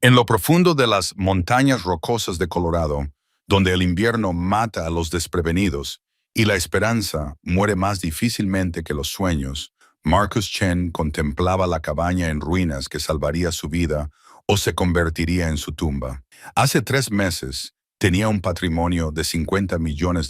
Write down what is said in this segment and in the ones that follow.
En lo profundo de las montañas rocosas de Colorado, donde el invierno mata a los desprevenidos y la esperanza muere más difícilmente que los sueños, Marcus Chen contemplaba la cabaña en ruinas que salvaría su vida o se convertiría en su tumba. Hace 3 meses tenía un patrimonio de $50 millones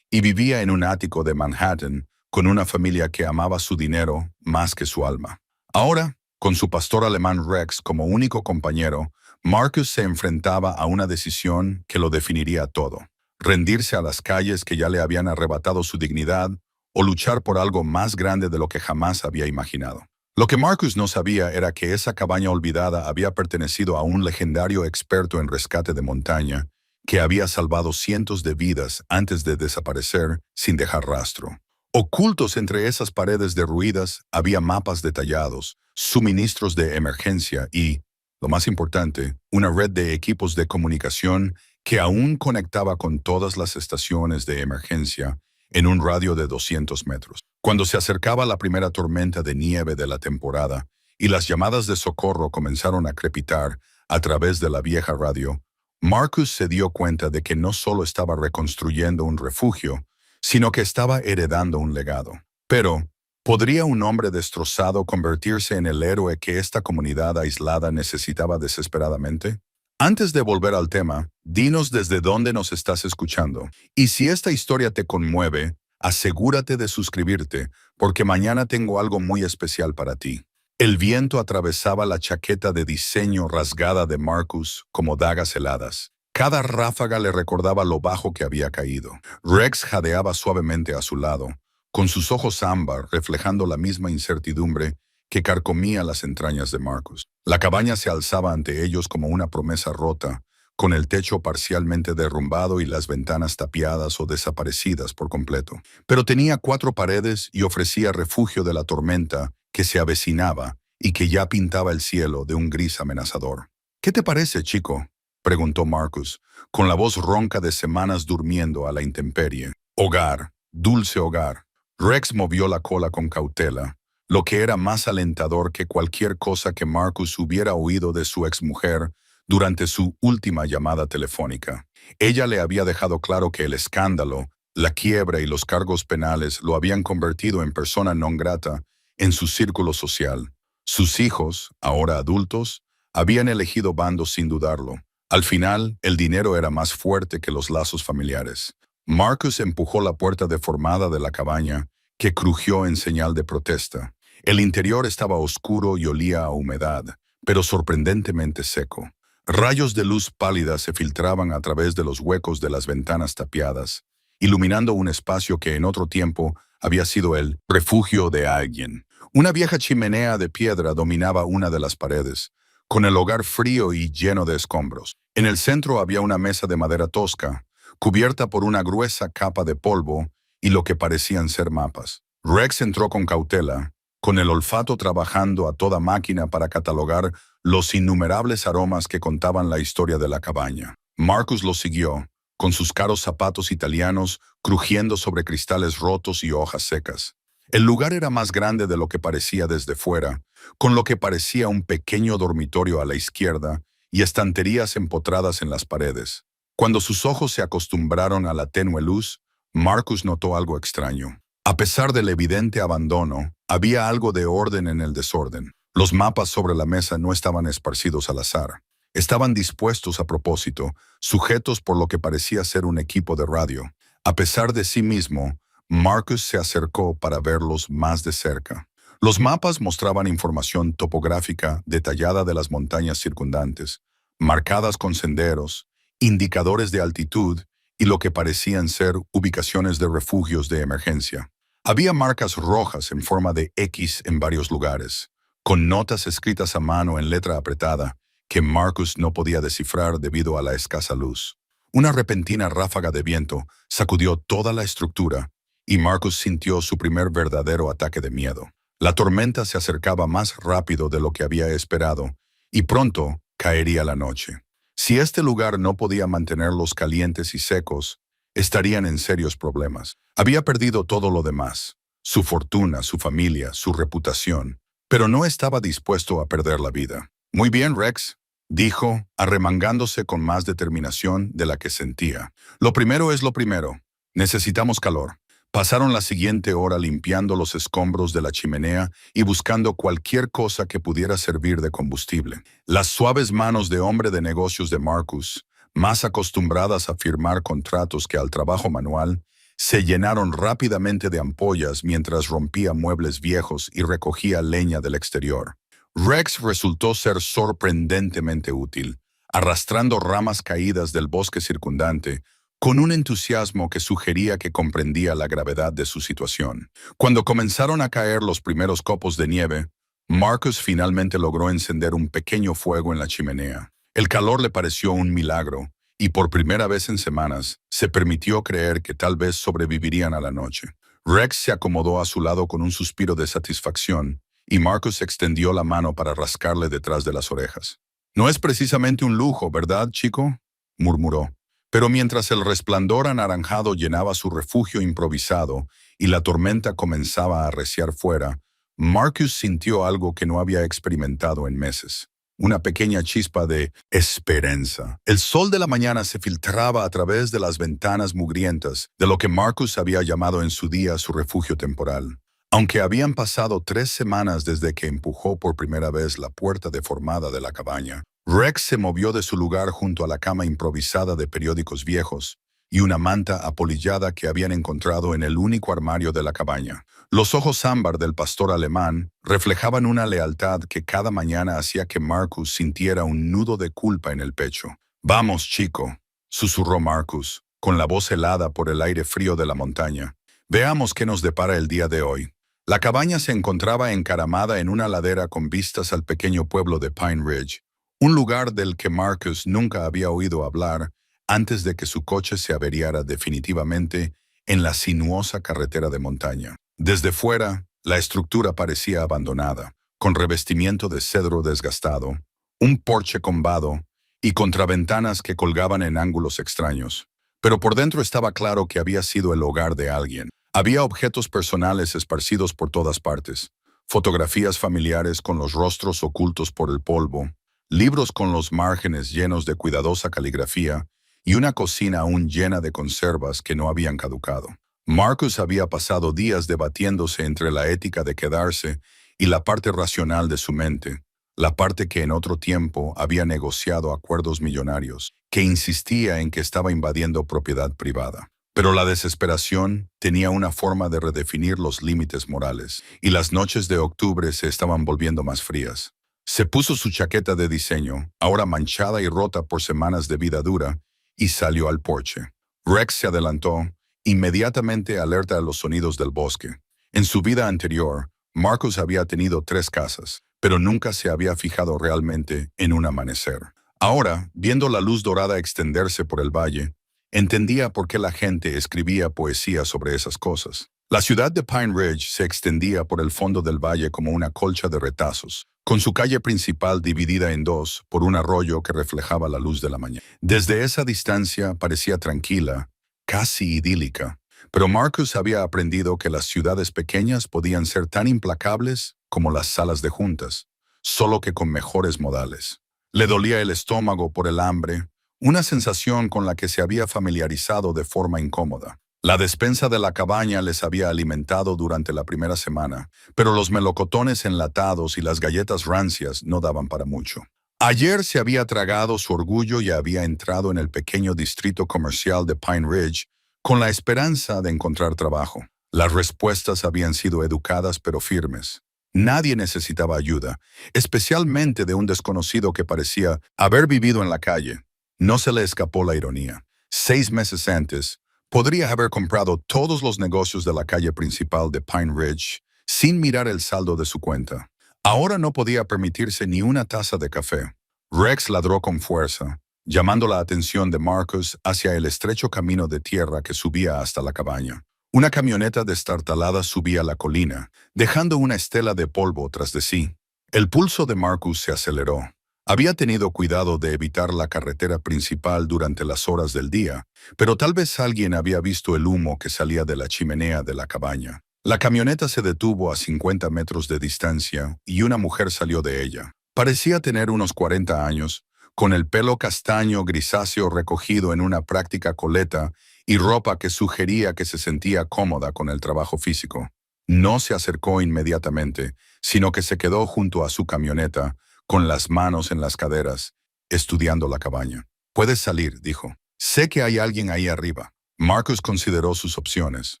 y vivía en un ático de Manhattan con una familia que amaba su dinero más que su alma. Ahora, con su pastor alemán Rex como único compañero, Marcus se enfrentaba a una decisión que lo definiría todo: rendirse a las calles que ya le habían arrebatado su dignidad o luchar por algo más grande de lo que jamás había imaginado. Lo que Marcus no sabía era que esa cabaña olvidada había pertenecido a un legendario experto en rescate de montaña que había salvado cientos de vidas antes de desaparecer sin dejar rastro. Ocultos entre esas paredes derruidas había mapas detallados, suministros de emergencia y, lo más importante, una red de equipos de comunicación que aún conectaba con todas las estaciones de emergencia en un radio de 200 metros. Cuando se acercaba la primera tormenta de nieve de la temporada y las llamadas de socorro comenzaron a crepitar a través de la vieja radio, Marcus se dio cuenta de que no solo estaba reconstruyendo un refugio, sino que estaba heredando un legado. Pero, ¿podría un hombre destrozado convertirse en el héroe que esta comunidad aislada necesitaba desesperadamente? Antes de volver al tema, dinos desde dónde nos estás escuchando. Y si esta historia te conmueve, asegúrate de suscribirte, porque mañana tengo algo muy especial para ti. El viento atravesaba la chaqueta de diseño rasgada de Marcus como dagas heladas. Cada ráfaga le recordaba lo bajo que había caído. Rex jadeaba suavemente a su lado, con sus ojos ámbar reflejando la misma incertidumbre que carcomía las entrañas de Marcus. La cabaña se alzaba ante ellos como una promesa rota, con el techo parcialmente derrumbado y las ventanas tapiadas o desaparecidas por completo. Pero tenía 4 paredes y ofrecía refugio de la tormenta que se avecinaba y que ya pintaba el cielo de un gris amenazador. ¿Qué te parece, chico?, preguntó Marcus, con la voz ronca de semanas durmiendo a la intemperie. Hogar, dulce hogar. Rex movió la cola con cautela, lo que era más alentador que cualquier cosa que Marcus hubiera oído de su exmujer durante su última llamada telefónica. Ella le había dejado claro que el escándalo, la quiebra y los cargos penales lo habían convertido en persona non grata en su círculo social. Sus hijos, ahora adultos, habían elegido bandos sin dudarlo. Al final, el dinero era más fuerte que los lazos familiares. Marcus empujó la puerta deformada de la cabaña, que crujió en señal de protesta. El interior estaba oscuro y olía a humedad, pero sorprendentemente seco. Rayos de luz pálida se filtraban a través de los huecos de las ventanas tapiadas, iluminando un espacio que en otro tiempo había sido el refugio de alguien. Una vieja chimenea de piedra dominaba una de las paredes, con el hogar frío y lleno de escombros. En el centro había una mesa de madera tosca, cubierta por una gruesa capa de polvo y lo que parecían ser mapas. Rex entró con cautela, con el olfato trabajando a toda máquina para catalogar los innumerables aromas que contaban la historia de la cabaña. Marcus lo siguió, con sus caros zapatos italianos crujiendo sobre cristales rotos y hojas secas. El lugar era más grande de lo que parecía desde fuera, con lo que parecía un pequeño dormitorio a la izquierda y estanterías empotradas en las paredes. Cuando sus ojos se acostumbraron a la tenue luz, Marcus notó algo extraño. A pesar del evidente abandono, había algo de orden en el desorden. Los mapas sobre la mesa no estaban esparcidos al azar. Estaban dispuestos a propósito, sujetos por lo que parecía ser un equipo de radio. A pesar de sí mismo, Marcus se acercó para verlos más de cerca. Los mapas mostraban información topográfica detallada de las montañas circundantes, marcadas con senderos, indicadores de altitud y lo que parecían ser ubicaciones de refugios de emergencia. Había marcas rojas en forma de X en varios lugares, con notas escritas a mano en letra apretada que Marcus no podía descifrar debido a la escasa luz. Una repentina ráfaga de viento sacudió toda la estructura y Marcus sintió su primer verdadero ataque de miedo. La tormenta se acercaba más rápido de lo que había esperado y pronto caería la noche. Si este lugar no podía mantenerlos calientes y secos, estarían en serios problemas. Había perdido todo lo demás: su fortuna, su familia, su reputación, pero no estaba dispuesto a perder la vida. Muy bien, Rex, dijo, arremangándose con más determinación de la que sentía. Lo primero es lo primero. Necesitamos calor. Pasaron la siguiente hora limpiando los escombros de la chimenea y buscando cualquier cosa que pudiera servir de combustible. Las suaves manos de hombre de negocios de Marcus, más acostumbradas a firmar contratos que al trabajo manual, se llenaron rápidamente de ampollas mientras rompía muebles viejos y recogía leña del exterior. Rex resultó ser sorprendentemente útil, arrastrando ramas caídas del bosque circundante, con un entusiasmo que sugería que comprendía la gravedad de su situación. Cuando comenzaron a caer los primeros copos de nieve, Marcus finalmente logró encender un pequeño fuego en la chimenea. El calor le pareció un milagro, y por primera vez en semanas, se permitió creer que tal vez sobrevivirían a la noche. Rex se acomodó a su lado con un suspiro de satisfacción, y Marcus extendió la mano para rascarle detrás de las orejas. «No es precisamente un lujo, ¿verdad, chico?», murmuró. Pero mientras el resplandor anaranjado llenaba su refugio improvisado y la tormenta comenzaba a arreciar fuera, Marcus sintió algo que no había experimentado en meses. Una pequeña chispa de esperanza. El sol de la mañana se filtraba a través de las ventanas mugrientas de lo que Marcus había llamado en su día su refugio temporal. Aunque habían pasado 3 semanas desde que empujó por primera vez la puerta deformada de la cabaña, Rex se movió de su lugar junto a la cama improvisada de periódicos viejos y una manta apolillada que habían encontrado en el único armario de la cabaña. Los ojos ámbar del pastor alemán reflejaban una lealtad que cada mañana hacía que Marcus sintiera un nudo de culpa en el pecho. «Vamos, chico», susurró Marcus, con la voz helada por el aire frío de la montaña. «Veamos qué nos depara el día de hoy». La cabaña se encontraba encaramada en una ladera con vistas al pequeño pueblo de Pine Ridge, un lugar del que Marcus nunca había oído hablar antes de que su coche se averiara definitivamente en la sinuosa carretera de montaña. Desde fuera, la estructura parecía abandonada, con revestimiento de cedro desgastado, un porche combado y contraventanas que colgaban en ángulos extraños. Pero por dentro estaba claro que había sido el hogar de alguien. Había objetos personales esparcidos por todas partes, fotografías familiares con los rostros ocultos por el polvo, libros con los márgenes llenos de cuidadosa caligrafía y una cocina aún llena de conservas que no habían caducado. Marcus había pasado días debatiéndose entre la ética de quedarse y la parte racional de su mente, la parte que en otro tiempo había negociado acuerdos millonarios, que insistía en que estaba invadiendo propiedad privada. Pero la desesperación tenía una forma de redefinir los límites morales, y las noches de octubre se estaban volviendo más frías. Se puso su chaqueta de diseño, ahora manchada y rota por semanas de vida dura, y salió al porche. Rex se adelantó, inmediatamente alerta a los sonidos del bosque. En su vida anterior, Marcus había tenido 3 casas, pero nunca se había fijado realmente en un amanecer. Ahora, viendo la luz dorada extenderse por el valle, entendía por qué la gente escribía poesía sobre esas cosas. La ciudad de Pine Ridge se extendía por el fondo del valle como una colcha de retazos, con su calle principal dividida en 2 por un arroyo que reflejaba la luz de la mañana. Desde esa distancia parecía tranquila, casi idílica, pero Marcus había aprendido que las ciudades pequeñas podían ser tan implacables como las salas de juntas, solo que con mejores modales. Le dolía el estómago por el hambre, una sensación con la que se había familiarizado de forma incómoda. La despensa de la cabaña les había alimentado durante la primera semana, pero los melocotones enlatados y las galletas rancias no daban para mucho. Ayer se había tragado su orgullo y había entrado en el pequeño distrito comercial de Pine Ridge con la esperanza de encontrar trabajo. Las respuestas habían sido educadas pero firmes. Nadie necesitaba ayuda, especialmente de un desconocido que parecía haber vivido en la calle. No se le escapó la ironía. 6 meses antes, podría haber comprado todos los negocios de la calle principal de Pine Ridge sin mirar el saldo de su cuenta. Ahora no podía permitirse ni una taza de café. Rex ladró con fuerza, llamando la atención de Marcus hacia el estrecho camino de tierra que subía hasta la cabaña. Una camioneta destartalada subía la colina, dejando una estela de polvo tras de sí. El pulso de Marcus se aceleró. Había tenido cuidado de evitar la carretera principal durante las horas del día, pero tal vez alguien había visto el humo que salía de la chimenea de la cabaña. La camioneta se detuvo a 50 metros de distancia y una mujer salió de ella. Parecía tener unos 40 años, con el pelo castaño grisáceo recogido en una práctica coleta y ropa que sugería que se sentía cómoda con el trabajo físico. No se acercó inmediatamente, sino que se quedó junto a su camioneta, con las manos en las caderas, estudiando la cabaña. «Puedes salir», dijo. «Sé que hay alguien ahí arriba». Marcus consideró sus opciones.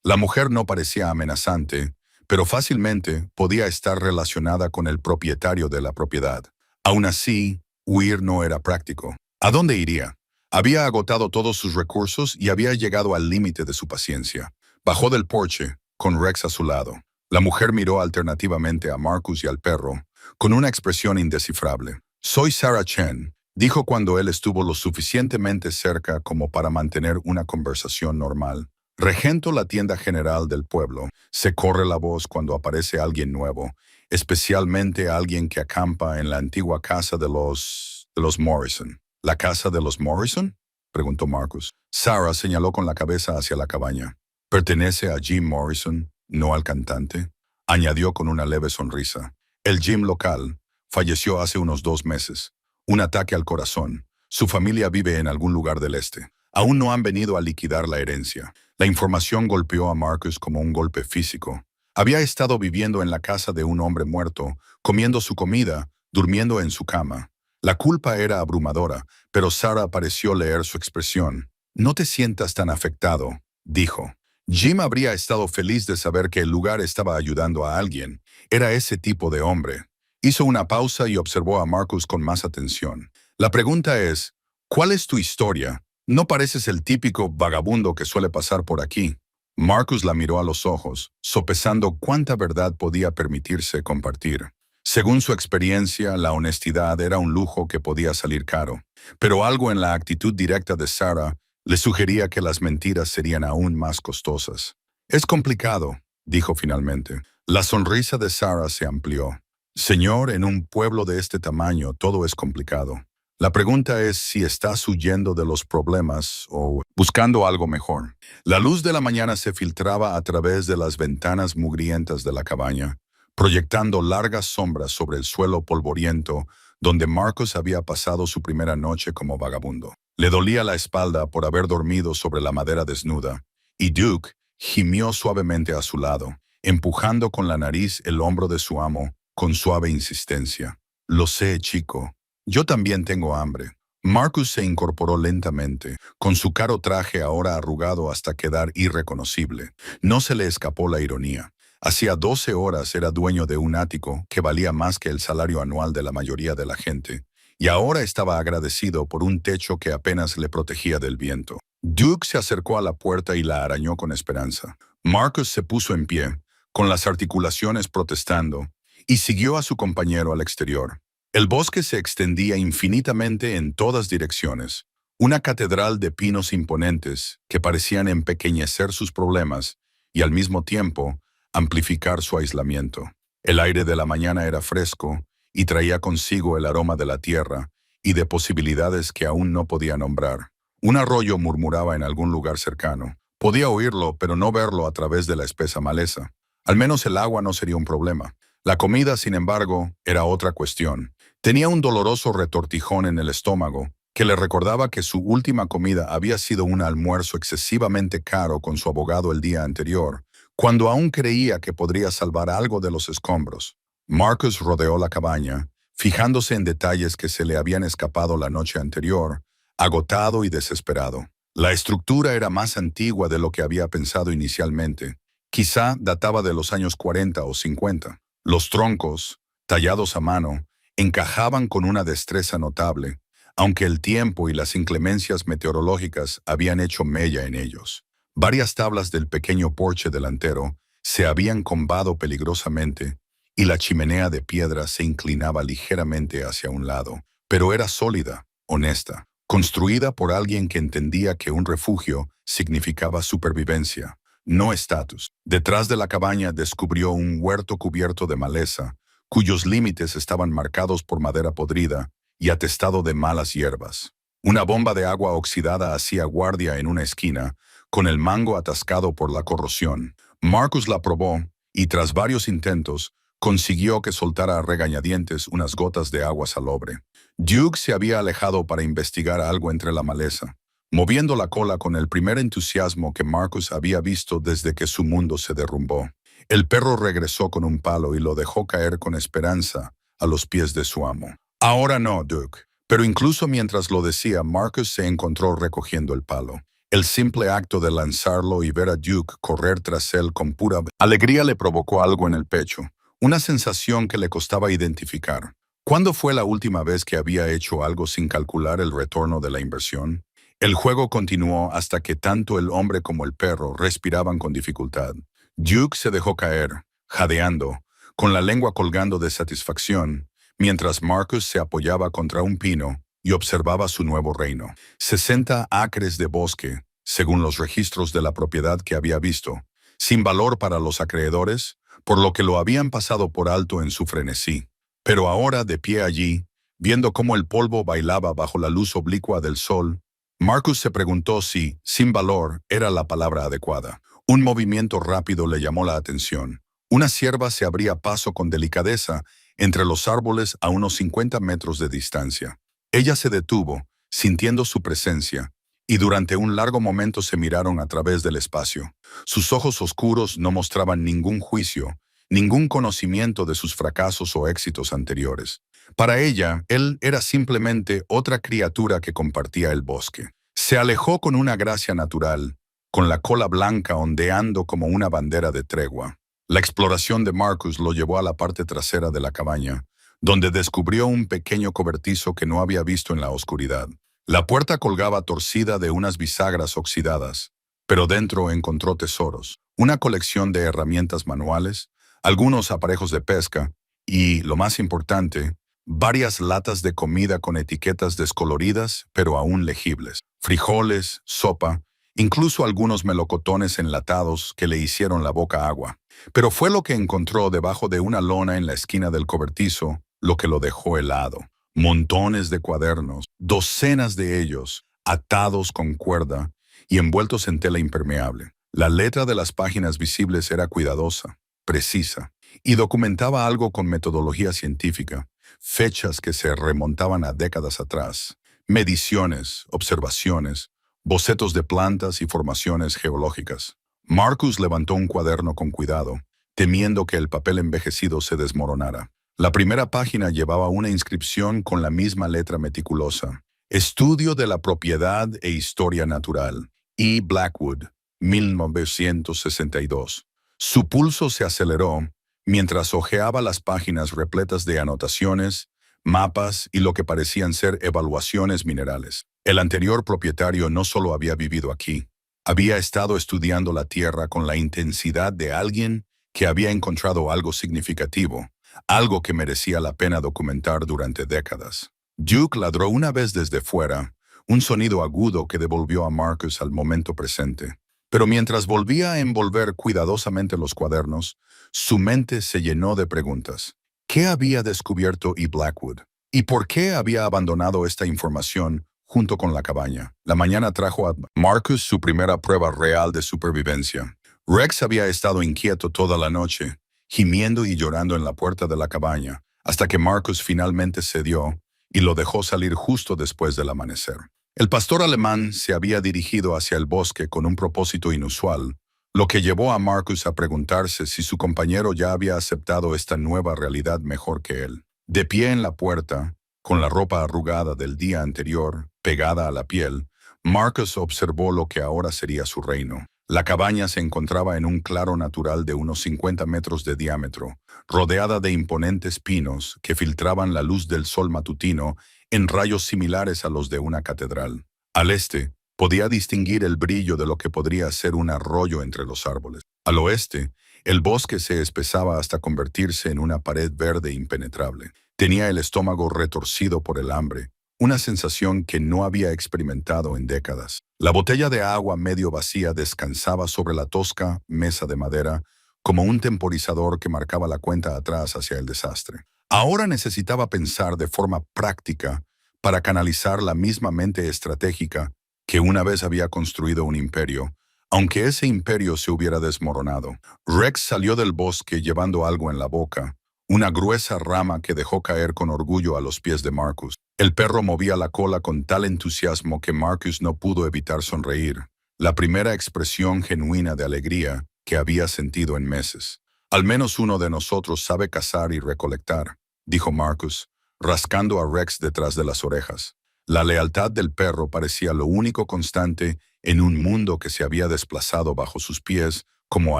La mujer no parecía amenazante, pero fácilmente podía estar relacionada con el propietario de la propiedad. Aún así, huir no era práctico. ¿A dónde iría? Había agotado todos sus recursos y había llegado al límite de su paciencia. Bajó del porche, con Rex a su lado. La mujer miró alternativamente a Marcus y al perro, con una expresión indescifrable. «Soy Sarah Chen», dijo cuando él estuvo lo suficientemente cerca como para mantener una conversación normal. «Regento la tienda general del pueblo. Se corre la voz cuando aparece alguien nuevo, especialmente alguien que acampa en la antigua casa de los Morrison». «¿La casa de los Morrison?», preguntó Marcus. Sarah señaló con la cabeza hacia la cabaña. «Pertenece a Jim Morrison, no al cantante», añadió con una leve sonrisa. «El Jim local falleció hace unos 2 meses. Un ataque al corazón. Su familia vive en algún lugar del este. Aún no han venido a liquidar la herencia». La información golpeó a Marcus como un golpe físico. Había estado viviendo en la casa de un hombre muerto, comiendo su comida, durmiendo en su cama. La culpa era abrumadora, pero Sarah pareció leer su expresión. «No te sientas tan afectado», dijo. Jim habría estado feliz de saber que el lugar estaba ayudando a alguien. Era ese tipo de hombre. Hizo una pausa y observó a Marcus con más atención. «La pregunta es, ¿cuál es tu historia? No pareces el típico vagabundo que suele pasar por aquí». Marcus la miró a los ojos, sopesando cuánta verdad podía permitirse compartir. Según su experiencia, la honestidad era un lujo que podía salir caro. Pero algo en la actitud directa de Sarah le sugería que las mentiras serían aún más costosas. «Es complicado», dijo finalmente. La sonrisa de Sarah se amplió. «Señor, en un pueblo de este tamaño todo es complicado. La pregunta es si estás huyendo de los problemas o buscando algo mejor». La luz de la mañana se filtraba a través de las ventanas mugrientas de la cabaña, proyectando largas sombras sobre el suelo polvoriento donde Marcus había pasado su primera noche como vagabundo. Le dolía la espalda por haber dormido sobre la madera desnuda, y Duke gimió suavemente a su lado, empujando con la nariz el hombro de su amo con suave insistencia. «Lo sé, chico. Yo también tengo hambre». Marcus se incorporó lentamente, con su caro traje ahora arrugado hasta quedar irreconocible. No se le escapó la ironía. Hacía 12 horas era dueño de un ático que valía más que el salario anual de la mayoría de la gente, y ahora estaba agradecido por un techo que apenas le protegía del viento. Duke se acercó a la puerta y la arañó con esperanza. Marcus se puso en pie, con las articulaciones protestando, y siguió a su compañero al exterior. El bosque se extendía infinitamente en todas direcciones, una catedral de pinos imponentes que parecían empequeñecer sus problemas y al mismo tiempo amplificar su aislamiento. El aire de la mañana era fresco y traía consigo el aroma de la tierra y de posibilidades que aún no podía nombrar. Un arroyo murmuraba en algún lugar cercano. Podía oírlo, pero no verlo a través de la espesa maleza. Al menos el agua no sería un problema. La comida, sin embargo, era otra cuestión. Tenía un doloroso retortijón en el estómago que le recordaba que su última comida había sido un almuerzo excesivamente caro con su abogado el día anterior, cuando aún creía que podría salvar algo de los escombros. Marcus rodeó la cabaña, fijándose en detalles que se le habían escapado la noche anterior, agotado y desesperado. La estructura era más antigua de lo que había pensado inicialmente. Quizá databa de los años 40 o 50. Los troncos, tallados a mano, encajaban con una destreza notable, aunque el tiempo y las inclemencias meteorológicas habían hecho mella en ellos. Varias tablas del pequeño porche delantero se habían combado peligrosamente y la chimenea de piedra se inclinaba ligeramente hacia un lado, pero era sólida, honesta, construida por alguien que entendía que un refugio significaba supervivencia, no estatus. Detrás de la cabaña descubrió un huerto cubierto de maleza, cuyos límites estaban marcados por madera podrida y atestado de malas hierbas. Una bomba de agua oxidada hacía guardia en una esquina, con el mango atascado por la corrosión. Marcus la probó y, tras varios intentos, consiguió que soltara a regañadientes unas gotas de agua salobre. Duke se había alejado para investigar algo entre la maleza, moviendo la cola con el primer entusiasmo que Marcus había visto desde que su mundo se derrumbó. El perro regresó con un palo y lo dejó caer con esperanza a los pies de su amo. Ahora no, Duke. Pero incluso mientras lo decía, Marcus se encontró recogiendo el palo. El simple acto de lanzarlo y ver a Duke correr tras él con pura alegría le provocó algo en el pecho, una sensación que le costaba identificar. ¿Cuándo fue la última vez que había hecho algo sin calcular el retorno de la inversión? El juego continuó hasta que tanto el hombre como el perro respiraban con dificultad. Duke se dejó caer, jadeando, con la lengua colgando de satisfacción, mientras Marcus se apoyaba contra un pino y observaba su nuevo reino. 60 acres de bosque, según los registros de la propiedad que había visto, sin valor para los acreedores, por lo que lo habían pasado por alto en su frenesí. Pero ahora, de pie allí, viendo cómo el polvo bailaba bajo la luz oblicua del sol, Marcus se preguntó si, sin valor, era la palabra adecuada. Un movimiento rápido le llamó la atención. Una cierva se abría paso con delicadeza entre los árboles a unos 50 metros de distancia. Ella se detuvo, sintiendo su presencia, y durante un largo momento se miraron a través del espacio. Sus ojos oscuros no mostraban ningún juicio, ningún conocimiento de sus fracasos o éxitos anteriores. Para ella, él era simplemente otra criatura que compartía el bosque. Se alejó con una gracia natural, con la cola blanca ondeando como una bandera de tregua. La exploración de Marcus lo llevó a la parte trasera de la cabaña, donde descubrió un pequeño cobertizo que no había visto en la oscuridad. La puerta colgaba torcida de unas bisagras oxidadas, pero dentro encontró tesoros, una colección de herramientas manuales, algunos aparejos de pesca y, lo más importante, varias latas de comida con etiquetas descoloridas pero aún legibles. Frijoles, sopa, incluso algunos melocotones enlatados que le hicieron la boca agua. Pero fue lo que encontró debajo de una lona en la esquina del cobertizo lo que lo dejó helado. Montones de cuadernos, docenas de ellos, atados con cuerda y envueltos en tela impermeable. La letra de las páginas visibles era cuidadosa, precisa, y documentaba algo con metodología científica, fechas que se remontaban a décadas atrás, mediciones, observaciones, bocetos de plantas y formaciones geológicas. Marcus levantó un cuaderno con cuidado, temiendo que el papel envejecido se desmoronara. La primera página llevaba una inscripción con la misma letra meticulosa. Estudio de la propiedad e historia natural. E. Blackwood, 1962. Su pulso se aceleró mientras hojeaba las páginas repletas de anotaciones, mapas y lo que parecían ser evaluaciones minerales. El anterior propietario no solo había vivido aquí, había estado estudiando la tierra con la intensidad de alguien que había encontrado algo significativo, algo que merecía la pena documentar durante décadas. Duke ladró una vez desde fuera, un sonido agudo que devolvió a Marcus al momento presente. Pero mientras volvía a envolver cuidadosamente los cuadernos, su mente se llenó de preguntas. ¿Qué había descubierto E. Blackwood? ¿Y por qué había abandonado esta información junto con la cabaña? La mañana trajo a Marcus su primera prueba real de supervivencia. Rex había estado inquieto toda la noche, gimiendo y llorando en la puerta de la cabaña, hasta que Marcus finalmente cedió y lo dejó salir justo después del amanecer. El pastor alemán se había dirigido hacia el bosque con un propósito inusual, lo que llevó a Marcus a preguntarse si su compañero ya había aceptado esta nueva realidad mejor que él. De pie en la puerta, con la ropa arrugada del día anterior pegada a la piel, Marcus observó lo que ahora sería su reino. La cabaña se encontraba en un claro natural de unos 50 metros de diámetro, rodeada de imponentes pinos que filtraban la luz del sol matutino en rayos similares a los de una catedral. Al este, podía distinguir el brillo de lo que podría ser un arroyo entre los árboles. Al oeste, el bosque se espesaba hasta convertirse en una pared verde impenetrable. Tenía el estómago retorcido por el hambre, una sensación que no había experimentado en décadas. La botella de agua medio vacía descansaba sobre la tosca mesa de madera como un temporizador que marcaba la cuenta atrás hacia el desastre. Ahora necesitaba pensar de forma práctica para canalizar la misma mente estratégica que una vez había construido un imperio, aunque ese imperio se hubiera desmoronado. Rex salió del bosque llevando algo en la boca, una gruesa rama que dejó caer con orgullo a los pies de Marcus. El perro movía la cola con tal entusiasmo que Marcus no pudo evitar sonreír, la primera expresión genuina de alegría que había sentido en meses. Al menos uno de nosotros sabe cazar y recolectar, dijo Marcus, rascando a Rex detrás de las orejas. La lealtad del perro parecía lo único constante en un mundo que se había desplazado bajo sus pies como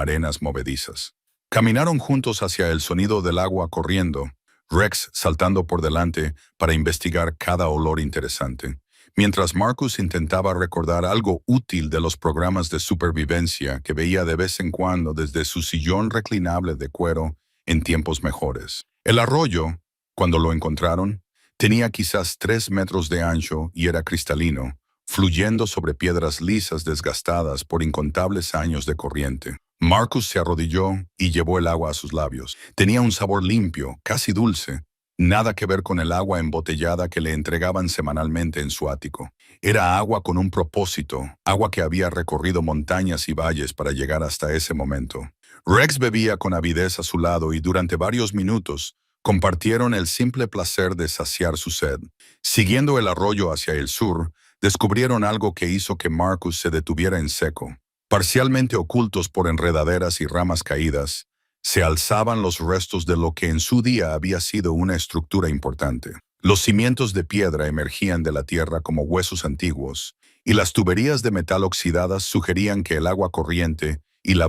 arenas movedizas. Caminaron juntos hacia el sonido del agua corriendo, Rex saltando por delante para investigar cada olor interesante, mientras Marcus intentaba recordar algo útil de los programas de supervivencia que veía de vez en cuando desde su sillón reclinable de cuero en tiempos mejores. El arroyo, cuando lo encontraron, tenía quizás 3 metros de ancho y era cristalino, fluyendo sobre piedras lisas desgastadas por incontables años de corriente. Marcus se arrodilló y llevó el agua a sus labios. Tenía un sabor limpio, casi dulce, nada que ver con el agua embotellada que le entregaban semanalmente en su ático. Era agua con un propósito, agua que había recorrido montañas y valles para llegar hasta ese momento. Rex bebía con avidez a su lado y durante varios minutos compartieron el simple placer de saciar su sed. Siguiendo el arroyo hacia el sur, descubrieron algo que hizo que Marcus se detuviera en seco. Parcialmente ocultos por enredaderas y ramas caídas, se alzaban los restos de lo que en su día había sido una estructura importante. Los cimientos de piedra emergían de la tierra como huesos antiguos, y las tuberías de metal oxidadas sugerían que el agua corriente y la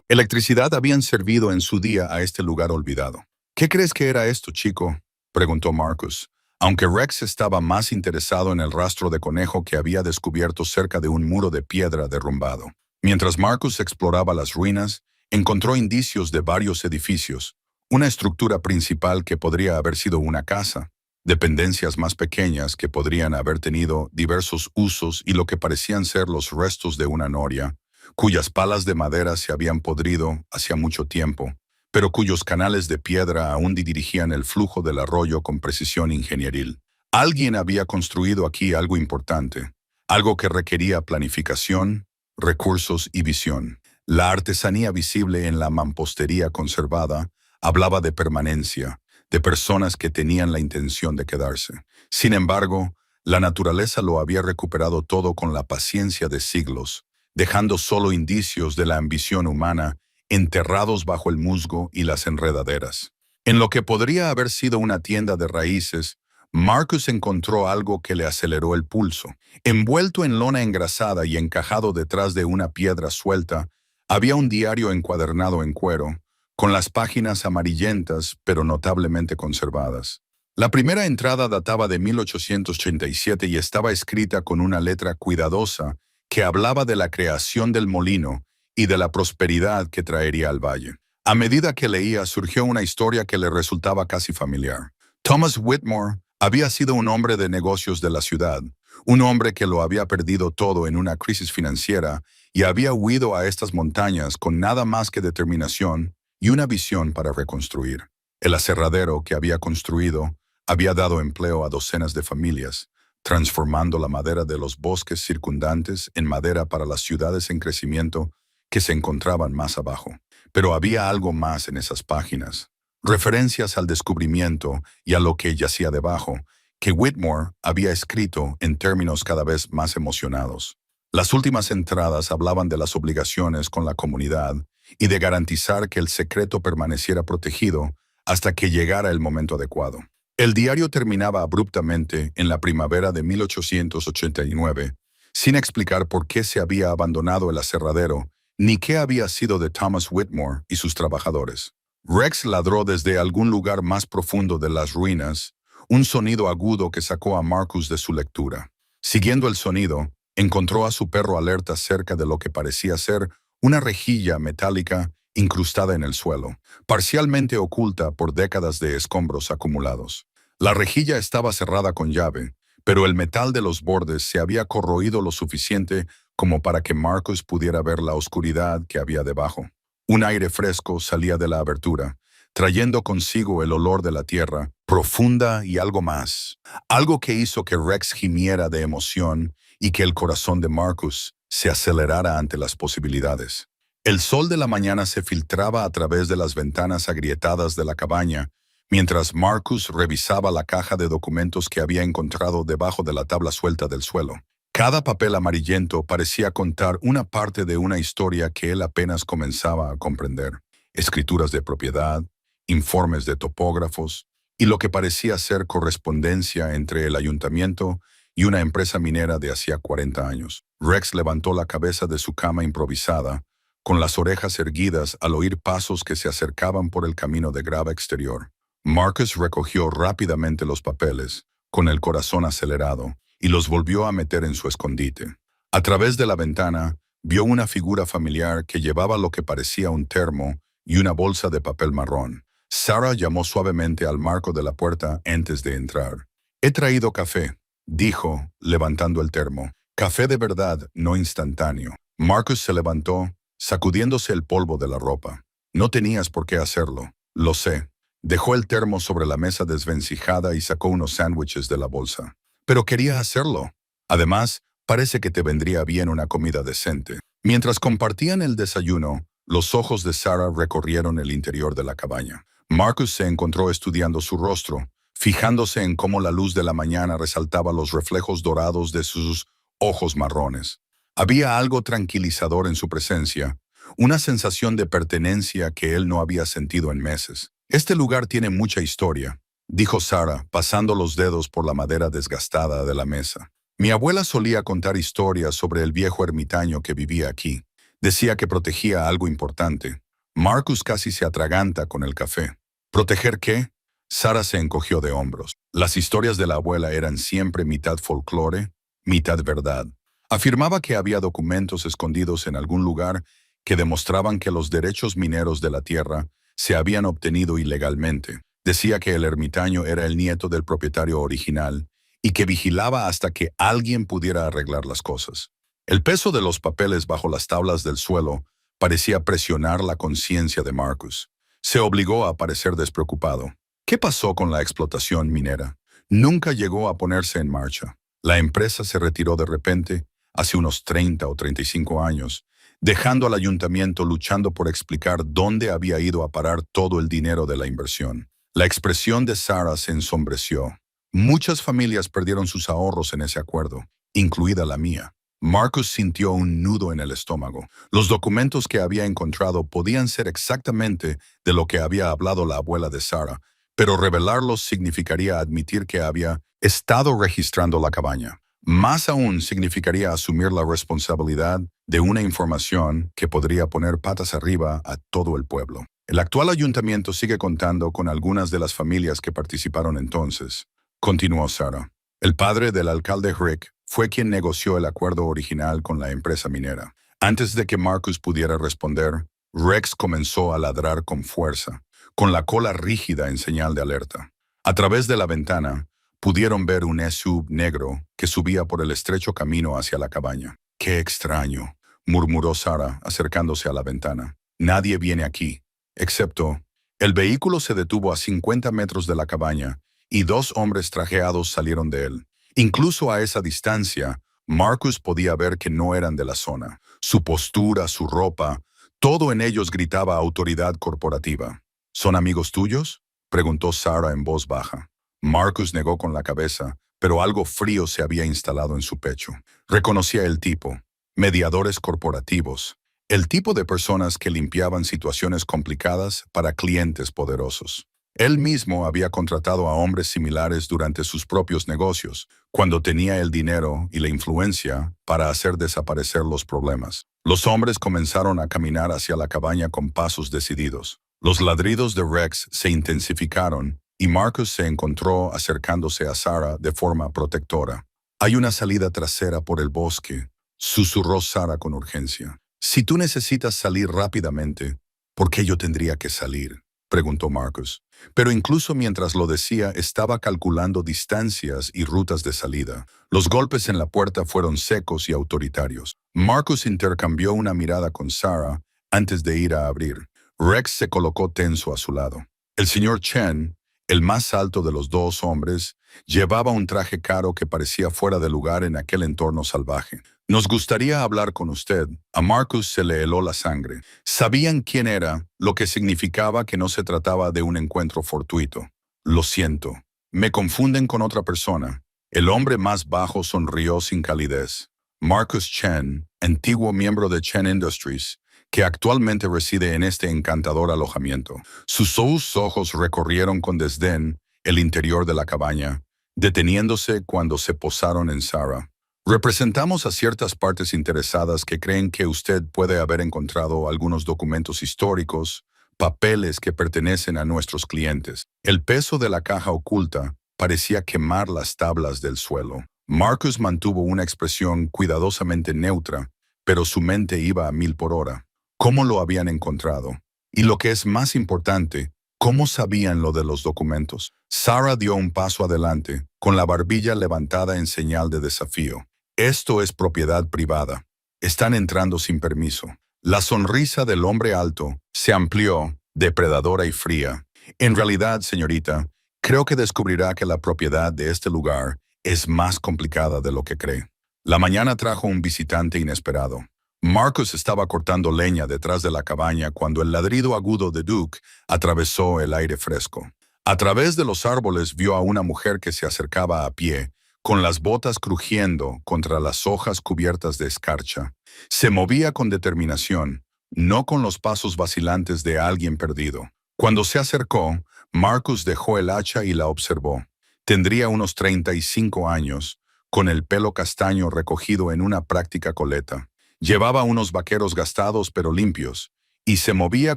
electricidad habían servido en su día a este lugar olvidado. ¿Qué crees que era esto, chico?, preguntó Marcus, aunque Rex estaba más interesado en el rastro de conejo que había descubierto cerca de un muro de piedra derrumbado. Mientras Marcus exploraba las ruinas, encontró indicios de varios edificios, una estructura principal que podría haber sido una casa, dependencias más pequeñas que podrían haber tenido diversos usos y lo que parecían ser los restos de una noria, cuyas palas de madera se habían podrido hacía mucho tiempo, pero cuyos canales de piedra aún dirigían el flujo del arroyo con precisión ingenieril. Alguien había construido aquí algo importante, algo que requería planificación, recursos y visión. La artesanía visible en la mampostería conservada hablaba de permanencia, de personas que tenían la intención de quedarse. Sin embargo, la naturaleza lo había recuperado todo con la paciencia de siglos, dejando solo indicios de la ambición humana enterrados bajo el musgo y las enredaderas. En lo que podría haber sido una tienda de raíces, Marcus encontró algo que le aceleró el pulso. Envuelto en lona engrasada y encajado detrás de una piedra suelta, había un diario encuadernado en cuero, con las páginas amarillentas pero notablemente conservadas. La primera entrada databa de 1887 y estaba escrita con una letra cuidadosa que hablaba de la creación del molino y de la prosperidad que traería al valle. A medida que leía, surgió una historia que le resultaba casi familiar. Thomas Whitmore había sido un hombre de negocios de la ciudad, un hombre que lo había perdido todo en una crisis financiera y había huido a estas montañas con nada más que determinación y una visión para reconstruir. El aserradero que había construido había dado empleo a docenas de familias, transformando la madera de los bosques circundantes en madera para las ciudades en crecimiento que se encontraban más abajo. Pero había algo más en esas páginas, referencias al descubrimiento y a lo que yacía debajo, que Whitmore había escrito en términos cada vez más emocionados. Las últimas entradas hablaban de las obligaciones con la comunidad y de garantizar que el secreto permaneciera protegido hasta que llegara el momento adecuado. El diario terminaba abruptamente en la primavera de 1889, sin explicar por qué se había abandonado el aserradero ni qué había sido de Thomas Whitmore y sus trabajadores. Rex ladró desde algún lugar más profundo de las ruinas, un sonido agudo que sacó a Marcus de su lectura. Siguiendo el sonido, encontró a su perro alerta cerca de lo que parecía ser una rejilla metálica incrustada en el suelo, parcialmente oculta por décadas de escombros acumulados. La rejilla estaba cerrada con llave, pero el metal de los bordes se había corroído lo suficiente como para que Marcus pudiera ver la oscuridad que había debajo. Un aire fresco salía de la abertura, trayendo consigo el olor de la tierra profunda y algo más, algo que hizo que Rex gimiera de emoción y que el corazón de Marcus se acelerara ante las posibilidades. El sol de la mañana se filtraba a través de las ventanas agrietadas de la cabaña, mientras Marcus revisaba la caja de documentos que había encontrado debajo de la tabla suelta del suelo. Cada papel amarillento parecía contar una parte de una historia que él apenas comenzaba a comprender. Escrituras de propiedad, informes de topógrafos y lo que parecía ser correspondencia entre el ayuntamiento y una empresa minera de hacía 40 años. Rex levantó la cabeza de su cama improvisada, con las orejas erguidas al oír pasos que se acercaban por el camino de grava exterior. Marcus recogió rápidamente los papeles, con el corazón acelerado, y los volvió a meter en su escondite. A través de la ventana, vio una figura familiar que llevaba lo que parecía un termo y una bolsa de papel marrón. Sarah llamó suavemente al marco de la puerta antes de entrar. «He traído café», dijo, levantando el termo. «Café de verdad, no instantáneo». Marcus se levantó, sacudiéndose el polvo de la ropa. «No tenías por qué hacerlo. Lo sé». Dejó el termo sobre la mesa desvencijada y sacó unos sándwiches de la bolsa. «Pero quería hacerlo. Además, parece que te vendría bien una comida decente». Mientras compartían el desayuno, los ojos de Sarah recorrieron el interior de la cabaña. Marcus se encontró estudiando su rostro, fijándose en cómo la luz de la mañana resaltaba los reflejos dorados de sus ojos marrones. Había algo tranquilizador en su presencia, una sensación de pertenencia que él no había sentido en meses. «Este lugar tiene mucha historia», dijo Sarah, pasando los dedos por la madera desgastada de la mesa. «Mi abuela solía contar historias sobre el viejo ermitaño que vivía aquí. Decía que protegía algo importante». Marcus casi se atraganta con el café. «¿Proteger qué?». Sarah se encogió de hombros. Las historias de la abuela eran siempre mitad folclore, mitad verdad. Afirmaba que había documentos escondidos en algún lugar que demostraban que los derechos mineros de la tierra se habían obtenido ilegalmente. Decía que el ermitaño era el nieto del propietario original y que vigilaba hasta que alguien pudiera arreglar las cosas. El peso de los papeles bajo las tablas del suelo parecía presionar la conciencia de Marcus. Se obligó a parecer despreocupado. ¿Qué pasó con la explotación minera? Nunca llegó a ponerse en marcha. La empresa se retiró de repente, hace unos 30 o 35 años, dejando al ayuntamiento luchando por explicar dónde había ido a parar todo el dinero de la inversión. La expresión de Sarah se ensombreció. Muchas familias perdieron sus ahorros en ese acuerdo, incluida la mía. Marcus sintió un nudo en el estómago. Los documentos que había encontrado podían ser exactamente de lo que había hablado la abuela de Sarah, pero revelarlos significaría admitir que había estado registrando la cabaña. Más aún significaría asumir la responsabilidad de una información que podría poner patas arriba a todo el pueblo. El actual ayuntamiento sigue contando con algunas de las familias que participaron entonces, continuó Sarah. El padre del alcalde Rick fue quien negoció el acuerdo original con la empresa minera. Antes de que Marcus pudiera responder, Rex comenzó a ladrar con fuerza, con la cola rígida en señal de alerta. A través de la ventana, pudieron ver un SUV negro que subía por el estrecho camino hacia la cabaña. «Qué extraño», murmuró Sarah, acercándose a la ventana. «Nadie viene aquí, excepto...». El vehículo se detuvo a 50 metros de la cabaña y dos hombres trajeados salieron de él. Incluso a esa distancia, Marcus podía ver que no eran de la zona. Su postura, su ropa, todo en ellos gritaba autoridad corporativa. «¿Son amigos tuyos?», preguntó Sarah en voz baja. Marcus negó con la cabeza, pero algo frío se había instalado en su pecho. Reconocía el tipo: mediadores corporativos, el tipo de personas que limpiaban situaciones complicadas para clientes poderosos. Él mismo había contratado a hombres similares durante sus propios negocios, cuando tenía el dinero y la influencia para hacer desaparecer los problemas. Los hombres comenzaron a caminar hacia la cabaña con pasos decididos. Los ladridos de Rex se intensificaron y Marcus se encontró acercándose a Sarah de forma protectora. «Hay una salida trasera por el bosque», susurró Sarah con urgencia. «Si tú necesitas salir rápidamente, ¿por qué yo tendría que salir?», preguntó Marcus. Pero incluso mientras lo decía, estaba calculando distancias y rutas de salida. Los golpes en la puerta fueron secos y autoritarios. Marcus intercambió una mirada con Sarah antes de ir a abrir. Rex se colocó tenso a su lado. El señor Chen, el más alto de los dos hombres, Llevaba un traje caro que parecía fuera de lugar en aquel entorno salvaje. Nos gustaría hablar con usted. A Marcus se le heló la sangre. Sabían quién era, lo que significaba que no se trataba de un encuentro fortuito. Lo siento. Me confunden con otra persona. El hombre más bajo sonrió sin calidez. Marcus Chen, antiguo miembro de Chen Industries, que actualmente reside en este encantador alojamiento. Sus ojos recorrieron con desdén el interior de la cabaña, deteniéndose cuando se posaron en Sarah. Representamos a ciertas partes interesadas que creen que usted puede haber encontrado algunos documentos históricos, papeles que pertenecen a nuestros clientes. El peso de la caja oculta parecía quemar las tablas del suelo. Marcus mantuvo una expresión cuidadosamente neutra, pero su mente iba a 1000 por hora. ¿Cómo lo habían encontrado? Y lo que es más importante, ¿cómo sabían lo de los documentos? Sarah dio un paso adelante, con la barbilla levantada en señal de desafío. Esto es propiedad privada. Están entrando sin permiso. La sonrisa del hombre alto se amplió, depredadora y fría. En realidad, señorita, creo que descubrirá que la propiedad de este lugar es más complicada de lo que cree. La mañana trajo un visitante inesperado. Marcus estaba cortando leña detrás de la cabaña cuando el ladrido agudo de Duke atravesó el aire fresco. A través de los árboles vio a una mujer que se acercaba a pie, con las botas crujiendo contra las hojas cubiertas de escarcha. Se movía con determinación, no con los pasos vacilantes de alguien perdido. Cuando se acercó, Marcus dejó el hacha y la observó. Tendría unos 35 años, con el pelo castaño recogido en una práctica coleta. Llevaba unos vaqueros gastados pero limpios, y se movía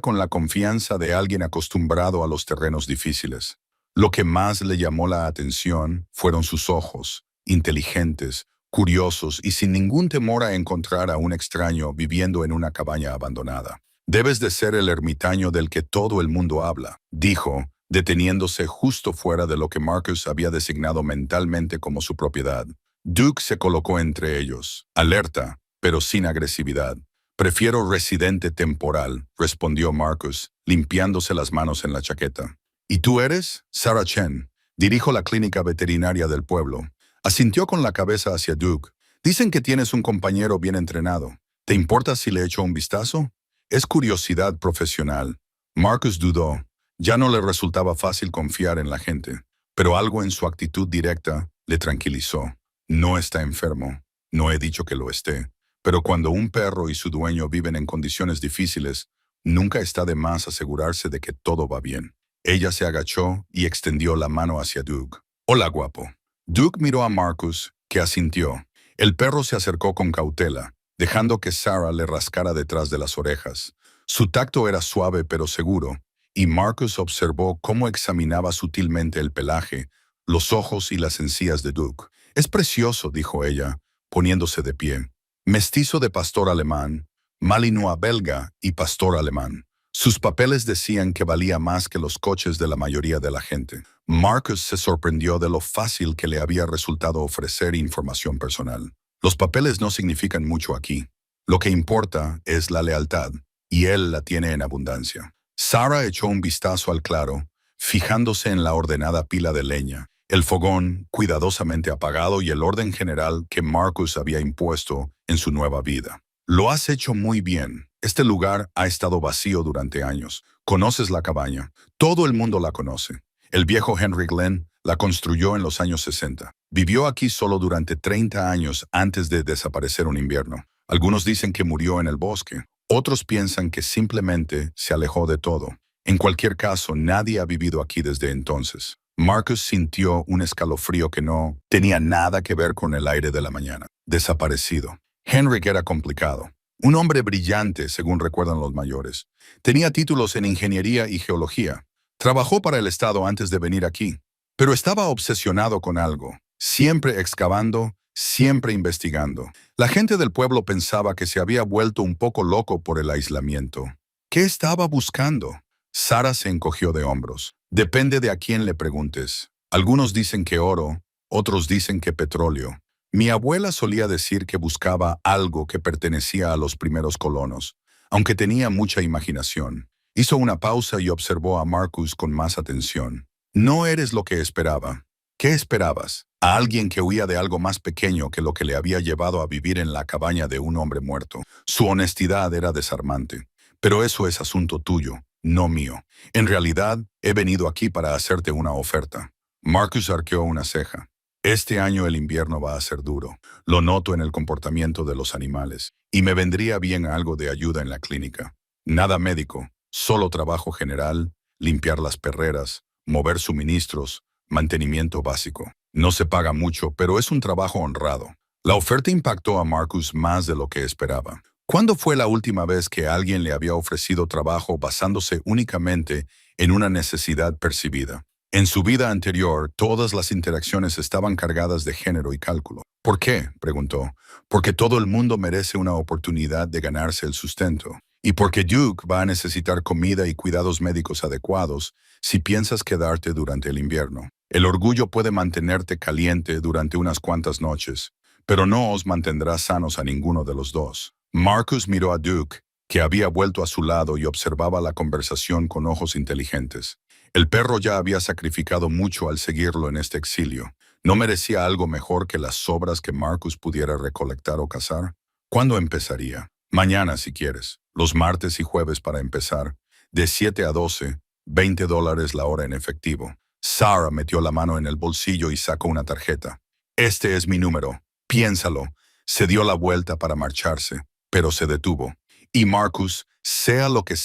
con la confianza de alguien acostumbrado a los terrenos difíciles. Lo que más le llamó la atención fueron sus ojos, inteligentes, curiosos y sin ningún temor a encontrar a un extraño viviendo en una cabaña abandonada. «Debes de ser el ermitaño del que todo el mundo habla», dijo, deteniéndose justo fuera de lo que Marcus había designado mentalmente como su propiedad. Duke se colocó entre ellos, alerta, pero sin agresividad. «Prefiero residente temporal», respondió Marcus, limpiándose las manos en la chaqueta. «¿Y tú eres?» «Sarah Chen. Dirijo la clínica veterinaria del pueblo». Asintió con la cabeza hacia Duke. «Dicen que tienes un compañero bien entrenado. ¿Te importa si le echo un vistazo?» «Es curiosidad profesional». Marcus dudó. Ya no le resultaba fácil confiar en la gente, pero algo en su actitud directa le tranquilizó. «No está enfermo. No he dicho que lo esté. Pero cuando un perro y su dueño viven en condiciones difíciles, nunca está de más asegurarse de que todo va bien». Ella se agachó y extendió la mano hacia Duke. «Hola, guapo». Duke miró a Marcus, que asintió. El perro se acercó con cautela, dejando que Sarah le rascara detrás de las orejas. Su tacto era suave pero seguro, y Marcus observó cómo examinaba sutilmente el pelaje, los ojos y las encías de Duke. «Es precioso», dijo ella, poniéndose de pie. «Mestizo de pastor alemán, malinois belga y pastor alemán». Sus papeles decían que valía más que los coches de la mayoría de la gente. Marcus se sorprendió de lo fácil que le había resultado ofrecer información personal. «Los papeles no significan mucho aquí. Lo que importa es la lealtad, y él la tiene en abundancia». Sarah echó un vistazo al claro, fijándose en la ordenada pila de leña, el fogón cuidadosamente apagado y el orden general que Marcus había impuesto en su nueva vida. «Lo has hecho muy bien. Este lugar ha estado vacío durante años. Conoces la cabaña. Todo el mundo la conoce. El viejo Henry Glenn la construyó en los años 60. Vivió aquí solo durante 30 años antes de desaparecer un invierno. Algunos dicen que murió en el bosque. Otros piensan que simplemente se alejó de todo. En cualquier caso, nadie ha vivido aquí desde entonces». Marcus sintió un escalofrío que no tenía nada que ver con el aire de la mañana. Desaparecido. Henrik era complicado. Un hombre brillante, según recuerdan los mayores. Tenía títulos en ingeniería y geología. Trabajó para el Estado antes de venir aquí. Pero estaba obsesionado con algo. Siempre excavando, siempre investigando. La gente del pueblo pensaba que se había vuelto un poco loco por el aislamiento. ¿Qué estaba buscando? Sarah se encogió de hombros. «Depende de a quién le preguntes. Algunos dicen que oro, otros dicen que petróleo. Mi abuela solía decir que buscaba algo que pertenecía a los primeros colonos, aunque tenía mucha imaginación». Hizo una pausa y observó a Marcus con más atención. «No eres lo que esperaba. ¿Qué esperabas? ¿A alguien que huía de algo más pequeño que lo que le había llevado a vivir en la cabaña de un hombre muerto? Su honestidad era desarmante. Pero eso es asunto tuyo, no mío. En realidad, he venido aquí para hacerte una oferta. Marcus arqueó una ceja. Este año el invierno va a ser duro. Lo noto en el comportamiento de los animales. Y me vendría bien algo de ayuda en la clínica. Nada médico, solo trabajo general, limpiar las perreras, mover suministros, mantenimiento básico. No se paga mucho, pero es un trabajo honrado. La oferta impactó a Marcus más de lo que esperaba. ¿Cuándo fue la última vez que alguien le había ofrecido trabajo basándose únicamente en una necesidad percibida? En su vida anterior, todas las interacciones estaban cargadas de género y cálculo. ¿Por qué?, preguntó. Porque todo el mundo merece una oportunidad de ganarse el sustento. Y porque Duke va a necesitar comida y cuidados médicos adecuados si piensas quedarte durante el invierno. El orgullo puede mantenerte caliente durante unas cuantas noches, pero no os mantendrá sanos a ninguno de los dos. Marcus miró a Duke, que había vuelto a su lado y observaba la conversación con ojos inteligentes. El perro ya había sacrificado mucho al seguirlo en este exilio. ¿No merecía algo mejor que las sobras que Marcus pudiera recolectar o cazar? ¿Cuándo empezaría? Mañana, si quieres. Los martes y jueves para empezar. De 7 a 12, $20 la hora en efectivo. Sarah metió la mano en el bolsillo y sacó una tarjeta. Este es mi número. Piénsalo. Se dio la vuelta para marcharse, pero se detuvo. Y Marcus, sea lo que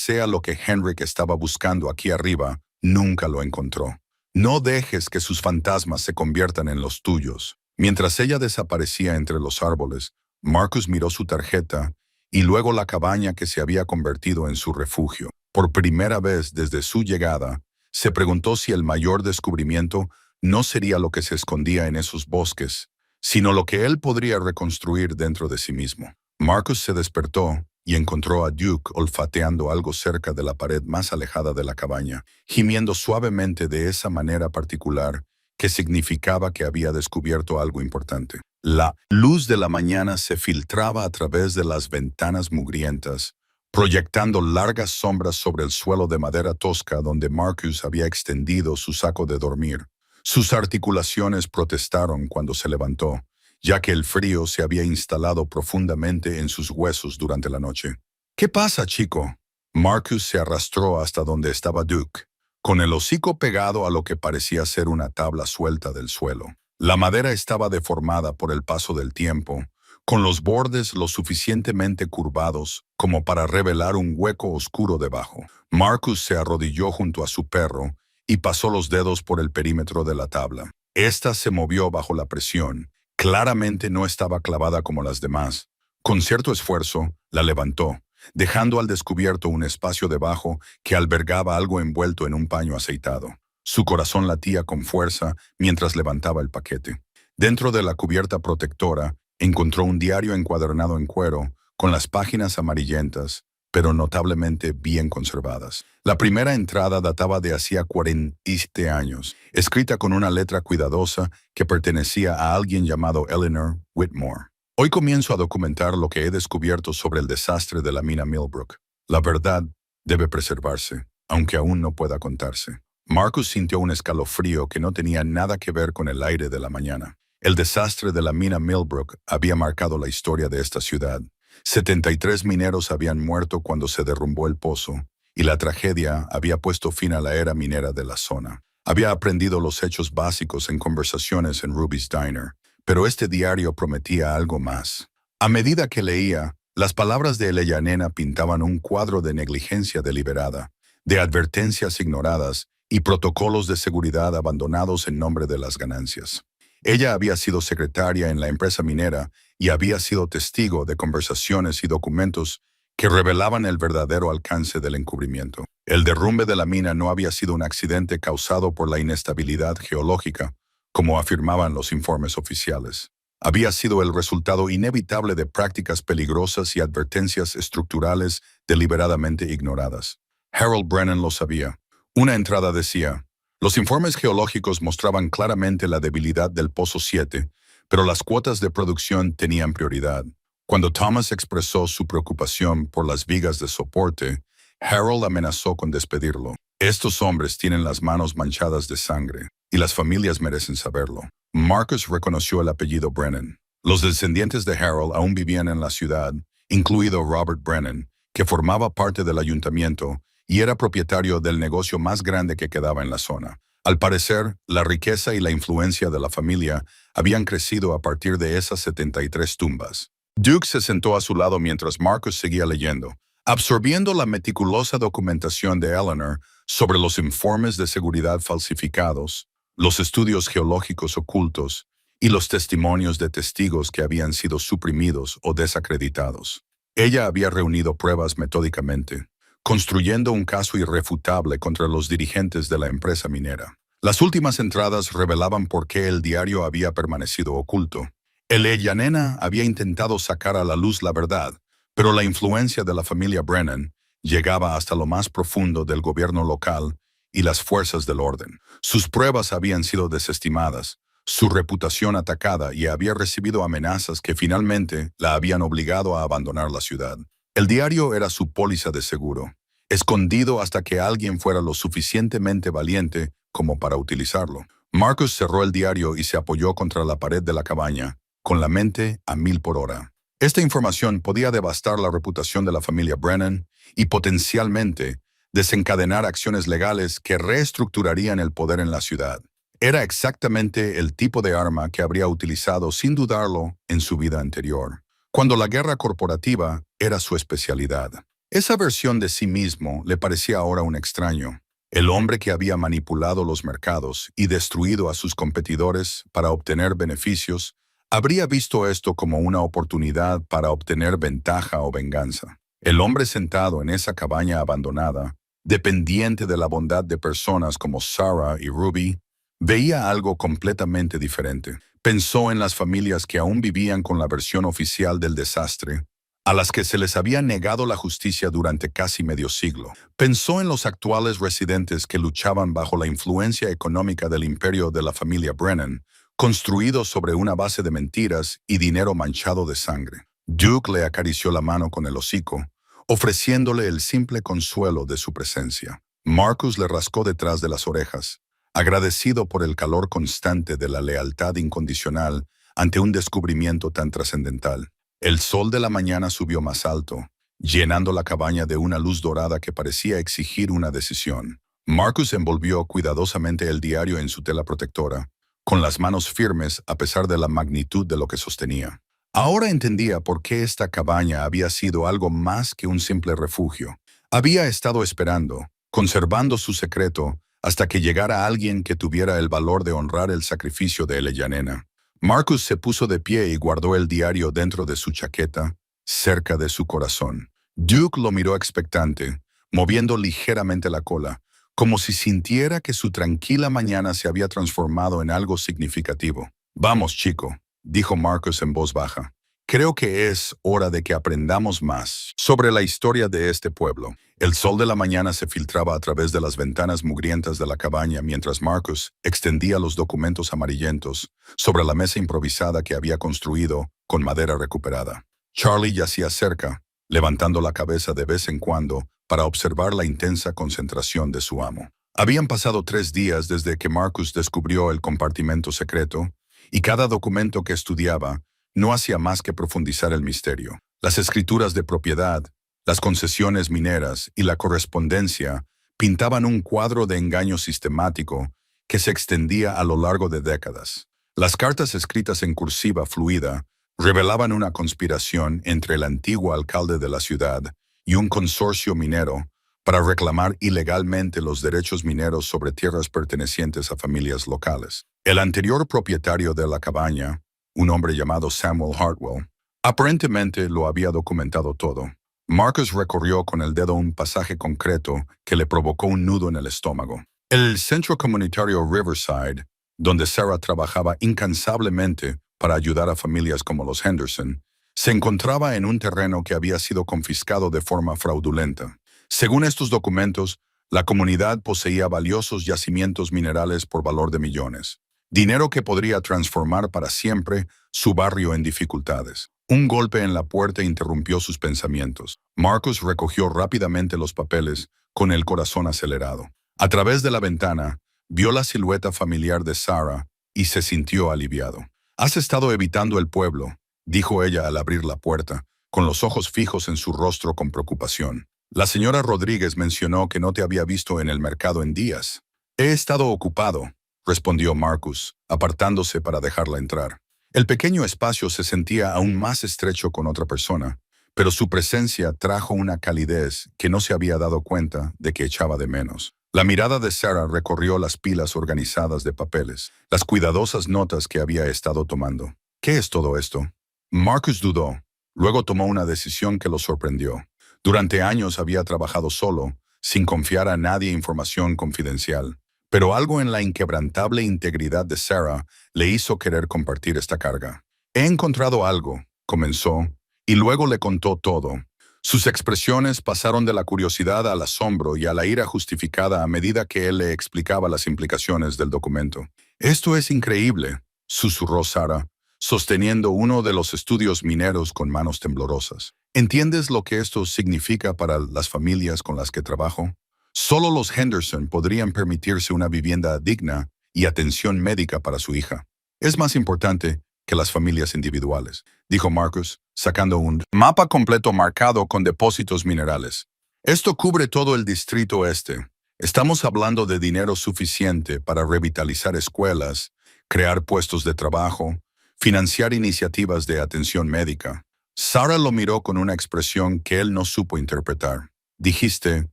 Henrik estaba buscando aquí arriba, nunca lo encontró. No dejes que sus fantasmas se conviertan en los tuyos. Mientras ella desaparecía entre los árboles, Marcus miró su tarjeta y luego la cabaña que se había convertido en su refugio. Por primera vez desde su llegada, se preguntó si el mayor descubrimiento no sería lo que se escondía en esos bosques, sino lo que él podría reconstruir dentro de sí mismo. Marcus se despertó y encontró a Duke olfateando algo cerca de la pared más alejada de la cabaña, gimiendo suavemente de esa manera particular que significaba que había descubierto algo importante. La luz de la mañana se filtraba a través de las ventanas mugrientas, proyectando largas sombras sobre el suelo de madera tosca donde Marcus había extendido su saco de dormir. Sus articulaciones protestaron cuando se levantó, ya que el frío se había instalado profundamente en sus huesos durante la noche. ¿Qué pasa, chico? Marcus se arrastró hasta donde estaba Duke, con el hocico pegado a lo que parecía ser una tabla suelta del suelo. La madera estaba deformada por el paso del tiempo, con los bordes lo suficientemente curvados como para revelar un hueco oscuro debajo. Marcus se arrodilló junto a su perro y pasó los dedos por el perímetro de la tabla. Esta se movió bajo la presión. Claramente no estaba clavada como las demás. Con cierto esfuerzo, la levantó, dejando al descubierto un espacio debajo que albergaba algo envuelto en un paño aceitado. Su corazón latía con fuerza mientras levantaba el paquete. Dentro de la cubierta protectora, encontró un diario encuadernado en cuero, con las páginas amarillentas, pero notablemente bien conservadas. La primera entrada databa de hacía 47 años, escrita con una letra cuidadosa que pertenecía a alguien llamado Eleanor Whitmore. Hoy comienzo a documentar lo que he descubierto sobre el desastre de la mina Millbrook. La verdad debe preservarse, aunque aún no pueda contarse. Marcus sintió un escalofrío que no tenía nada que ver con el aire de la mañana. El desastre de la mina Millbrook había marcado la historia de esta ciudad. 73 mineros habían muerto cuando se derrumbó el pozo, y la tragedia había puesto fin a la era minera de la zona. Había aprendido los hechos básicos en conversaciones en Ruby's Diner, pero este diario prometía algo más. A medida que leía, las palabras de Eleyanena pintaban un cuadro de negligencia deliberada, de advertencias ignoradas y protocolos de seguridad abandonados en nombre de las ganancias. Ella había sido secretaria en la empresa minera y había sido testigo de conversaciones y documentos que revelaban el verdadero alcance del encubrimiento. El derrumbe de la mina no había sido un accidente causado por la inestabilidad geológica, como afirmaban los informes oficiales. Había sido el resultado inevitable de prácticas peligrosas y advertencias estructurales deliberadamente ignoradas. Harold Brennan lo sabía. Una entrada decía: los informes geológicos mostraban claramente la debilidad del Pozo 7, pero las cuotas de producción tenían prioridad. Cuando Thomas expresó su preocupación por las vigas de soporte, Harold amenazó con despedirlo. Estos hombres tienen las manos manchadas de sangre. y las familias merecen saberlo. Marcus reconoció el apellido Brennan. Los descendientes de Harold aún vivían en la ciudad, incluido Robert Brennan, que formaba parte del ayuntamiento y era propietario del negocio más grande que quedaba en la zona. Al parecer, la riqueza y la influencia de la familia habían crecido a partir de esas 73 tumbas. Duke se sentó a su lado mientras Marcus seguía leyendo, absorbiendo la meticulosa documentación de Eleanor sobre los informes de seguridad falsificados, los estudios geológicos ocultos y los testimonios de testigos que habían sido suprimidos o desacreditados. Ella había reunido pruebas metódicamente, construyendo un caso irrefutable contra los dirigentes de la empresa minera. Las últimas entradas revelaban por qué el diario había permanecido oculto. El Ellanena había intentado sacar a la luz la verdad, pero la influencia de la familia Brennan llegaba hasta lo más profundo del gobierno local y las fuerzas del orden. Sus pruebas habían sido desestimadas, su reputación atacada y había recibido amenazas que finalmente la habían obligado a abandonar la ciudad. El diario era su póliza de seguro, escondido hasta que alguien fuera lo suficientemente valiente como para utilizarlo. Marcus cerró el diario y se apoyó contra la pared de la cabaña, con la mente a 1000 por hora. Esta información podía devastar la reputación de la familia Brennan y potencialmente desencadenar acciones legales que reestructurarían el poder en la ciudad. Era exactamente el tipo de arma que habría utilizado sin dudarlo en su vida anterior, cuando la guerra corporativa era su especialidad. Esa versión de sí mismo le parecía ahora un extraño, el hombre que había manipulado los mercados y destruido a sus competidores para obtener beneficios. Habría visto esto como una oportunidad para obtener ventaja o venganza. El hombre sentado en esa cabaña abandonada, dependiente de la bondad de personas como Sarah y Ruby, veía algo completamente diferente. Pensó en las familias que aún vivían con la versión oficial del desastre, a las que se les había negado la justicia durante casi medio siglo. Pensó en los actuales residentes que luchaban bajo la influencia económica del imperio de la familia Brennan, construido sobre una base de mentiras y dinero manchado de sangre. Duke le acarició la mano con el hocico, ofreciéndole el simple consuelo de su presencia. Marcus le rascó detrás de las orejas, agradecido por el calor constante de la lealtad incondicional ante un descubrimiento tan trascendental. El sol de la mañana subió más alto, llenando la cabaña de una luz dorada que parecía exigir una decisión. Marcus envolvió cuidadosamente el diario en su tela protectora, con las manos firmes a pesar de la magnitud de lo que sostenía. Ahora entendía por qué esta cabaña había sido algo más que un simple refugio. Había estado esperando, conservando su secreto, hasta que llegara alguien que tuviera el valor de honrar el sacrificio de Ellanena. Marcus se puso de pie y guardó el diario dentro de su chaqueta, cerca de su corazón. Duke lo miró expectante, moviendo ligeramente la cola, como si sintiera que su tranquila mañana se había transformado en algo significativo. «Vamos, chico», dijo Marcus en voz baja. «Creo que es hora de que aprendamos más sobre la historia de este pueblo». El sol de la mañana se filtraba a través de las ventanas mugrientas de la cabaña mientras Marcus extendía los documentos amarillentos sobre la mesa improvisada que había construido con madera recuperada. Charlie yacía cerca, levantando la cabeza de vez en cuando para observar la intensa concentración de su amo. Habían pasado 3 días desde que Marcus descubrió el compartimento secreto, y cada documento que estudiaba no hacía más que profundizar el misterio. Las escrituras de propiedad, las concesiones mineras y la correspondencia pintaban un cuadro de engaño sistemático que se extendía a lo largo de décadas. Las cartas escritas en cursiva fluida revelaban una conspiración entre el antiguo alcalde de la ciudad y un consorcio minero para reclamar ilegalmente los derechos mineros sobre tierras pertenecientes a familias locales. El anterior propietario de la cabaña, un hombre llamado Samuel Hartwell, aparentemente lo había documentado todo. Marcus recorrió con el dedo un pasaje concreto que le provocó un nudo en el estómago. El centro comunitario Riverside, donde Sarah trabajaba incansablemente para ayudar a familias como los Henderson, se encontraba en un terreno que había sido confiscado de forma fraudulenta. Según estos documentos, la comunidad poseía valiosos yacimientos minerales por valor de millones, dinero que podría transformar para siempre su barrio en dificultades. Un golpe en la puerta interrumpió sus pensamientos. Marcus recogió rápidamente los papeles, con el corazón acelerado. A través de la ventana, vio la silueta familiar de Sarah y se sintió aliviado. «Has estado evitando el pueblo», dijo ella al abrir la puerta, con los ojos fijos en su rostro con preocupación. «La señora Rodríguez mencionó que no te había visto en el mercado en días». «He estado ocupado», respondió Marcus, apartándose para dejarla entrar. El pequeño espacio se sentía aún más estrecho con otra persona, pero su presencia trajo una calidez que no se había dado cuenta de que echaba de menos. La mirada de Sarah recorrió las pilas organizadas de papeles, las cuidadosas notas que había estado tomando. «¿Qué es todo esto?». Marcus dudó. Luego tomó una decisión que lo sorprendió. Durante años había trabajado solo, sin confiar a nadie información confidencial. Pero algo en la inquebrantable integridad de Sarah le hizo querer compartir esta carga. «He encontrado algo», comenzó, y luego le contó todo. Sus expresiones pasaron de la curiosidad al asombro y a la ira justificada a medida que él le explicaba las implicaciones del documento. «Esto es increíble», susurró Sarah, sosteniendo uno de los estudios mineros con manos temblorosas. «¿Entiendes lo que esto significa para las familias con las que trabajo? Solo los Henderson podrían permitirse una vivienda digna y atención médica para su hija. Es más importante que las familias individuales», dijo Marcus, sacando un mapa completo marcado con depósitos minerales. «Esto cubre todo el distrito este. Estamos hablando de dinero suficiente para revitalizar escuelas, crear puestos de trabajo, financiar iniciativas de atención médica». Sarah lo miró con una expresión que él no supo interpretar. «Dijiste,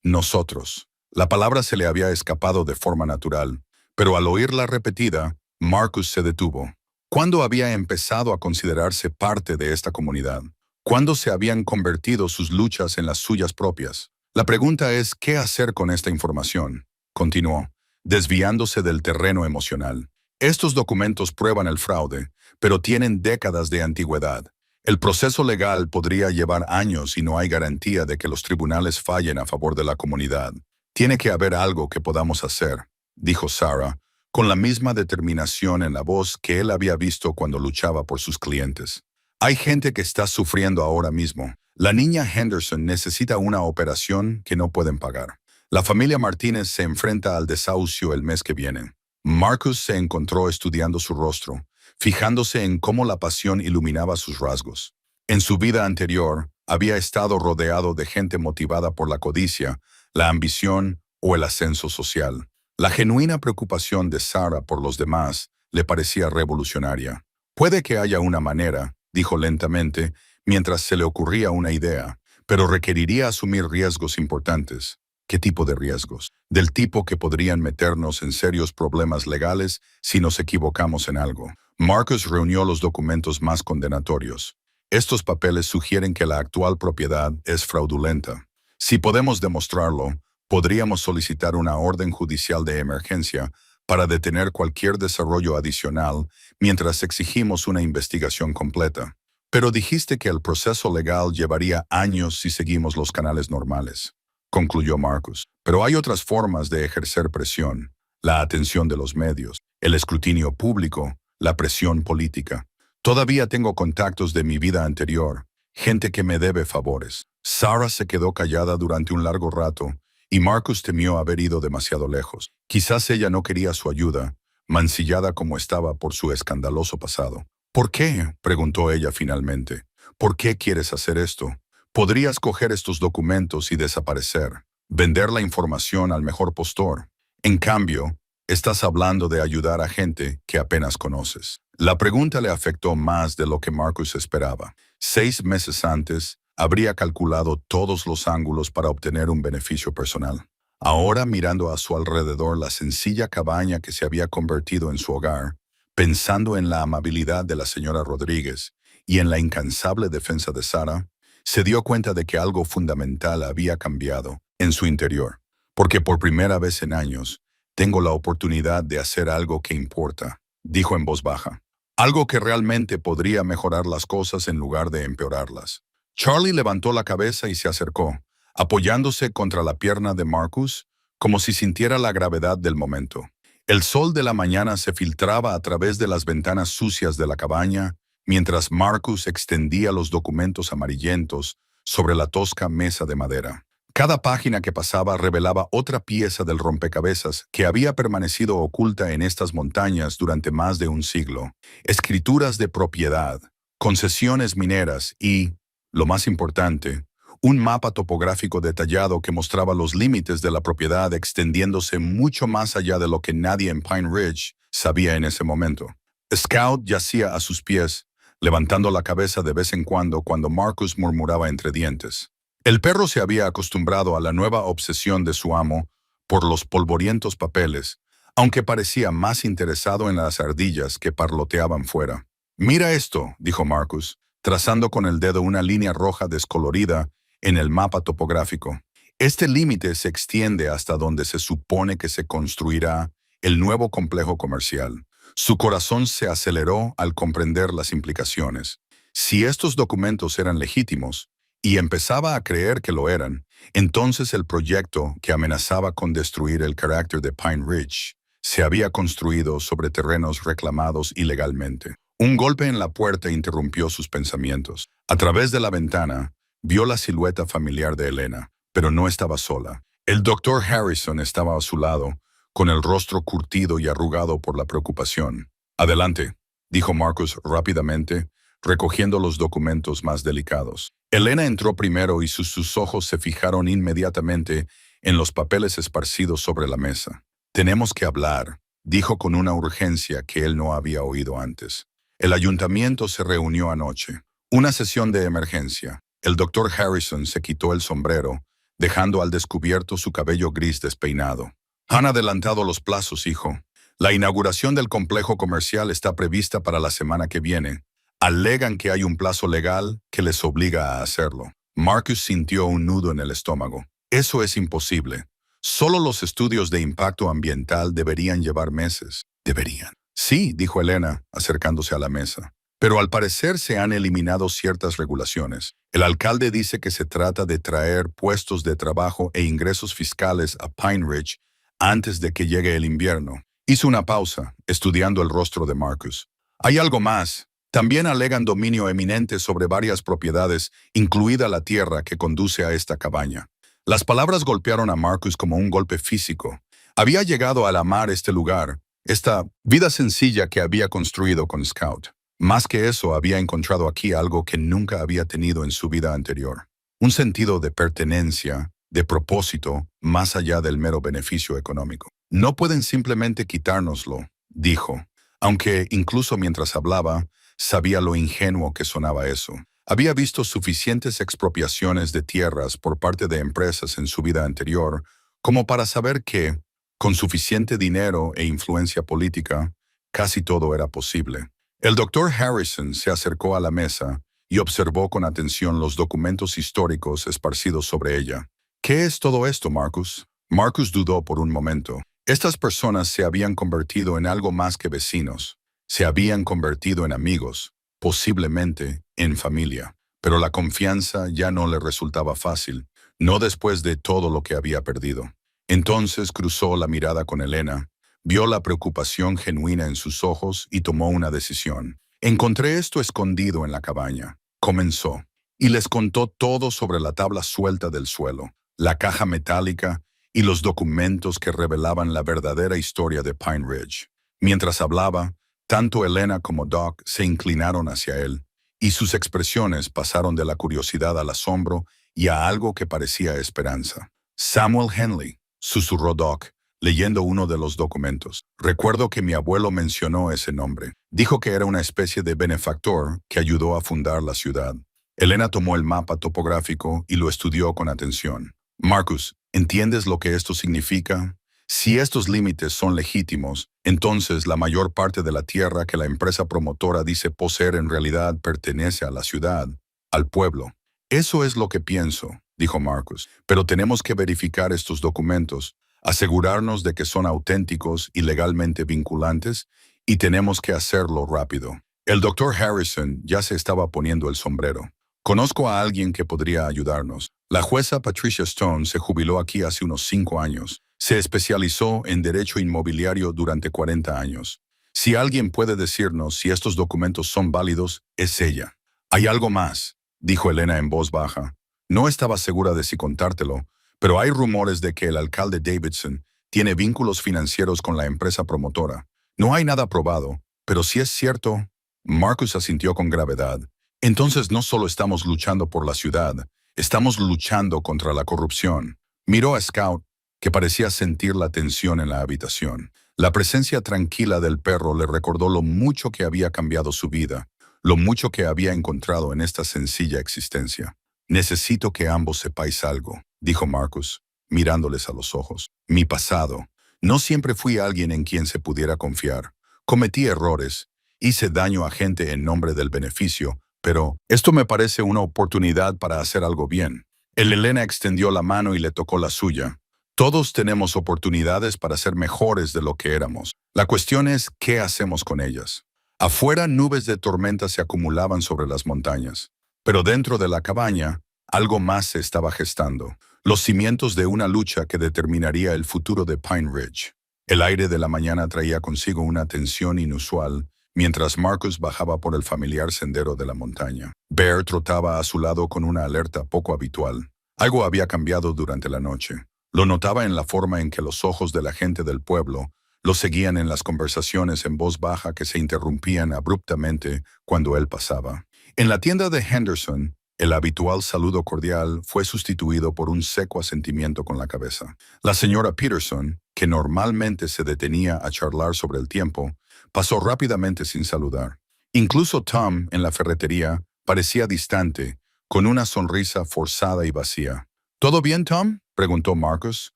nosotros». La palabra se le había escapado de forma natural, pero al oírla repetida, Marcus se detuvo. ¿Cuándo había empezado a considerarse parte de esta comunidad? ¿Cuándo se habían convertido sus luchas en las suyas propias? La pregunta es, ¿qué hacer con esta información?, continuó, desviándose del terreno emocional. «Estos documentos prueban el fraude, pero tienen décadas de antigüedad. El proceso legal podría llevar años y no hay garantía de que los tribunales fallen a favor de la comunidad. Tiene que haber algo que podamos hacer», dijo Sarah, con la misma determinación en la voz que él había visto cuando luchaba por sus clientes. «Hay gente que está sufriendo ahora mismo. La niña Henderson necesita una operación que no pueden pagar. La familia Martínez se enfrenta al desahucio el mes que viene». Marcus se encontró estudiando su rostro, fijándose en cómo la pasión iluminaba sus rasgos. En su vida anterior, había estado rodeado de gente motivada por la codicia, la ambición o el ascenso social. La genuina preocupación de Sarah por los demás le parecía revolucionaria. «Puede que haya una manera», dijo lentamente, mientras se le ocurría una idea, «pero requeriría asumir riesgos importantes». «¿Qué tipo de riesgos?». «Del tipo que podrían meternos en serios problemas legales si nos equivocamos en algo». Marcus reunió los documentos más condenatorios. «Estos papeles sugieren que la actual propiedad es fraudulenta. Si podemos demostrarlo, podríamos solicitar una orden judicial de emergencia para detener cualquier desarrollo adicional mientras exigimos una investigación completa. Pero dijiste que el proceso legal llevaría años si seguimos los canales normales», concluyó Marcus. «Pero hay otras formas de ejercer presión: la atención de los medios, el escrutinio público, la presión política. Todavía tengo contactos de mi vida anterior, gente que me debe favores». Sarah se quedó callada durante un largo rato, y Marcus temió haber ido demasiado lejos. Quizás ella no quería su ayuda, mancillada como estaba por su escandaloso pasado. «¿Por qué?», preguntó ella finalmente. «¿Por qué quieres hacer esto? Podrías coger estos documentos y desaparecer, vender la información al mejor postor. En cambio, estás hablando de ayudar a gente que apenas conoces». La pregunta le afectó más de lo que Marcus esperaba. 6 meses antes, habría calculado todos los ángulos para obtener un beneficio personal. Ahora, mirando a su alrededor la sencilla cabaña que se había convertido en su hogar, pensando en la amabilidad de la señora Rodríguez y en la incansable defensa de Sarah, se dio cuenta de que algo fundamental había cambiado en su interior. «Porque por primera vez en años, tengo la oportunidad de hacer algo que importa», dijo en voz baja. «Algo que realmente podría mejorar las cosas en lugar de empeorarlas». Charlie levantó la cabeza y se acercó, apoyándose contra la pierna de Marcus, como si sintiera la gravedad del momento. El sol de la mañana se filtraba a través de las ventanas sucias de la cabaña, mientras Marcus extendía los documentos amarillentos sobre la tosca mesa de madera. Cada página que pasaba revelaba otra pieza del rompecabezas que había permanecido oculta en estas montañas durante más de un siglo. Escrituras de propiedad, concesiones mineras y, lo más importante, un mapa topográfico detallado que mostraba los límites de la propiedad extendiéndose mucho más allá de lo que nadie en Pine Ridge sabía en ese momento. Scout yacía a sus pies, levantando la cabeza de vez en cuando Marcus murmuraba entre dientes. El perro se había acostumbrado a la nueva obsesión de su amo por los polvorientos papeles, aunque parecía más interesado en las ardillas que parloteaban fuera. «Mira esto», dijo Marcus, trazando con el dedo una línea roja descolorida en el mapa topográfico. «Este límite se extiende hasta donde se supone que se construirá el nuevo complejo comercial». Su corazón se aceleró al comprender las implicaciones. Si estos documentos eran legítimos, y empezaba a creer que lo eran, entonces el proyecto que amenazaba con destruir el carácter de Pine Ridge se había construido sobre terrenos reclamados ilegalmente. Un golpe en la puerta interrumpió sus pensamientos. A través de la ventana, vio la silueta familiar de Elena, pero no estaba sola. El doctor Harrison estaba a su lado, con el rostro curtido y arrugado por la preocupación. «Adelante», dijo Marcus rápidamente, recogiendo los documentos más delicados. Elena entró primero y sus ojos se fijaron inmediatamente en los papeles esparcidos sobre la mesa. «Tenemos que hablar», dijo con una urgencia que él no había oído antes. «El ayuntamiento se reunió anoche. Una sesión de emergencia». El doctor Harrison se quitó el sombrero, dejando al descubierto su cabello gris despeinado. «Han adelantado los plazos, hijo. La inauguración del complejo comercial está prevista para la semana que viene. Alegan que hay un plazo legal que les obliga a hacerlo». Marcus sintió un nudo en el estómago. «Eso es imposible. Solo los estudios de impacto ambiental deberían llevar meses». «¿Deberían?» «Sí», dijo Elena, acercándose a la mesa. «Pero al parecer se han eliminado ciertas regulaciones. El alcalde dice que se trata de traer puestos de trabajo e ingresos fiscales a Pine Ridge antes de que llegue el invierno». Hizo una pausa, estudiando el rostro de Marcus. «Hay algo más. También alegan dominio eminente sobre varias propiedades, incluida la tierra que conduce a esta cabaña». Las palabras golpearon a Marcus como un golpe físico. Había llegado a amar este lugar, esta vida sencilla que había construido con Scout. Más que eso, había encontrado aquí algo que nunca había tenido en su vida anterior. Un sentido de pertenencia, de propósito, más allá del mero beneficio económico. «No pueden simplemente quitárnoslo», dijo, aunque incluso mientras hablaba, sabía lo ingenuo que sonaba eso. Había visto suficientes expropiaciones de tierras por parte de empresas en su vida anterior como para saber que, con suficiente dinero e influencia política, casi todo era posible. El doctor Harrison se acercó a la mesa y observó con atención los documentos históricos esparcidos sobre ella. «¿Qué es todo esto, Marcus?» Marcus dudó por un momento. Estas personas se habían convertido en algo más que vecinos. Se habían convertido en amigos, posiblemente en familia. Pero la confianza ya no le resultaba fácil, no después de todo lo que había perdido. Entonces cruzó la mirada con Elena, vio la preocupación genuina en sus ojos y tomó una decisión. «Encontré esto escondido en la cabaña», comenzó, y les contó todo sobre la tabla suelta del suelo, la caja metálica y los documentos que revelaban la verdadera historia de Pine Ridge. Mientras hablaba, tanto Elena como Doc se inclinaron hacia él, y sus expresiones pasaron de la curiosidad al asombro y a algo que parecía esperanza. «Samuel Henley», susurró Doc, leyendo uno de los documentos. «Recuerdo que mi abuelo mencionó ese nombre. Dijo que era una especie de benefactor que ayudó a fundar la ciudad». Elena tomó el mapa topográfico y lo estudió con atención. «Marcus, ¿entiendes lo que esto significa? Si estos límites son legítimos, entonces la mayor parte de la tierra que la empresa promotora dice poseer en realidad pertenece a la ciudad, al pueblo». «Eso es lo que pienso», dijo Marcus, «pero tenemos que verificar estos documentos, asegurarnos de que son auténticos y legalmente vinculantes, y tenemos que hacerlo rápido». El doctor Harrison ya se estaba poniendo el sombrero. «Conozco a alguien que podría ayudarnos. La jueza Patricia Stone se jubiló aquí hace unos 5 años. Se especializó en derecho inmobiliario durante 40 años. Si alguien puede decirnos si estos documentos son válidos, es ella». «Hay algo más», dijo Elena en voz baja. «No estaba segura de si contártelo, pero hay rumores de que el alcalde Davidson tiene vínculos financieros con la empresa promotora. No hay nada probado, pero si es cierto, Marcus asintió con gravedad. Entonces no solo estamos luchando por la ciudad, estamos luchando contra la corrupción. Miró a Scout, que parecía sentir la tensión en la habitación. La presencia tranquila del perro le recordó lo mucho que había cambiado su vida, lo mucho que había encontrado en esta sencilla existencia. Necesito que ambos sepáis algo, dijo Marcus, mirándoles a los ojos. Mi pasado. No siempre fui alguien en quien se pudiera confiar. Cometí errores, hice daño a gente en nombre del beneficio, pero esto me parece una oportunidad para hacer algo bien. Elena extendió la mano y le tocó la suya. Todos tenemos oportunidades para ser mejores de lo que éramos. La cuestión es qué hacemos con ellas. Afuera, nubes de tormenta se acumulaban sobre las montañas, pero dentro de la cabaña, algo más se estaba gestando. Los cimientos de una lucha que determinaría el futuro de Pine Ridge. El aire de la mañana traía consigo una tensión inusual, mientras Marcus bajaba por el familiar sendero de la montaña. Bear trotaba a su lado con una alerta poco habitual. Algo había cambiado durante la noche. Lo notaba en la forma en que los ojos de la gente del pueblo lo seguían en las conversaciones en voz baja que se interrumpían abruptamente cuando él pasaba. En la tienda de Henderson, el habitual saludo cordial fue sustituido por un seco asentimiento con la cabeza. La señora Peterson, que normalmente se detenía a charlar sobre el tiempo, pasó rápidamente sin saludar. Incluso Tom, en la ferretería, parecía distante, con una sonrisa forzada y vacía. ¿Todo bien, Tom?, preguntó Marcus,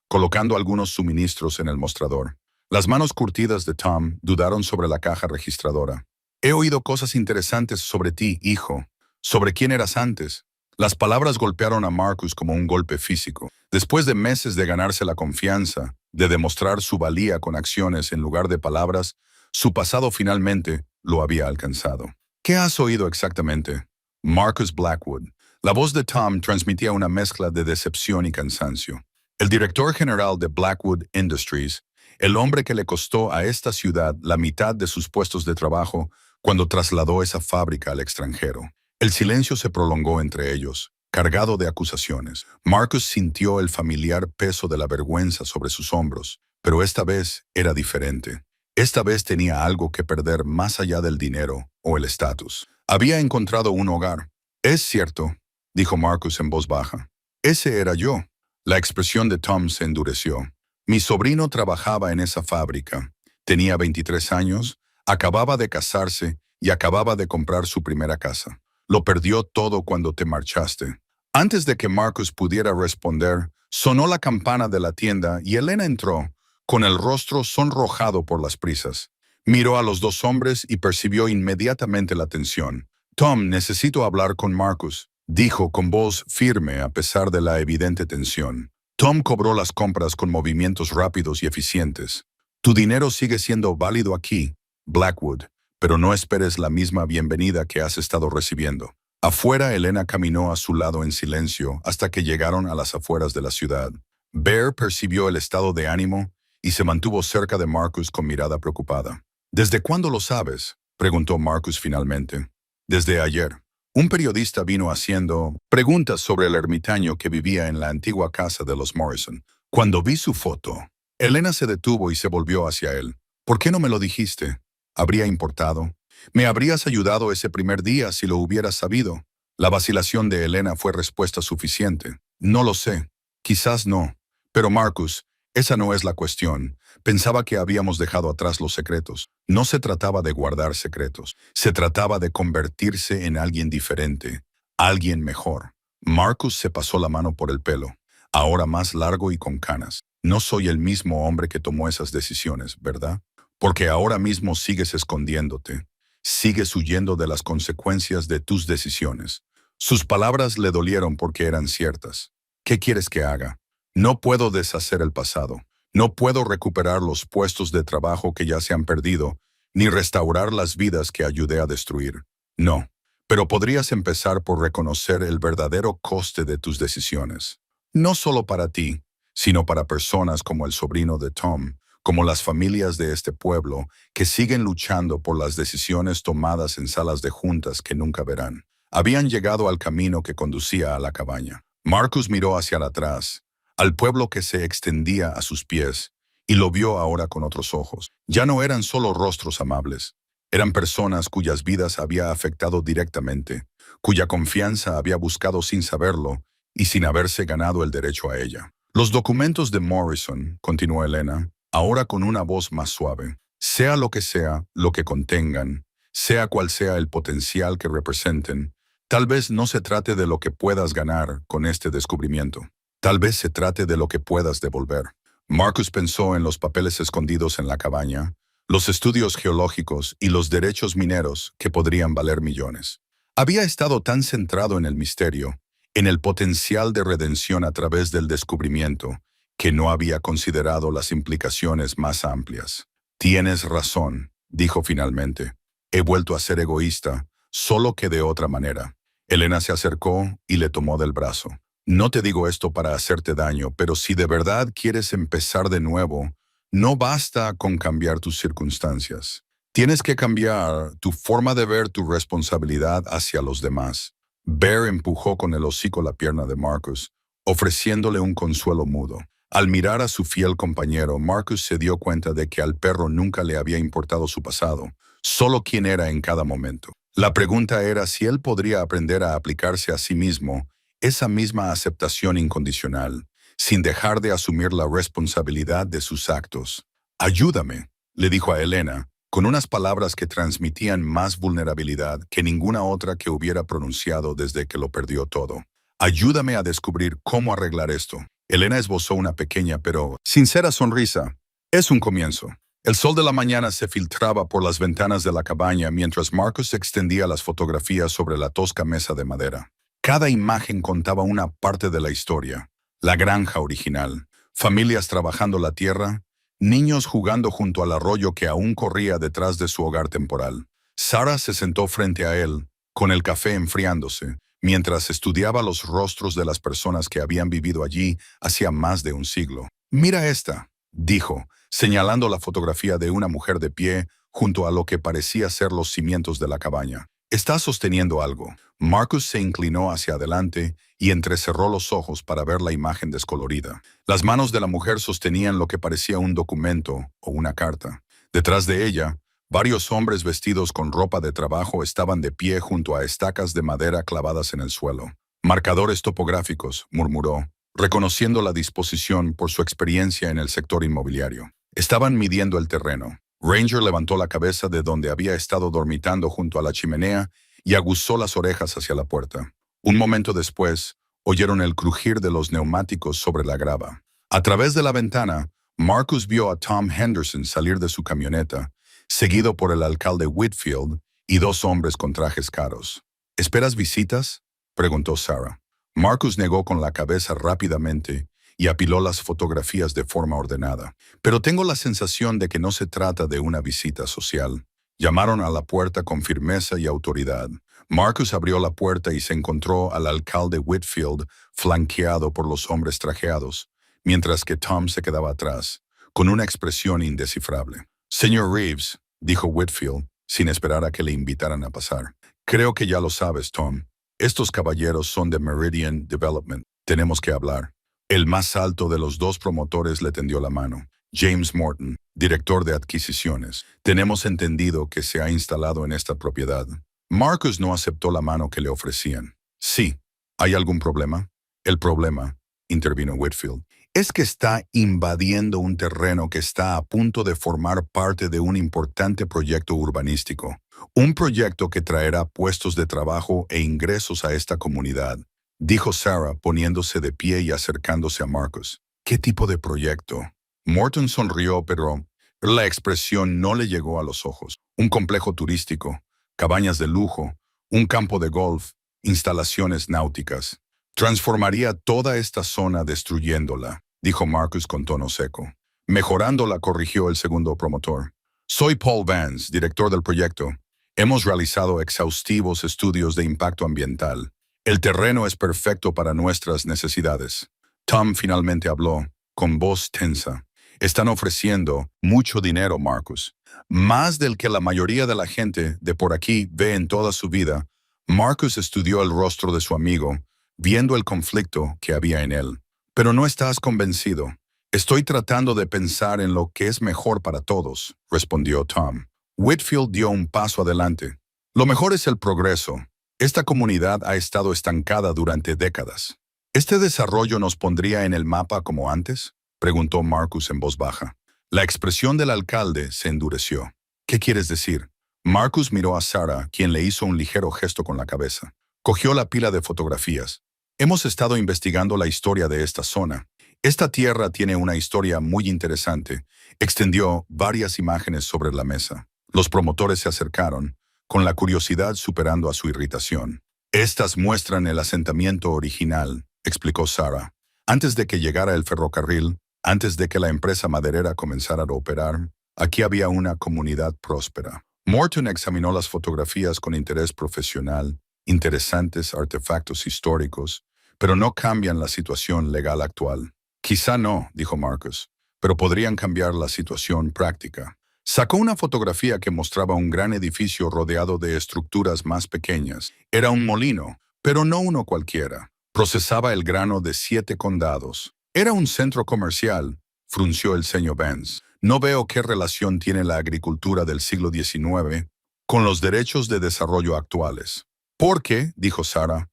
colocando algunos suministros en el mostrador. Las manos curtidas de Tom dudaron sobre la caja registradora. He oído cosas interesantes sobre ti, hijo. ¿Sobre quién eras antes? Las palabras golpearon a Marcus como un golpe físico. Después de meses de ganarse la confianza, de demostrar su valía con acciones en lugar de palabras, su pasado finalmente lo había alcanzado. ¿Qué has oído exactamente? Marcus Blackwood. La voz de Tom transmitía una mezcla de decepción y cansancio. El director general de Blackwood Industries, el hombre que le costó a esta ciudad la mitad de sus puestos de trabajo cuando trasladó esa fábrica al extranjero. El silencio se prolongó entre ellos, cargado de acusaciones. Marcus sintió el familiar peso de la vergüenza sobre sus hombros, pero esta vez era diferente. Esta vez tenía algo que perder más allá del dinero o el estatus. Había encontrado un hogar. Es cierto, dijo Marcus en voz baja. Ese era yo. La expresión de Tom se endureció. Mi sobrino trabajaba en esa fábrica. Tenía 23 años, acababa de casarse y acababa de comprar su primera casa. Lo perdió todo cuando te marchaste. Antes de que Marcus pudiera responder, sonó la campana de la tienda y Elena entró, con el rostro sonrojado por las prisas. Miró a los dos hombres y percibió inmediatamente la tensión. Tom, necesito hablar con Marcus, dijo con voz firme a pesar de la evidente tensión. Tom cobró las compras con movimientos rápidos y eficientes. Tu dinero sigue siendo válido aquí, Blackwood, pero no esperes la misma bienvenida que has estado recibiendo. Afuera, Elena caminó a su lado en silencio hasta que llegaron a las afueras de la ciudad. Bear percibió el estado de ánimo y se mantuvo cerca de Marcus con mirada preocupada. ¿Desde cuándo lo sabes?, preguntó Marcus finalmente. Desde ayer. Un periodista vino haciendo preguntas sobre el ermitaño que vivía en la antigua casa de los Morrison. Cuando vi su foto, Elena se detuvo y se volvió hacia él. ¿Por qué no me lo dijiste? ¿Habría importado? ¿Me habrías ayudado ese primer día si lo hubieras sabido? La vacilación de Elena fue respuesta suficiente. No lo sé. Quizás no. Pero Marcus, esa no es la cuestión. Pensaba que habíamos dejado atrás los secretos. No se trataba de guardar secretos. Se trataba de convertirse en alguien diferente, alguien mejor. Marcus se pasó la mano por el pelo, ahora más largo y con canas. No soy el mismo hombre que tomó esas decisiones, ¿verdad? Porque ahora mismo sigues escondiéndote. Sigues huyendo de las consecuencias de tus decisiones. Sus palabras le dolieron porque eran ciertas. ¿Qué quieres que haga? No puedo deshacer el pasado. No puedo recuperar los puestos de trabajo que ya se han perdido, ni restaurar las vidas que ayudé a destruir. No, pero podrías empezar por reconocer el verdadero coste de tus decisiones. No solo para ti, sino para personas como el sobrino de Tom, como las familias de este pueblo que siguen luchando por las decisiones tomadas en salas de juntas que nunca verán. Habían llegado al camino que conducía a la cabaña. Marcus miró hacia atrás, al pueblo que se extendía a sus pies, y lo vio ahora con otros ojos. Ya no eran solo rostros amables, eran personas cuyas vidas había afectado directamente, cuya confianza había buscado sin saberlo y sin haberse ganado el derecho a ella. Los documentos de Morrison, continuó Elena, ahora con una voz más suave, sea lo que contengan, sea cual sea el potencial que representen, tal vez no se trate de lo que puedas ganar con este descubrimiento. Tal vez se trate de lo que puedas devolver. Marcus pensó en los papeles escondidos en la cabaña, los estudios geológicos y los derechos mineros que podrían valer millones. Había estado tan centrado en el misterio, en el potencial de redención a través del descubrimiento, que no había considerado las implicaciones más amplias. Tienes razón, dijo finalmente. He vuelto a ser egoísta, solo que de otra manera. Elena se acercó y le tomó del brazo. No te digo esto para hacerte daño, pero si de verdad quieres empezar de nuevo, no basta con cambiar tus circunstancias. Tienes que cambiar tu forma de ver tu responsabilidad hacia los demás. Bear empujó con el hocico la pierna de Marcus, ofreciéndole un consuelo mudo. Al mirar a su fiel compañero, Marcus se dio cuenta de que al perro nunca le había importado su pasado, solo quién era en cada momento. La pregunta era si él podría aprender a aplicarse a sí mismo esa misma aceptación incondicional, sin dejar de asumir la responsabilidad de sus actos. Ayúdame, le dijo a Elena, con unas palabras que transmitían más vulnerabilidad que ninguna otra que hubiera pronunciado desde que lo perdió todo. Ayúdame a descubrir cómo arreglar esto. Elena esbozó una pequeña pero sincera sonrisa. Es un comienzo. El sol de la mañana se filtraba por las ventanas de la cabaña mientras Marcus extendía las fotografías sobre la tosca mesa de madera. Cada imagen contaba una parte de la historia. La granja original, familias trabajando la tierra, niños jugando junto al arroyo que aún corría detrás de su hogar temporal. Sarah se sentó frente a él, con el café enfriándose, mientras estudiaba los rostros de las personas que habían vivido allí hacía más de un siglo. Mira esta, dijo, señalando la fotografía de una mujer de pie junto a lo que parecía ser los cimientos de la cabaña. Está sosteniendo algo. Marcus se inclinó hacia adelante y entrecerró los ojos para ver la imagen descolorida. Las manos de la mujer sostenían lo que parecía un documento o una carta. Detrás de ella, varios hombres vestidos con ropa de trabajo estaban de pie junto a estacas de madera clavadas en el suelo. Marcadores topográficos, murmuró, reconociendo la disposición por su experiencia en el sector inmobiliario. Estaban midiendo el terreno. Ranger levantó la cabeza de donde había estado dormitando junto a la chimenea y aguzó las orejas hacia la puerta. Un momento después, oyeron el crujir de los neumáticos sobre la grava. A través de la ventana, Marcus vio a Tom Henderson salir de su camioneta, seguido por el alcalde Whitfield y dos hombres con trajes caros. ¿Esperas visitas?, preguntó Sarah. Marcus negó con la cabeza rápidamente y apiló las fotografías de forma ordenada. Pero tengo la sensación de que no se trata de una visita social. Llamaron a la puerta con firmeza y autoridad. Marcus abrió la puerta y se encontró al alcalde Whitfield flanqueado por los hombres trajeados, mientras que Tom se quedaba atrás, con una expresión indescifrable. Señor Reeves, dijo Whitfield, sin esperar a que le invitaran a pasar. Creo que ya lo sabes, Tom. Estos caballeros son de Meridian Development. Tenemos que hablar. El más alto de los dos promotores le tendió la mano. James Morton, director de adquisiciones. Tenemos entendido que se ha instalado en esta propiedad. Marcus no aceptó la mano que le ofrecían. Sí. ¿Hay algún problema? El problema, intervino Whitfield, es que está invadiendo un terreno que está a punto de formar parte de un importante proyecto urbanístico. Un proyecto que traerá puestos de trabajo e ingresos a esta comunidad, dijo Sarah poniéndose de pie y acercándose a Marcus. ¿Qué tipo de proyecto? Morton sonrió, pero la expresión no le llegó a los ojos. Un complejo turístico, cabañas de lujo, un campo de golf, instalaciones náuticas. Transformaría toda esta zona destruyéndola, dijo Marcus con tono seco. Mejorándola, corrigió el segundo promotor. Soy Paul Vance, director del proyecto. Hemos realizado exhaustivos estudios de impacto ambiental. El terreno es perfecto para nuestras necesidades. Tom finalmente habló, con voz tensa. Están ofreciendo mucho dinero, Marcus. Más del que la mayoría de la gente de por aquí ve en toda su vida. Marcus estudió el rostro de su amigo, viendo el conflicto que había en él. Pero no estás convencido. Estoy tratando de pensar en lo que es mejor para todos, respondió Tom. Whitfield dio un paso adelante. Lo mejor es el progreso. Esta comunidad ha estado estancada durante décadas. ¿Este desarrollo nos pondría en el mapa como antes?, preguntó Marcus en voz baja. La expresión del alcalde se endureció. ¿Qué quieres decir? Marcus miró a Sarah, quien le hizo un ligero gesto con la cabeza. Cogió la pila de fotografías. Hemos estado investigando la historia de esta zona. Esta tierra tiene una historia muy interesante. Extendió varias imágenes sobre la mesa. Los promotores se acercaron, con la curiosidad superando a su irritación. Estas muestran el asentamiento original, explicó Sarah. Antes de que llegara el ferrocarril, antes de que la empresa maderera comenzara a operar, aquí había una comunidad próspera. Morton examinó las fotografías con interés profesional, interesantes artefactos históricos, pero no cambian la situación legal actual. Quizá no, dijo Marcus, pero podrían cambiar la situación práctica. Sacó una fotografía que mostraba un gran edificio rodeado de estructuras más pequeñas. Era un molino, pero no uno cualquiera. Procesaba el grano de 7 condados. Era un centro comercial, frunció el ceño Vance. No veo qué relación tiene la agricultura del siglo XIX con los derechos de desarrollo actuales. ¿Por qué?, dijo Sarah,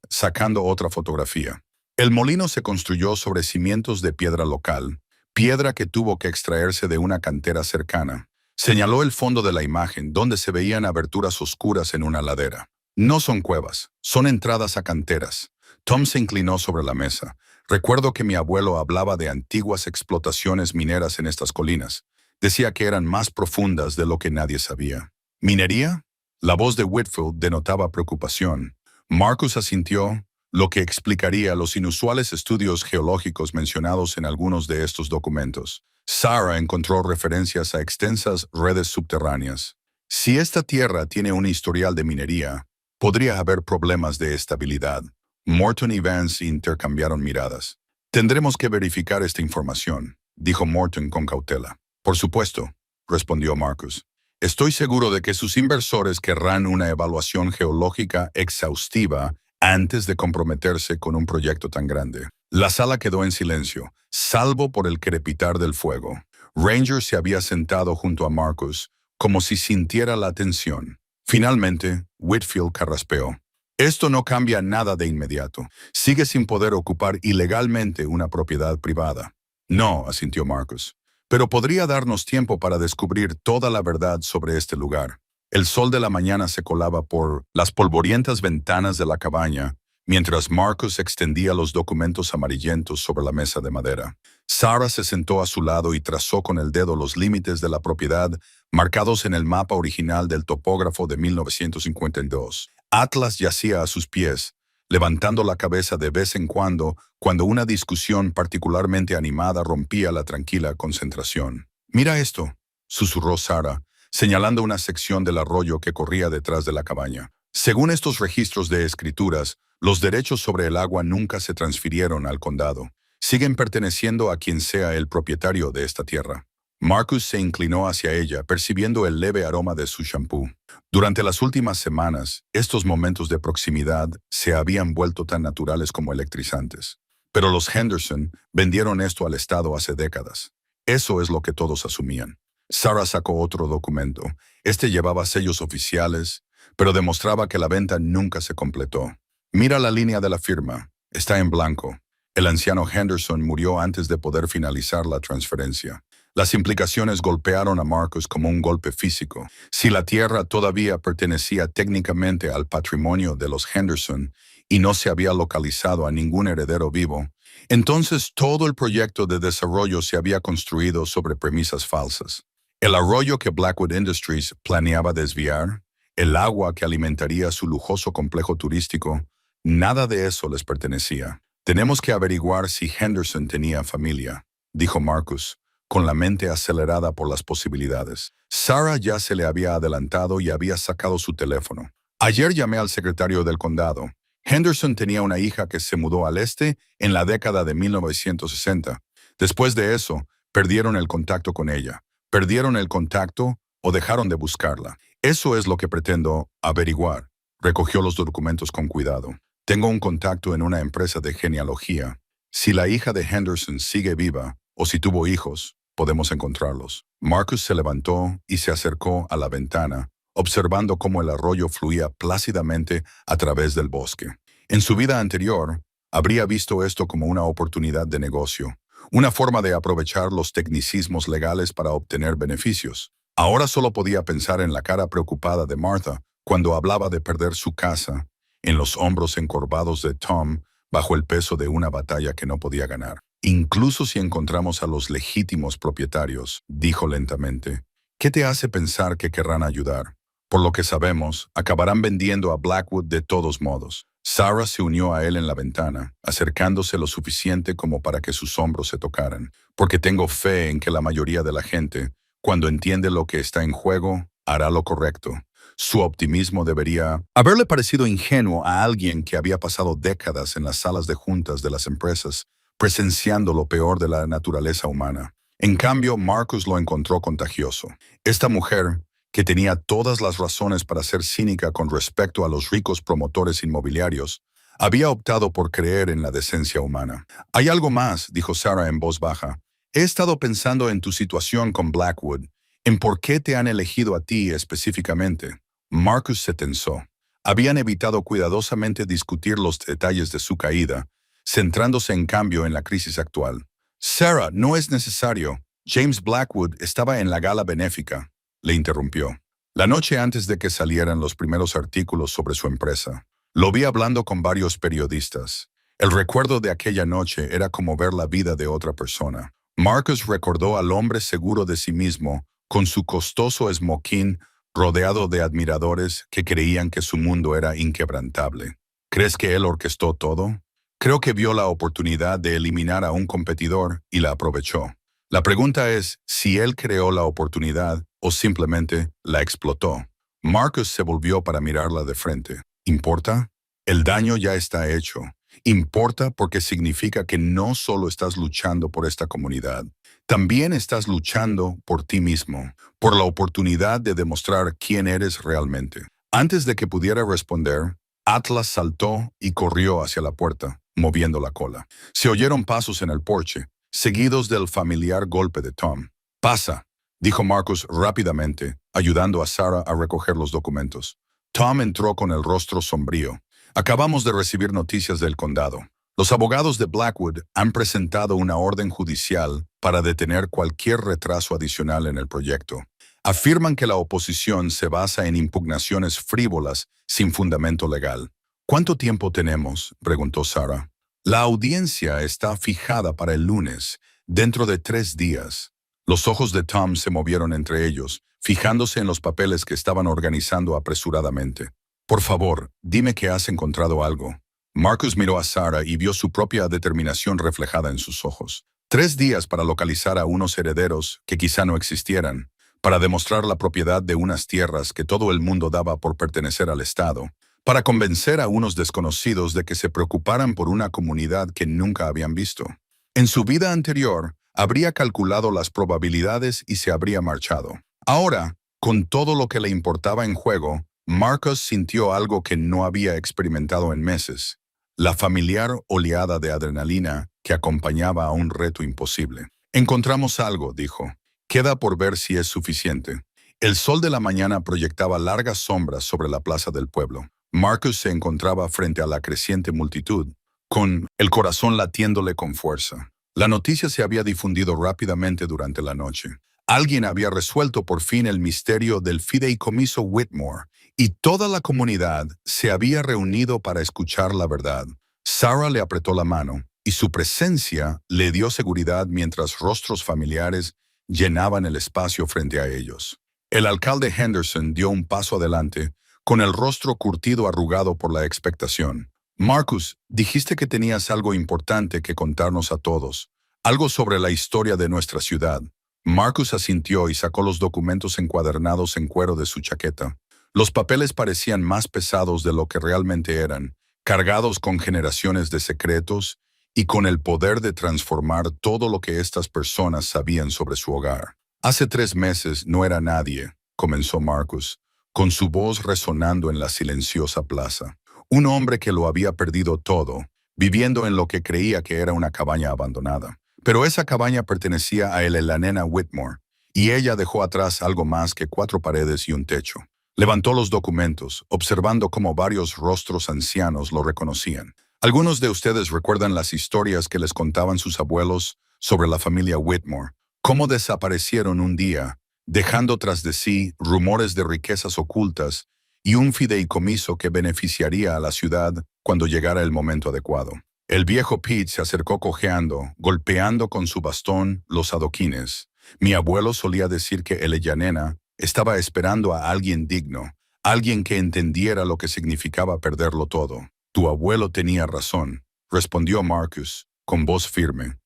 sacando otra fotografía. El molino se construyó sobre cimientos de piedra local, piedra que tuvo que extraerse de una cantera cercana. Señaló el fondo de la imagen, donde se veían aberturas oscuras en una ladera. No son cuevas, son entradas a canteras. Tom se inclinó sobre la mesa. Recuerdo que mi abuelo hablaba de antiguas explotaciones mineras en estas colinas. Decía que eran más profundas de lo que nadie sabía. ¿Minería? La voz de Whitfield denotaba preocupación. Marcus asintió, lo que explicaría los inusuales estudios geológicos mencionados en algunos de estos documentos. Sarah encontró referencias a extensas redes subterráneas. Si esta tierra tiene un historial de minería, podría haber problemas de estabilidad. Morton y Vance intercambiaron miradas. Tendremos que verificar esta información, dijo Morton con cautela. Por supuesto, respondió Marcus. Estoy seguro de que sus inversores querrán una evaluación geológica exhaustiva antes de comprometerse con un proyecto tan grande. La sala quedó en silencio, salvo por el crepitar del fuego. Ranger se había sentado junto a Marcus, como si sintiera la tensión. Finalmente, Whitfield carraspeó. Esto no cambia nada de inmediato. Sigue sin poder ocupar ilegalmente una propiedad privada. No, asintió Marcus. Pero podría darnos tiempo para descubrir toda la verdad sobre este lugar. El sol de la mañana se colaba por las polvorientas ventanas de la cabaña, mientras Marcus extendía los documentos amarillentos sobre la mesa de madera. Sarah se sentó a su lado y trazó con el dedo los límites de la propiedad marcados en el mapa original del topógrafo de 1952. Atlas yacía a sus pies, levantando la cabeza de vez en cuando una discusión particularmente animada rompía la tranquila concentración. «Mira esto», susurró Sarah, señalando una sección del arroyo que corría detrás de la cabaña. Según estos registros de escrituras, los derechos sobre el agua nunca se transfirieron al condado. Siguen perteneciendo a quien sea el propietario de esta tierra. Marcus se inclinó hacia ella, percibiendo el leve aroma de su champú. Durante las últimas semanas, estos momentos de proximidad se habían vuelto tan naturales como electrizantes. Pero los Henderson vendieron esto al Estado hace décadas. Eso es lo que todos asumían. Sarah sacó otro documento. Este llevaba sellos oficiales, pero demostraba que la venta nunca se completó. Mira la línea de la firma. Está en blanco. El anciano Henderson murió antes de poder finalizar la transferencia. Las implicaciones golpearon a Marcus como un golpe físico. Si la tierra todavía pertenecía técnicamente al patrimonio de los Henderson y no se había localizado a ningún heredero vivo, entonces todo el proyecto de desarrollo se había construido sobre premisas falsas. El arroyo que Blackwood Industries planeaba desviar, el agua que alimentaría su lujoso complejo turístico, nada de eso les pertenecía. Tenemos que averiguar si Henderson tenía familia, dijo Marcus, con la mente acelerada por las posibilidades. Sarah ya se le había adelantado y había sacado su teléfono. Ayer llamé al secretario del condado. Henderson tenía una hija que se mudó al este en la década de 1960. Después de eso, perdieron el contacto con ella. Perdieron el contacto o dejaron de buscarla. Eso es lo que pretendo averiguar. Recogió los documentos con cuidado. Tengo un contacto en una empresa de genealogía. Si la hija de Henderson sigue viva, o si tuvo hijos, podemos encontrarlos. Marcus se levantó y se acercó a la ventana, observando cómo el arroyo fluía plácidamente a través del bosque. En su vida anterior, habría visto esto como una oportunidad de negocio, una forma de aprovechar los tecnicismos legales para obtener beneficios. Ahora solo podía pensar en la cara preocupada de Martha cuando hablaba de perder su casa, en los hombros encorvados de Tom, bajo el peso de una batalla que no podía ganar. Incluso si encontramos a los legítimos propietarios, dijo lentamente, ¿qué te hace pensar que querrán ayudar? Por lo que sabemos, acabarán vendiendo a Blackwood de todos modos. Sarah se unió a él en la ventana, acercándose lo suficiente como para que sus hombros se tocaran, porque tengo fe en que la mayoría de la gente, cuando entiende lo que está en juego, hará lo correcto. Su optimismo debería haberle parecido ingenuo a alguien que había pasado décadas en las salas de juntas de las empresas, presenciando lo peor de la naturaleza humana. En cambio, Marcus lo encontró contagioso. Esta mujer, que tenía todas las razones para ser cínica con respecto a los ricos promotores inmobiliarios, había optado por creer en la decencia humana. Hay algo más, dijo Sarah en voz baja. He estado pensando en tu situación con Blackwood, en por qué te han elegido a ti específicamente. Marcus se tensó. Habían evitado cuidadosamente discutir los detalles de su caída, centrándose en cambio en la crisis actual. Sarah, no es necesario. James Blackwood estaba en la gala benéfica, le interrumpió. La noche antes de que salieran los primeros artículos sobre su empresa. Lo vi hablando con varios periodistas. El recuerdo de aquella noche era como ver la vida de otra persona. Marcus recordó al hombre seguro de sí mismo, con su costoso smoking, rodeado de admiradores que creían que su mundo era inquebrantable. ¿Crees que él orquestó todo? Creo que vio la oportunidad de eliminar a un competidor y la aprovechó. La pregunta es si él creó la oportunidad o simplemente la explotó. Marcus se volvió para mirarla de frente. ¿Importa? El daño ya está hecho. Importa porque significa que no solo estás luchando por esta comunidad, también estás luchando por ti mismo, por la oportunidad de demostrar quién eres realmente. Antes de que pudiera responder, Atlas saltó y corrió hacia la puerta, moviendo la cola. Se oyeron pasos en el porche, seguidos del familiar golpe de Tom. «Pasa», dijo Marcus rápidamente, ayudando a Sarah a recoger los documentos. Tom entró con el rostro sombrío. «Acabamos de recibir noticias del condado. Los abogados de Blackwood han presentado una orden judicial para detener cualquier retraso adicional en el proyecto. Afirman que la oposición se basa en impugnaciones frívolas sin fundamento legal». «¿Cuánto tiempo tenemos?», preguntó Sarah. «La audiencia está fijada para el lunes, dentro de 3 días». Los ojos de Tom se movieron entre ellos, fijándose en los papeles que estaban organizando apresuradamente. «Por favor, dime que has encontrado algo». Marcus miró a Sarah y vio su propia determinación reflejada en sus ojos. 3 días para localizar a unos herederos que quizá no existieran, para demostrar la propiedad de unas tierras que todo el mundo daba por pertenecer al Estado, para convencer a unos desconocidos de que se preocuparan por una comunidad que nunca habían visto. En su vida anterior, habría calculado las probabilidades y se habría marchado. Ahora, con todo lo que le importaba en juego, Marcus sintió algo que no había experimentado en meses, la familiar oleada de adrenalina que acompañaba a un reto imposible. «Encontramos algo», dijo. «Queda por ver si es suficiente». El sol de la mañana proyectaba largas sombras sobre la plaza del pueblo. Marcus se encontraba frente a la creciente multitud, con el corazón latiéndole con fuerza. La noticia se había difundido rápidamente durante la noche. Alguien había resuelto por fin el misterio del fideicomiso Whitmore, y toda la comunidad se había reunido para escuchar la verdad. Sarah le apretó la mano, y su presencia le dio seguridad mientras rostros familiares llenaban el espacio frente a ellos. El alcalde Henderson dio un paso adelante, con el rostro curtido arrugado por la expectación. «Marcus, dijiste que tenías algo importante que contarnos a todos, algo sobre la historia de nuestra ciudad». Marcus asintió y sacó los documentos encuadernados en cuero de su chaqueta. Los papeles parecían más pesados de lo que realmente eran, cargados con generaciones de secretos y con el poder de transformar todo lo que estas personas sabían sobre su hogar. «Hace 3 meses no era nadie», comenzó Marcus, con su voz resonando en la silenciosa plaza. «Un hombre que lo había perdido todo, viviendo en lo que creía que era una cabaña abandonada. Pero esa cabaña pertenecía a la nena Whitmore, y ella dejó atrás algo más que 4 paredes y un techo. Levantó los documentos, observando cómo varios rostros ancianos lo reconocían. Algunos de ustedes recuerdan las historias que les contaban sus abuelos sobre la familia Whitmore, cómo desaparecieron un día, dejando tras de sí rumores de riquezas ocultas y un fideicomiso que beneficiaría a la ciudad cuando llegara el momento adecuado. El viejo Pete se acercó cojeando, golpeando con su bastón los adoquines. Mi abuelo solía decir que el Yanena estaba esperando a alguien digno, alguien que entendiera lo que significaba perderlo todo. Tu abuelo tenía razón, respondió Marcus, con voz firme.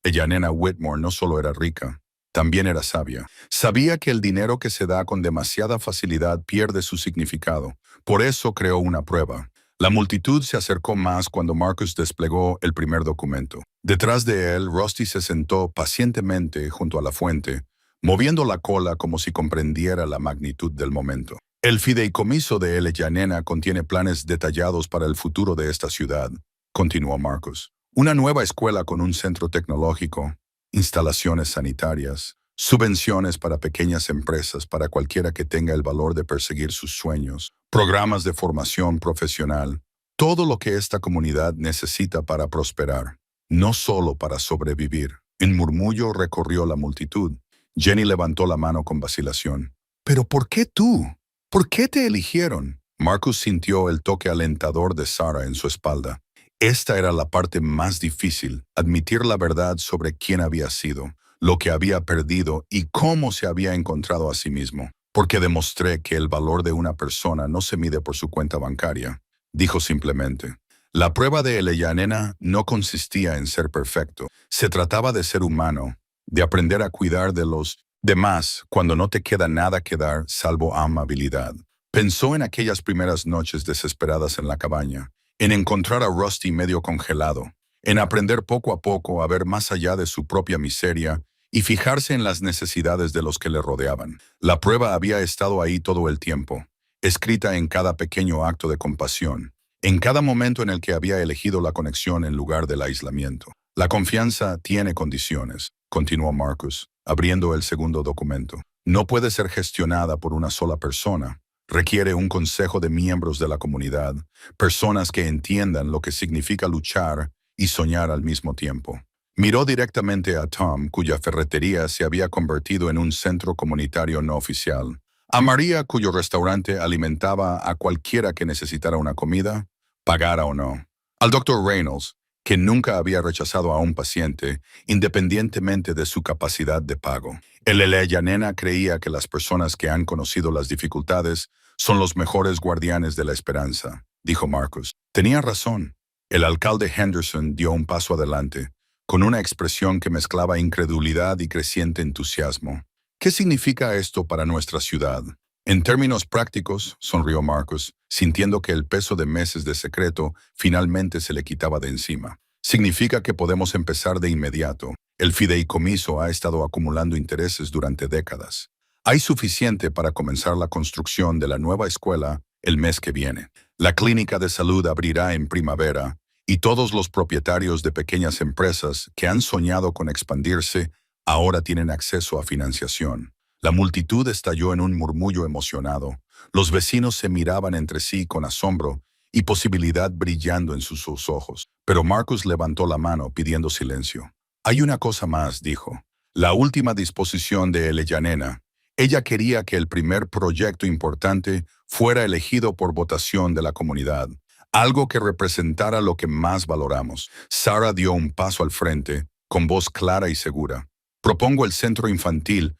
Yanena Whitmore no solo era rica, también era sabia. Sabía que el dinero que se da con demasiada facilidad pierde su significado. Por eso creó una prueba. La multitud se acercó más cuando Marcus desplegó el primer documento. Detrás de él, Rusty se sentó pacientemente junto a la fuente, moviendo la cola como si comprendiera la magnitud del momento. El fideicomiso de Yanena contiene planes detallados para el futuro de esta ciudad, continuó Marcus. Una nueva escuela con un centro tecnológico, instalaciones sanitarias, subvenciones para pequeñas empresas para cualquiera que tenga el valor de perseguir sus sueños, programas de formación profesional, todo lo que esta comunidad necesita para prosperar, no solo para sobrevivir. Un murmullo recorrió la multitud. Jenny levantó la mano con vacilación. ¿Pero por qué tú? ¿Por qué te eligieron? Marcus sintió el toque alentador de Sarah en su espalda. Esta era la parte más difícil, admitir la verdad sobre quién había sido, lo que había perdido y cómo se había encontrado a sí mismo. Porque demostré que el valor de una persona no se mide por su cuenta bancaria, dijo simplemente. La prueba de Yanena no consistía en ser perfecto. Se trataba de ser humano, de aprender a cuidar de los demás cuando no te queda nada que dar salvo amabilidad. Pensó en aquellas primeras noches desesperadas en la cabaña, en encontrar a Rusty medio congelado, en aprender poco a poco a ver más allá de su propia miseria y fijarse en las necesidades de los que le rodeaban. La prueba había estado ahí todo el tiempo, escrita en cada pequeño acto de compasión, en cada momento en el que había elegido la conexión en lugar del aislamiento. La confianza tiene condiciones, continuó Marcus, abriendo el segundo documento. No puede ser gestionada por una sola persona. Requiere un consejo de miembros de la comunidad, personas que entiendan lo que significa luchar y soñar al mismo tiempo. Miró directamente a Tom, cuya ferretería se había convertido en un centro comunitario no oficial. A María, cuyo restaurante alimentaba a cualquiera que necesitara una comida, pagara o no. Al Dr. Reynolds, que nunca había rechazado a un paciente, independientemente de su capacidad de pago. El Yanena creía que las personas que han conocido las dificultades son los mejores guardianes de la esperanza, dijo Marcus. Tenía razón. El alcalde Henderson dio un paso adelante, con una expresión que mezclaba incredulidad y creciente entusiasmo. ¿Qué significa esto para nuestra ciudad? En términos prácticos, sonrió Marcus, sintiendo que el peso de meses de secreto finalmente se le quitaba de encima. Significa que podemos empezar de inmediato. El fideicomiso ha estado acumulando intereses durante décadas. Hay suficiente para comenzar la construcción de la nueva escuela el mes que viene. La clínica de salud abrirá en primavera y todos los propietarios de pequeñas empresas que han soñado con expandirse ahora tienen acceso a financiación. La multitud estalló en un murmullo emocionado. Los vecinos se miraban entre sí con asombro y posibilidad brillando en sus ojos. Pero Marcus levantó la mano pidiendo silencio. Hay una cosa más, dijo. La última disposición de Yanena. Ella quería que el primer proyecto importante fuera elegido por votación de la comunidad, algo que representara lo que más valoramos. Sarah dio un paso al frente, con voz clara y segura. Propongo el centro infantil,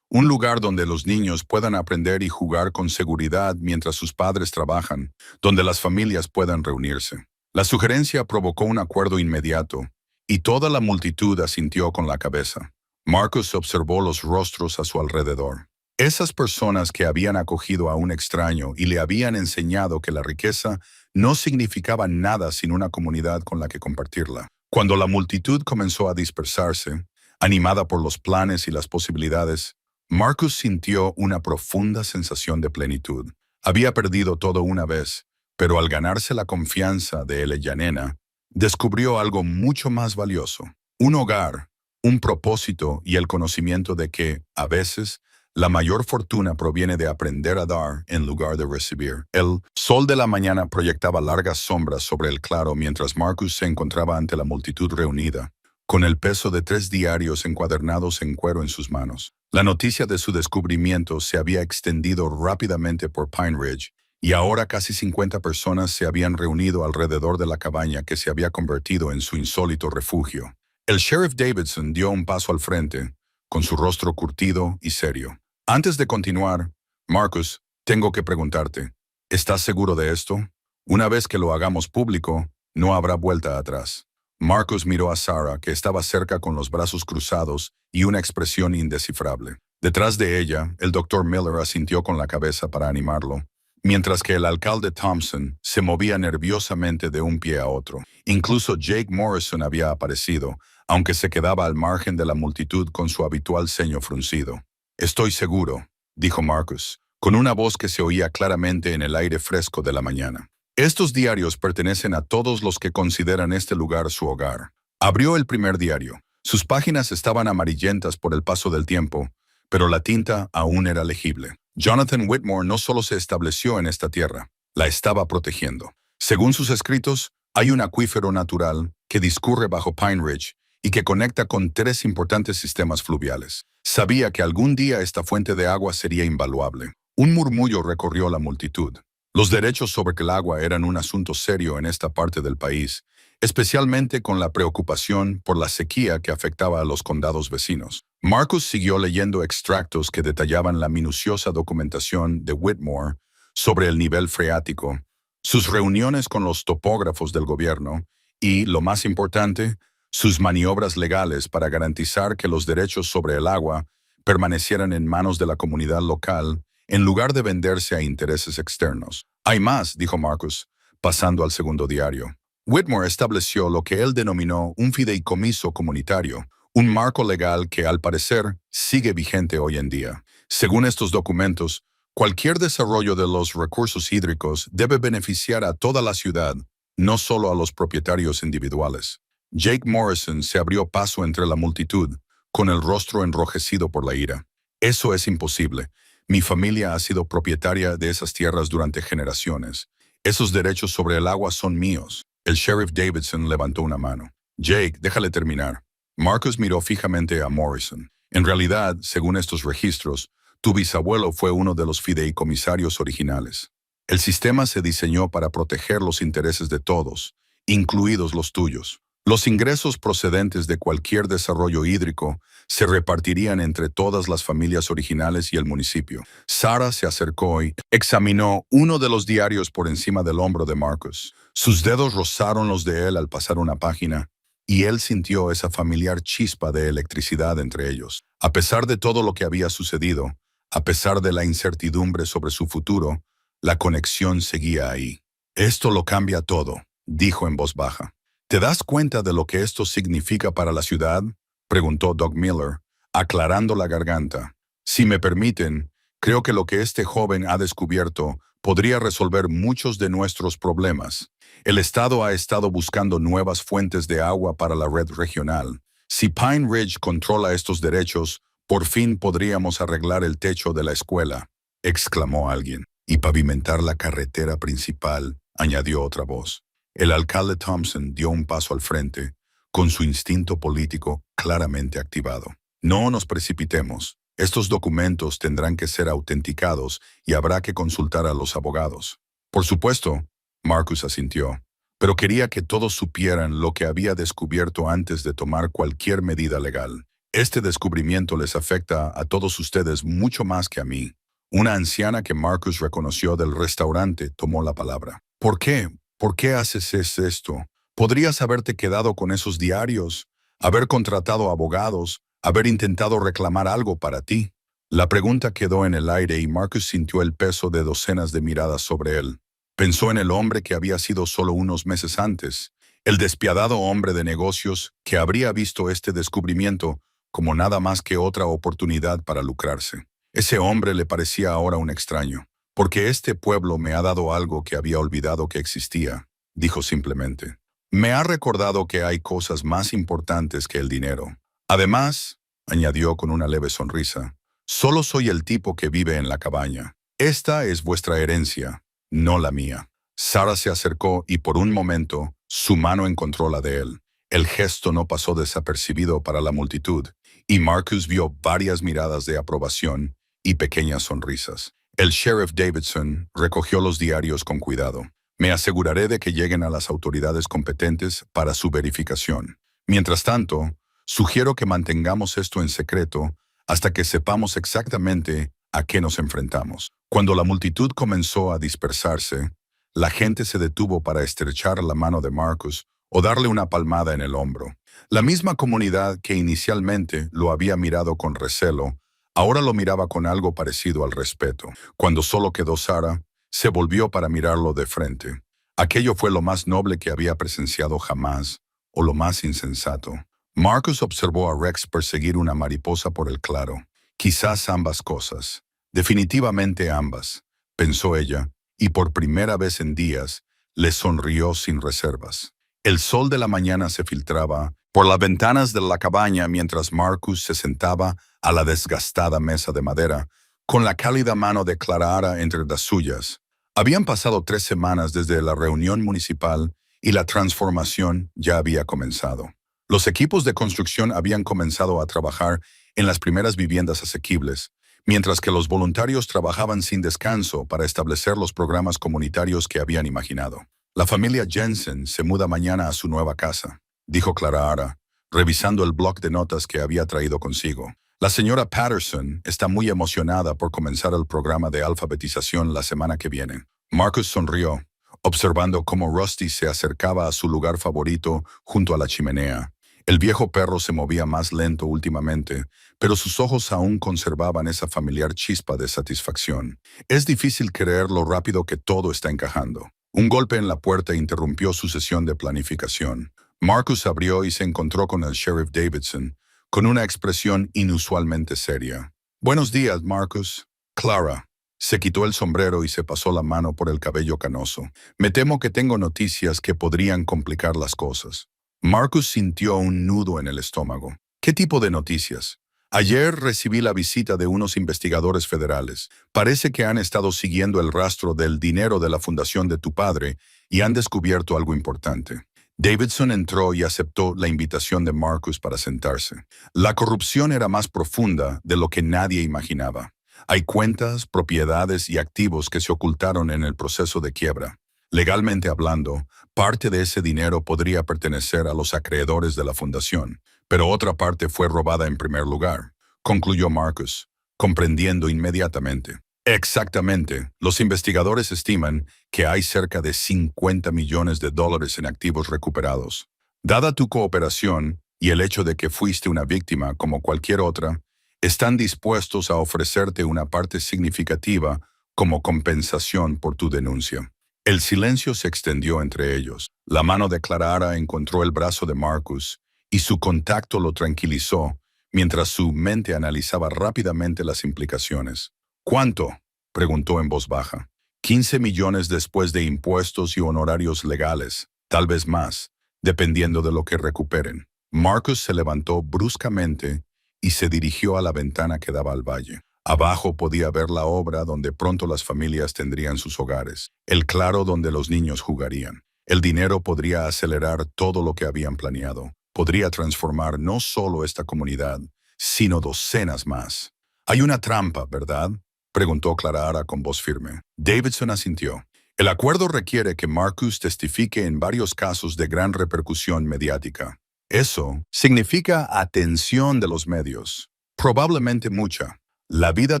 un lugar donde los niños puedan aprender y jugar con seguridad mientras sus padres trabajan, donde las familias puedan reunirse. La sugerencia provocó un acuerdo inmediato, y toda la multitud asintió con la cabeza. Marcus observó los rostros a su alrededor. Esas personas que habían acogido a un extraño y le habían enseñado que la riqueza no significaba nada sin una comunidad con la que compartirla. Cuando la multitud comenzó a dispersarse, animada por los planes y las posibilidades, Marcus sintió una profunda sensación de plenitud. Había perdido todo una vez, Pero al ganarse la confianza de él y Yanena, descubrió algo mucho más valioso: un hogar, un propósito y el conocimiento de que, a veces, la mayor fortuna proviene de aprender a dar en lugar de recibir. El sol de la mañana proyectaba largas sombras sobre el claro mientras Marcus se encontraba ante la multitud reunida, con el peso de 3 diarios encuadernados en cuero en sus manos. La noticia de su descubrimiento se había extendido rápidamente por Pine Ridge, y ahora casi 50 personas se habían reunido alrededor de la cabaña que se había convertido en su insólito refugio. El sheriff Davidson dio un paso al frente, con su rostro curtido y serio. Antes de continuar, Marcus, tengo que preguntarte, ¿estás seguro de esto? Una vez que lo hagamos público, no habrá vuelta atrás. Marcus miró a Sarah, que estaba cerca con los brazos cruzados y una expresión indescifrable. Detrás de ella, el doctor Miller asintió con la cabeza para animarlo, mientras que el alcalde Thompson se movía nerviosamente de un pie a otro. Incluso Jake Morrison había aparecido, aunque se quedaba al margen de la multitud con su habitual ceño fruncido. Estoy seguro, dijo Marcus, con una voz que se oía claramente en el aire fresco de la mañana. Estos diarios pertenecen a todos los que consideran este lugar su hogar. Abrió el primer diario. Sus páginas estaban amarillentas por el paso del tiempo, pero la tinta aún era legible. Jonathan Whitmore no solo se estableció en esta tierra, la estaba protegiendo. Según sus escritos, hay un acuífero natural que discurre bajo Pine Ridge y que conecta con 3 importantes sistemas fluviales. Sabía que algún día esta fuente de agua sería invaluable. Un murmullo recorrió la multitud. Los derechos sobre el agua eran un asunto serio en esta parte del país, especialmente con la preocupación por la sequía que afectaba a los condados vecinos. Marcus siguió leyendo extractos que detallaban la minuciosa documentación de Whitmore sobre el nivel freático, sus reuniones con los topógrafos del gobierno y, lo más importante, sus maniobras legales para garantizar que los derechos sobre el agua permanecieran en manos de la comunidad local en lugar de venderse a intereses externos. Hay más, dijo Marcus, pasando al segundo diario. Whitmore estableció lo que él denominó un fideicomiso comunitario, un marco legal que, al parecer, sigue vigente hoy en día. Según estos documentos, cualquier desarrollo de los recursos hídricos debe beneficiar a toda la ciudad, no solo a los propietarios individuales. Jake Morrison se abrió paso entre la multitud, con el rostro enrojecido por la ira. Eso es imposible. Mi familia ha sido propietaria de esas tierras durante generaciones. Esos derechos sobre el agua son míos. El sheriff Davidson levantó una mano. Jake, déjale terminar. Marcus miró fijamente a Morrison. En realidad, según estos registros, tu bisabuelo fue uno de los fideicomisarios originales. El sistema se diseñó para proteger los intereses de todos, incluidos los tuyos. Los ingresos procedentes de cualquier desarrollo hídrico se repartirían entre todas las familias originales y el municipio. Sarah se acercó y examinó uno de los diarios por encima del hombro de Marcus. Sus dedos rozaron los de él al pasar una página, y él sintió esa familiar chispa de electricidad entre ellos. A pesar de todo lo que había sucedido, a pesar de la incertidumbre sobre su futuro, la conexión seguía ahí. Esto lo cambia todo, dijo en voz baja. ¿Te das cuenta de lo que esto significa para la ciudad?, preguntó Doug Miller, aclarando la garganta. Si me permiten, creo que lo que este joven ha descubierto podría resolver muchos de nuestros problemas. El Estado ha estado buscando nuevas fuentes de agua para la red regional. Si Pine Ridge controla estos derechos, por fin podríamos arreglar el techo de la escuela, exclamó alguien. Y pavimentar la carretera principal, añadió otra voz. El alcalde Thompson dio un paso al frente, con su instinto político claramente activado. No nos precipitemos. Estos documentos tendrán que ser autenticados y habrá que consultar a los abogados. Por supuesto, Marcus asintió, pero quería que todos supieran lo que había descubierto antes de tomar cualquier medida legal. Este descubrimiento les afecta a todos ustedes mucho más que a mí. Una anciana que Marcus reconoció del restaurante tomó la palabra. ¿Por qué? ¿Por qué haces esto? Podrías haberte quedado con esos diarios, haber contratado abogados, haber intentado reclamar algo para ti. La pregunta quedó en el aire y Marcus sintió el peso de docenas de miradas sobre él. Pensó en el hombre que había sido solo unos meses antes, el despiadado hombre de negocios que habría visto este descubrimiento como nada más que otra oportunidad para lucrarse. Ese hombre le parecía ahora un extraño. Porque este pueblo me ha dado algo que había olvidado que existía, dijo simplemente. Me ha recordado que hay cosas más importantes que el dinero. Además, añadió con una leve sonrisa, solo soy el tipo que vive en la cabaña. Esta es vuestra herencia, no la mía. Sara se acercó y por un momento su mano encontró la de él. El gesto no pasó desapercibido para la multitud, y Marcus vio varias miradas de aprobación y pequeñas sonrisas. El sheriff Davidson recogió los diarios con cuidado. Me aseguraré de que lleguen a las autoridades competentes para su verificación. Mientras tanto, sugiero que mantengamos esto en secreto hasta que sepamos exactamente a qué nos enfrentamos. Cuando la multitud comenzó a dispersarse, la gente se detuvo para estrechar la mano de Marcus o darle una palmada en el hombro. La misma comunidad que inicialmente lo había mirado con recelo, ahora lo miraba con algo parecido al respeto. Cuando solo quedó Sara, se volvió para mirarlo de frente. Aquello fue lo más noble que había presenciado jamás, o lo más insensato. Marcus observó a Rex perseguir una mariposa por el claro. Quizás ambas cosas. Definitivamente ambas, pensó ella, y por primera vez en días, le sonrió sin reservas. El sol de la mañana se filtraba por las ventanas de la cabaña mientras Marcus se sentaba a la desgastada mesa de madera, con la cálida mano de Clara entre las suyas. Habían pasado 3 semanas desde la reunión municipal y la transformación ya había comenzado. Los equipos de construcción habían comenzado a trabajar en las primeras viviendas asequibles, mientras que los voluntarios trabajaban sin descanso para establecer los programas comunitarios que habían imaginado. La familia Jensen se muda mañana a su nueva casa, dijo Clara, revisando el bloc de notas que había traído consigo. La señora Patterson está muy emocionada por comenzar el programa de alfabetización la semana que viene. Marcus sonrió, observando cómo Rusty se acercaba a su lugar favorito junto a la chimenea. El viejo perro se movía más lento últimamente, pero sus ojos aún conservaban esa familiar chispa de satisfacción. Es difícil creer lo rápido que todo está encajando. Un golpe en la puerta interrumpió su sesión de planificación. Marcus abrió y se encontró con el sheriff Davidson, con una expresión inusualmente seria. Buenos días, Marcus. Clara. Se quitó el sombrero y se pasó la mano por el cabello canoso. Me temo que tengo noticias que podrían complicar las cosas. Marcus sintió un nudo en el estómago. ¿Qué tipo de noticias? Ayer recibí la visita de unos investigadores federales. Parece que han estado siguiendo el rastro del dinero de la fundación de tu padre y han descubierto algo importante. Davidson entró y aceptó la invitación de Marcus para sentarse. La corrupción era más profunda de lo que nadie imaginaba. Hay cuentas, propiedades y activos que se ocultaron en el proceso de quiebra. Legalmente hablando, parte de ese dinero podría pertenecer a los acreedores de la fundación, pero otra parte fue robada en primer lugar, concluyó Marcus, comprendiendo inmediatamente. Exactamente, los investigadores estiman que hay cerca de $50 millones en activos recuperados. Dada tu cooperación y el hecho de que fuiste una víctima como cualquier otra, están dispuestos a ofrecerte una parte significativa como compensación por tu denuncia. El silencio se extendió entre ellos. La mano de Clara encontró el brazo de Marcus y su contacto lo tranquilizó mientras su mente analizaba rápidamente las implicaciones. ¿Cuánto?, preguntó en voz baja. 15 millones después de impuestos y honorarios legales, tal vez más, dependiendo de lo que recuperen. Marcus se levantó bruscamente y se dirigió a la ventana que daba al valle. Abajo podía ver la obra donde pronto las familias tendrían sus hogares, el claro donde los niños jugarían. El dinero podría acelerar todo lo que habían planeado. Podría transformar no solo esta comunidad, sino docenas más. Hay una trampa, ¿verdad?, preguntó Clara con voz firme. Davidson asintió. El acuerdo requiere que Marcus testifique en varios casos de gran repercusión mediática. Eso significa atención de los medios. Probablemente mucha. La vida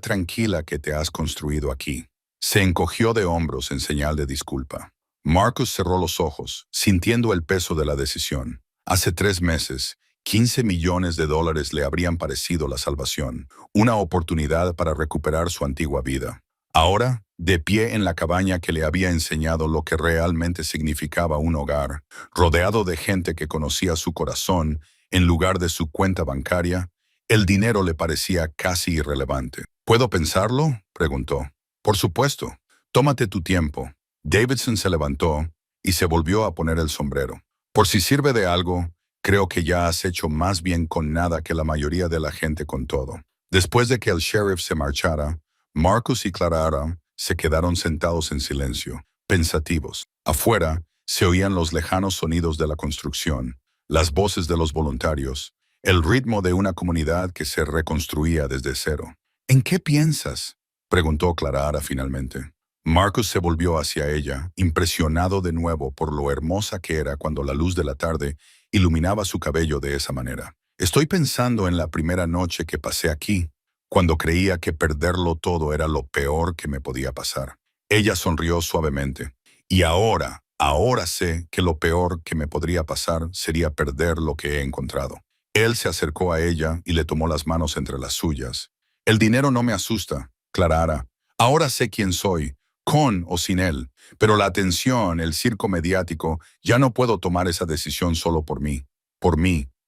tranquila que te has construido aquí. Se encogió de hombros en señal de disculpa. Marcus cerró los ojos, sintiendo el peso de la decisión. Hace 3 meses, $15 millones le habrían parecido la salvación, una oportunidad para recuperar su antigua vida. Ahora, de pie en la cabaña que le había enseñado lo que realmente significaba un hogar, rodeado de gente que conocía su corazón en lugar de su cuenta bancaria, el dinero le parecía casi irrelevante. ¿Puedo pensarlo?, preguntó. Por supuesto. Tómate tu tiempo. Davidson se levantó y se volvió a poner el sombrero. Por si sirve de algo, creo que ya has hecho más bien con nada que la mayoría de la gente con todo. Después de que el sheriff se marchara, Marcus y Clara se quedaron sentados en silencio, pensativos. Afuera se oían los lejanos sonidos de la construcción, las voces de los voluntarios, el ritmo de una comunidad que se reconstruía desde cero. ¿En qué piensas?, preguntó Clara finalmente. Marcus se volvió hacia ella, impresionado de nuevo por lo hermosa que era cuando la luz de la tarde iluminaba su cabello de esa manera. Estoy pensando en la primera noche que pasé aquí, cuando creía que perderlo todo era lo peor que me podía pasar. Ella sonrió suavemente. Y ahora sé que lo peor que me podría pasar sería perder lo que he encontrado. Él se acercó a ella y le tomó las manos entre las suyas. El dinero no me asusta, Clara. Ahora sé quién soy, con o sin él, pero la atención, el circo mediático, ya no puedo tomar esa decisión solo por mí,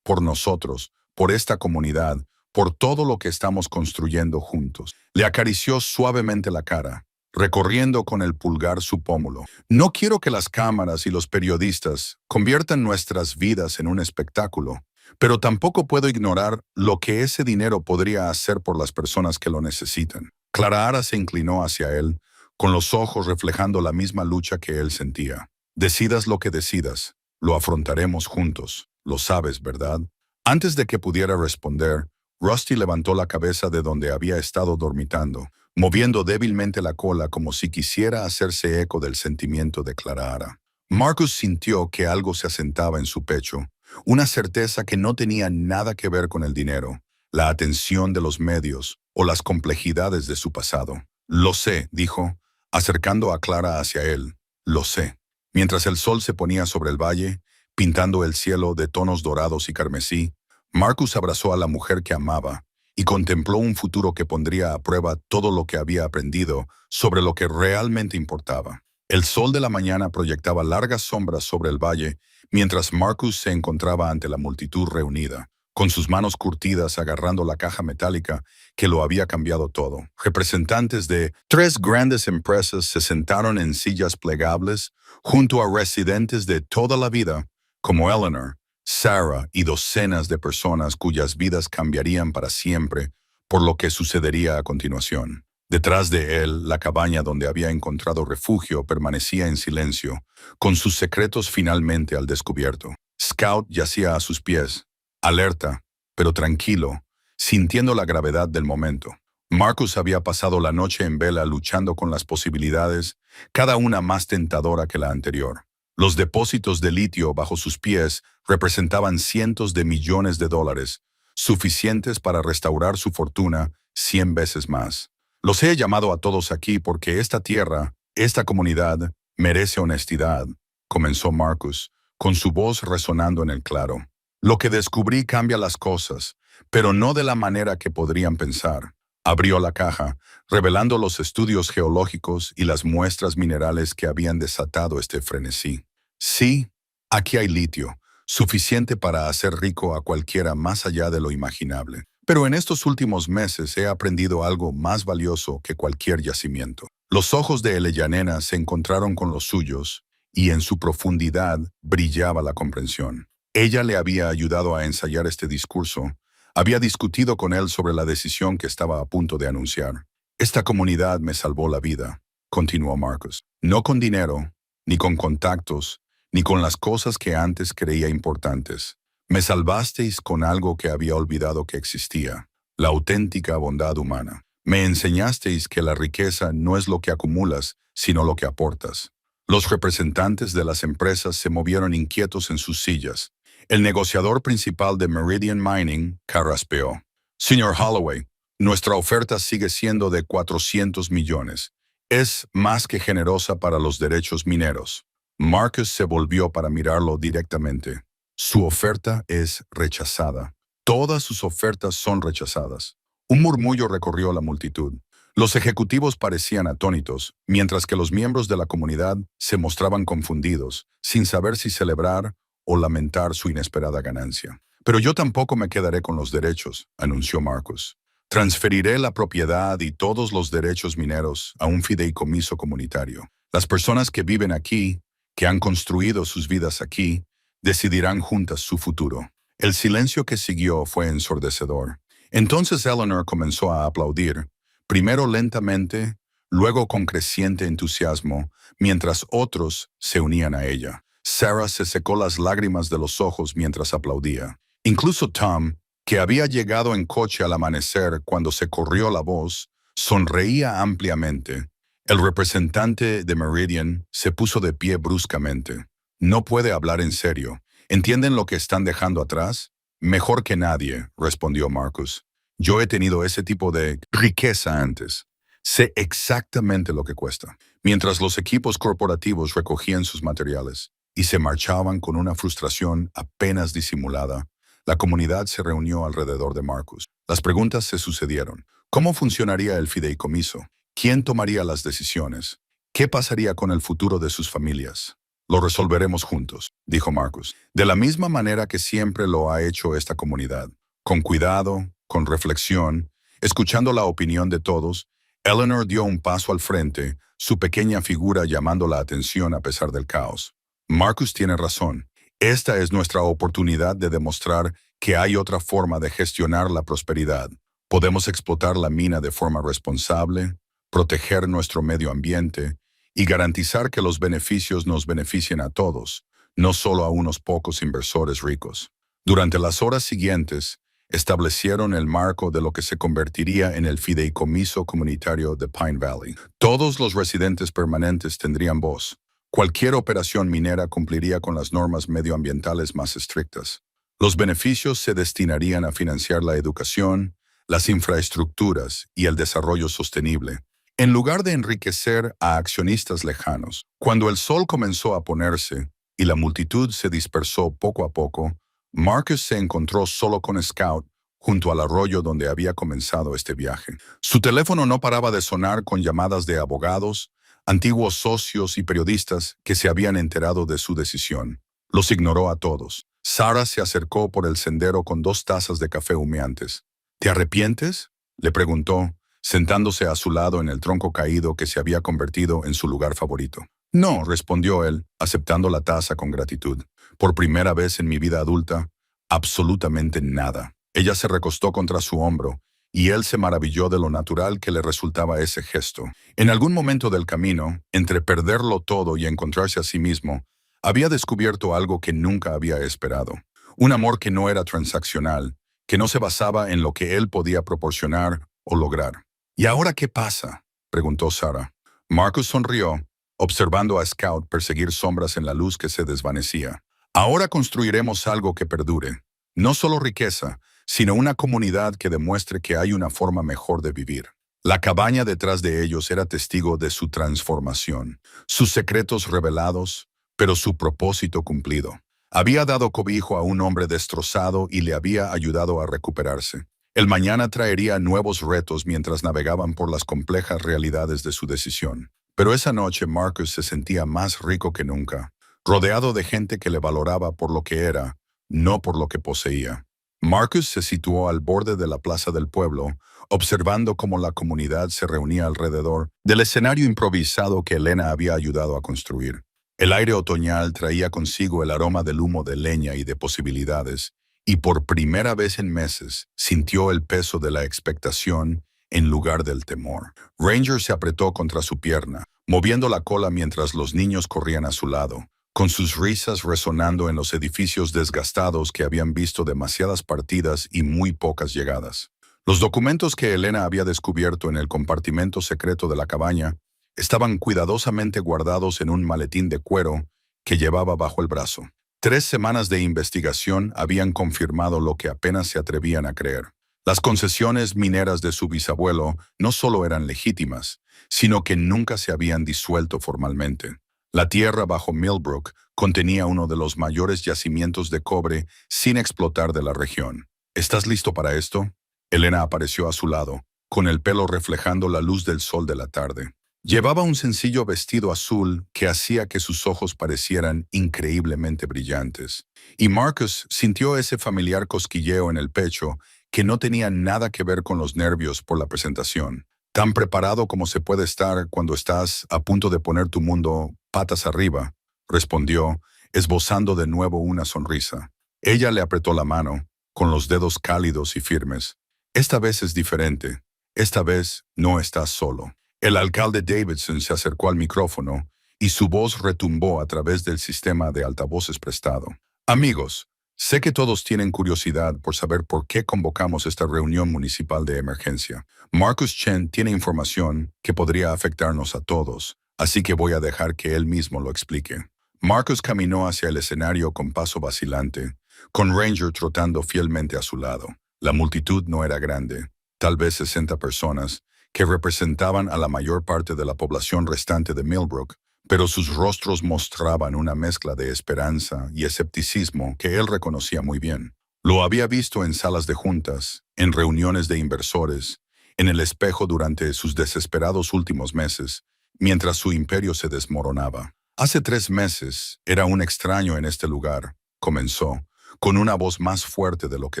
por nosotros, por esta comunidad, por todo lo que estamos construyendo juntos. Le acarició suavemente la cara, recorriendo con el pulgar su pómulo. No quiero que las cámaras y los periodistas conviertan nuestras vidas en un espectáculo, pero tampoco puedo ignorar lo que ese dinero podría hacer por las personas que lo necesitan. Clara se inclinó hacia él, con los ojos reflejando la misma lucha que él sentía. Decidas lo que decidas, lo afrontaremos juntos, lo sabes, ¿verdad? Antes de que pudiera responder, Rusty levantó la cabeza de donde había estado dormitando, moviendo débilmente la cola como si quisiera hacerse eco del sentimiento de Clara. Marcus sintió que algo se asentaba en su pecho, una certeza que no tenía nada que ver con el dinero, la atención de los medios o las complejidades de su pasado. Lo sé, dijo, acercando a Clara hacia él. Lo sé. Mientras el sol se ponía sobre el valle, pintando el cielo de tonos dorados y carmesí, Marcus abrazó a la mujer que amaba y contempló un futuro que pondría a prueba todo lo que había aprendido sobre lo que realmente importaba. El sol de la mañana proyectaba largas sombras sobre el valle mientras Marcus se encontraba ante la multitud reunida, con sus manos curtidas agarrando la caja metálica que lo había cambiado todo. Representantes de 3 grandes empresas se sentaron en sillas plegables junto a residentes de toda la vida, como Eleanor, Sarah y docenas de personas cuyas vidas cambiarían para siempre por lo que sucedería a continuación. Detrás de él, la cabaña donde había encontrado refugio permanecía en silencio, con sus secretos finalmente al descubierto. Scout yacía a sus pies, alerta, pero tranquilo, sintiendo la gravedad del momento. Marcus había pasado la noche en vela luchando con las posibilidades, cada una más tentadora que la anterior. Los depósitos de litio bajo sus pies representaban cientos de millones de dólares, suficientes para restaurar su fortuna 100 veces más. Los he llamado a todos aquí porque esta tierra, esta comunidad, merece honestidad, comenzó Marcus, con su voz resonando en el claro. Lo que descubrí cambia las cosas, pero no de la manera que podrían pensar. Abrió la caja, revelando los estudios geológicos y las muestras minerales que habían desatado este frenesí. Sí, aquí hay litio, suficiente para hacer rico a cualquiera más allá de lo imaginable. Pero en estos últimos meses he aprendido algo más valioso que cualquier yacimiento. Los ojos de Eleyanena se encontraron con los suyos, y en su profundidad brillaba la comprensión. Ella le había ayudado a ensayar este discurso, había discutido con él sobre la decisión que estaba a punto de anunciar. Esta comunidad me salvó la vida, continuó Marcus. No con dinero, ni con contactos, ni con las cosas que antes creía importantes. Me salvasteis con algo que había olvidado que existía, la auténtica bondad humana. Me enseñasteis que la riqueza no es lo que acumulas, sino lo que aportas. Los representantes de las empresas se movieron inquietos en sus sillas. El negociador principal de Meridian Mining carraspeó. Señor Holloway, nuestra oferta sigue siendo de 400 millones. Es más que generosa para los derechos mineros. Marcus se volvió para mirarlo directamente. Su oferta es rechazada. Todas sus ofertas son rechazadas. Un murmullo recorrió la multitud. Los ejecutivos parecían atónitos, mientras que los miembros de la comunidad se mostraban confundidos, sin saber si celebrar o lamentar su inesperada ganancia. Pero yo tampoco me quedaré con los derechos, anunció Marcus. Transferiré la propiedad y todos los derechos mineros a un fideicomiso comunitario. Las personas que viven aquí, que han construido sus vidas aquí, decidirán juntas su futuro. El silencio que siguió fue ensordecedor. Entonces Eleanor comenzó a aplaudir, primero lentamente, luego con creciente entusiasmo, mientras otros se unían a ella. Sarah se secó las lágrimas de los ojos mientras aplaudía. Incluso Tom, que había llegado en coche al amanecer cuando se corrió la voz, sonreía ampliamente. El representante de Meridian se puso de pie bruscamente. No puede hablar en serio. ¿Entienden lo que están dejando atrás? Mejor que nadie, respondió Marcus. Yo he tenido ese tipo de riqueza antes. Sé exactamente lo que cuesta. Mientras los equipos corporativos recogían sus materiales y se marchaban con una frustración apenas disimulada, la comunidad se reunió alrededor de Marcus. Las preguntas se sucedieron. ¿Cómo funcionaría el fideicomiso? ¿Quién tomaría las decisiones? ¿Qué pasaría con el futuro de sus familias? Lo resolveremos juntos, dijo Marcus, de la misma manera que siempre lo ha hecho esta comunidad. Con cuidado, con reflexión, escuchando la opinión de todos, Eleanor dio un paso al frente, su pequeña figura llamando la atención a pesar del caos. Marcus tiene razón. Esta es nuestra oportunidad de demostrar que hay otra forma de gestionar la prosperidad. Podemos explotar la mina de forma responsable, proteger nuestro medio ambiente y garantizar que los beneficios nos beneficien a todos, no solo a unos pocos inversores ricos. Durante las horas siguientes, establecieron el marco de lo que se convertiría en el fideicomiso comunitario de Pine Valley. Todos los residentes permanentes tendrían voz. Cualquier operación minera cumpliría con las normas medioambientales más estrictas. Los beneficios se destinarían a financiar la educación, las infraestructuras y el desarrollo sostenible, en lugar de enriquecer a accionistas lejanos. Cuando el sol comenzó a ponerse y la multitud se dispersó poco a poco, Marcus se encontró solo con Scout junto al arroyo donde había comenzado este viaje. Su teléfono no paraba de sonar con llamadas de abogados, antiguos socios y periodistas que se habían enterado de su decisión. Los ignoró a todos. Sarah se acercó por el sendero con 2 tazas de café humeantes. ¿Te arrepientes?, le preguntó, sentándose a su lado en el tronco caído que se había convertido en su lugar favorito. No, respondió él, aceptando la taza con gratitud. Por primera vez en mi vida adulta, absolutamente nada. Ella se recostó contra su hombro, y él se maravilló de lo natural que le resultaba ese gesto. En algún momento del camino, entre perderlo todo y encontrarse a sí mismo, había descubierto algo que nunca había esperado. Un amor que no era transaccional, que no se basaba en lo que él podía proporcionar o lograr. ¿Y ahora qué pasa?, preguntó Sarah. Marcus sonrió, observando a Scout perseguir sombras en la luz que se desvanecía. Ahora construiremos algo que perdure. No solo riqueza, sino una comunidad que demuestre que hay una forma mejor de vivir. La cabaña detrás de ellos era testigo de su transformación, sus secretos revelados, pero su propósito cumplido. Había dado cobijo a un hombre destrozado y le había ayudado a recuperarse. El mañana traería nuevos retos mientras navegaban por las complejas realidades de su decisión. Pero esa noche Marcus se sentía más rico que nunca, rodeado de gente que le valoraba por lo que era, no por lo que poseía. Marcus se situó al borde de la plaza del pueblo, observando cómo la comunidad se reunía alrededor del escenario improvisado que Elena había ayudado a construir. El aire otoñal traía consigo el aroma del humo de leña y de posibilidades, y por primera vez en meses sintió el peso de la expectación en lugar del temor. Ranger se apretó contra su pierna, moviendo la cola mientras los niños corrían a su lado, con sus risas resonando en los edificios desgastados que habían visto demasiadas partidas y muy pocas llegadas. Los documentos que Elena había descubierto en el compartimento secreto de la cabaña estaban cuidadosamente guardados en un maletín de cuero que llevaba bajo el brazo. 3 semanas de investigación habían confirmado lo que apenas se atrevían a creer. Las concesiones mineras de su bisabuelo no solo eran legítimas, sino que nunca se habían disuelto formalmente. La tierra bajo Millbrook contenía uno de los mayores yacimientos de cobre sin explotar de la región. ¿Estás listo para esto?, Elena apareció a su lado, con el pelo reflejando la luz del sol de la tarde. Llevaba un sencillo vestido azul que hacía que sus ojos parecieran increíblemente brillantes, y Marcus sintió ese familiar cosquilleo en el pecho que no tenía nada que ver con los nervios por la presentación. Tan preparado como se puede estar cuando estás a punto de poner tu mundo patas arriba, respondió, esbozando de nuevo una sonrisa. Ella le apretó la mano, con los dedos cálidos y firmes. Esta vez es diferente. Esta vez no estás solo. El alcalde Davidson se acercó al micrófono y su voz retumbó a través del sistema de altavoces prestado. Amigos, sé que todos tienen curiosidad por saber por qué convocamos esta reunión municipal de emergencia. Marcus Chen tiene información que podría afectarnos a todos, así que voy a dejar que él mismo lo explique. Marcus caminó hacia el escenario con paso vacilante, con Ranger trotando fielmente a su lado. La multitud no era grande, tal vez 60 personas, que representaban a la mayor parte de la población restante de Millbrook, pero sus rostros mostraban una mezcla de esperanza y escepticismo que él reconocía muy bien. Lo había visto en salas de juntas, en reuniones de inversores, en el espejo durante sus desesperados últimos meses, mientras su imperio se desmoronaba. Hace 3 meses era un extraño en este lugar, comenzó, con una voz más fuerte de lo que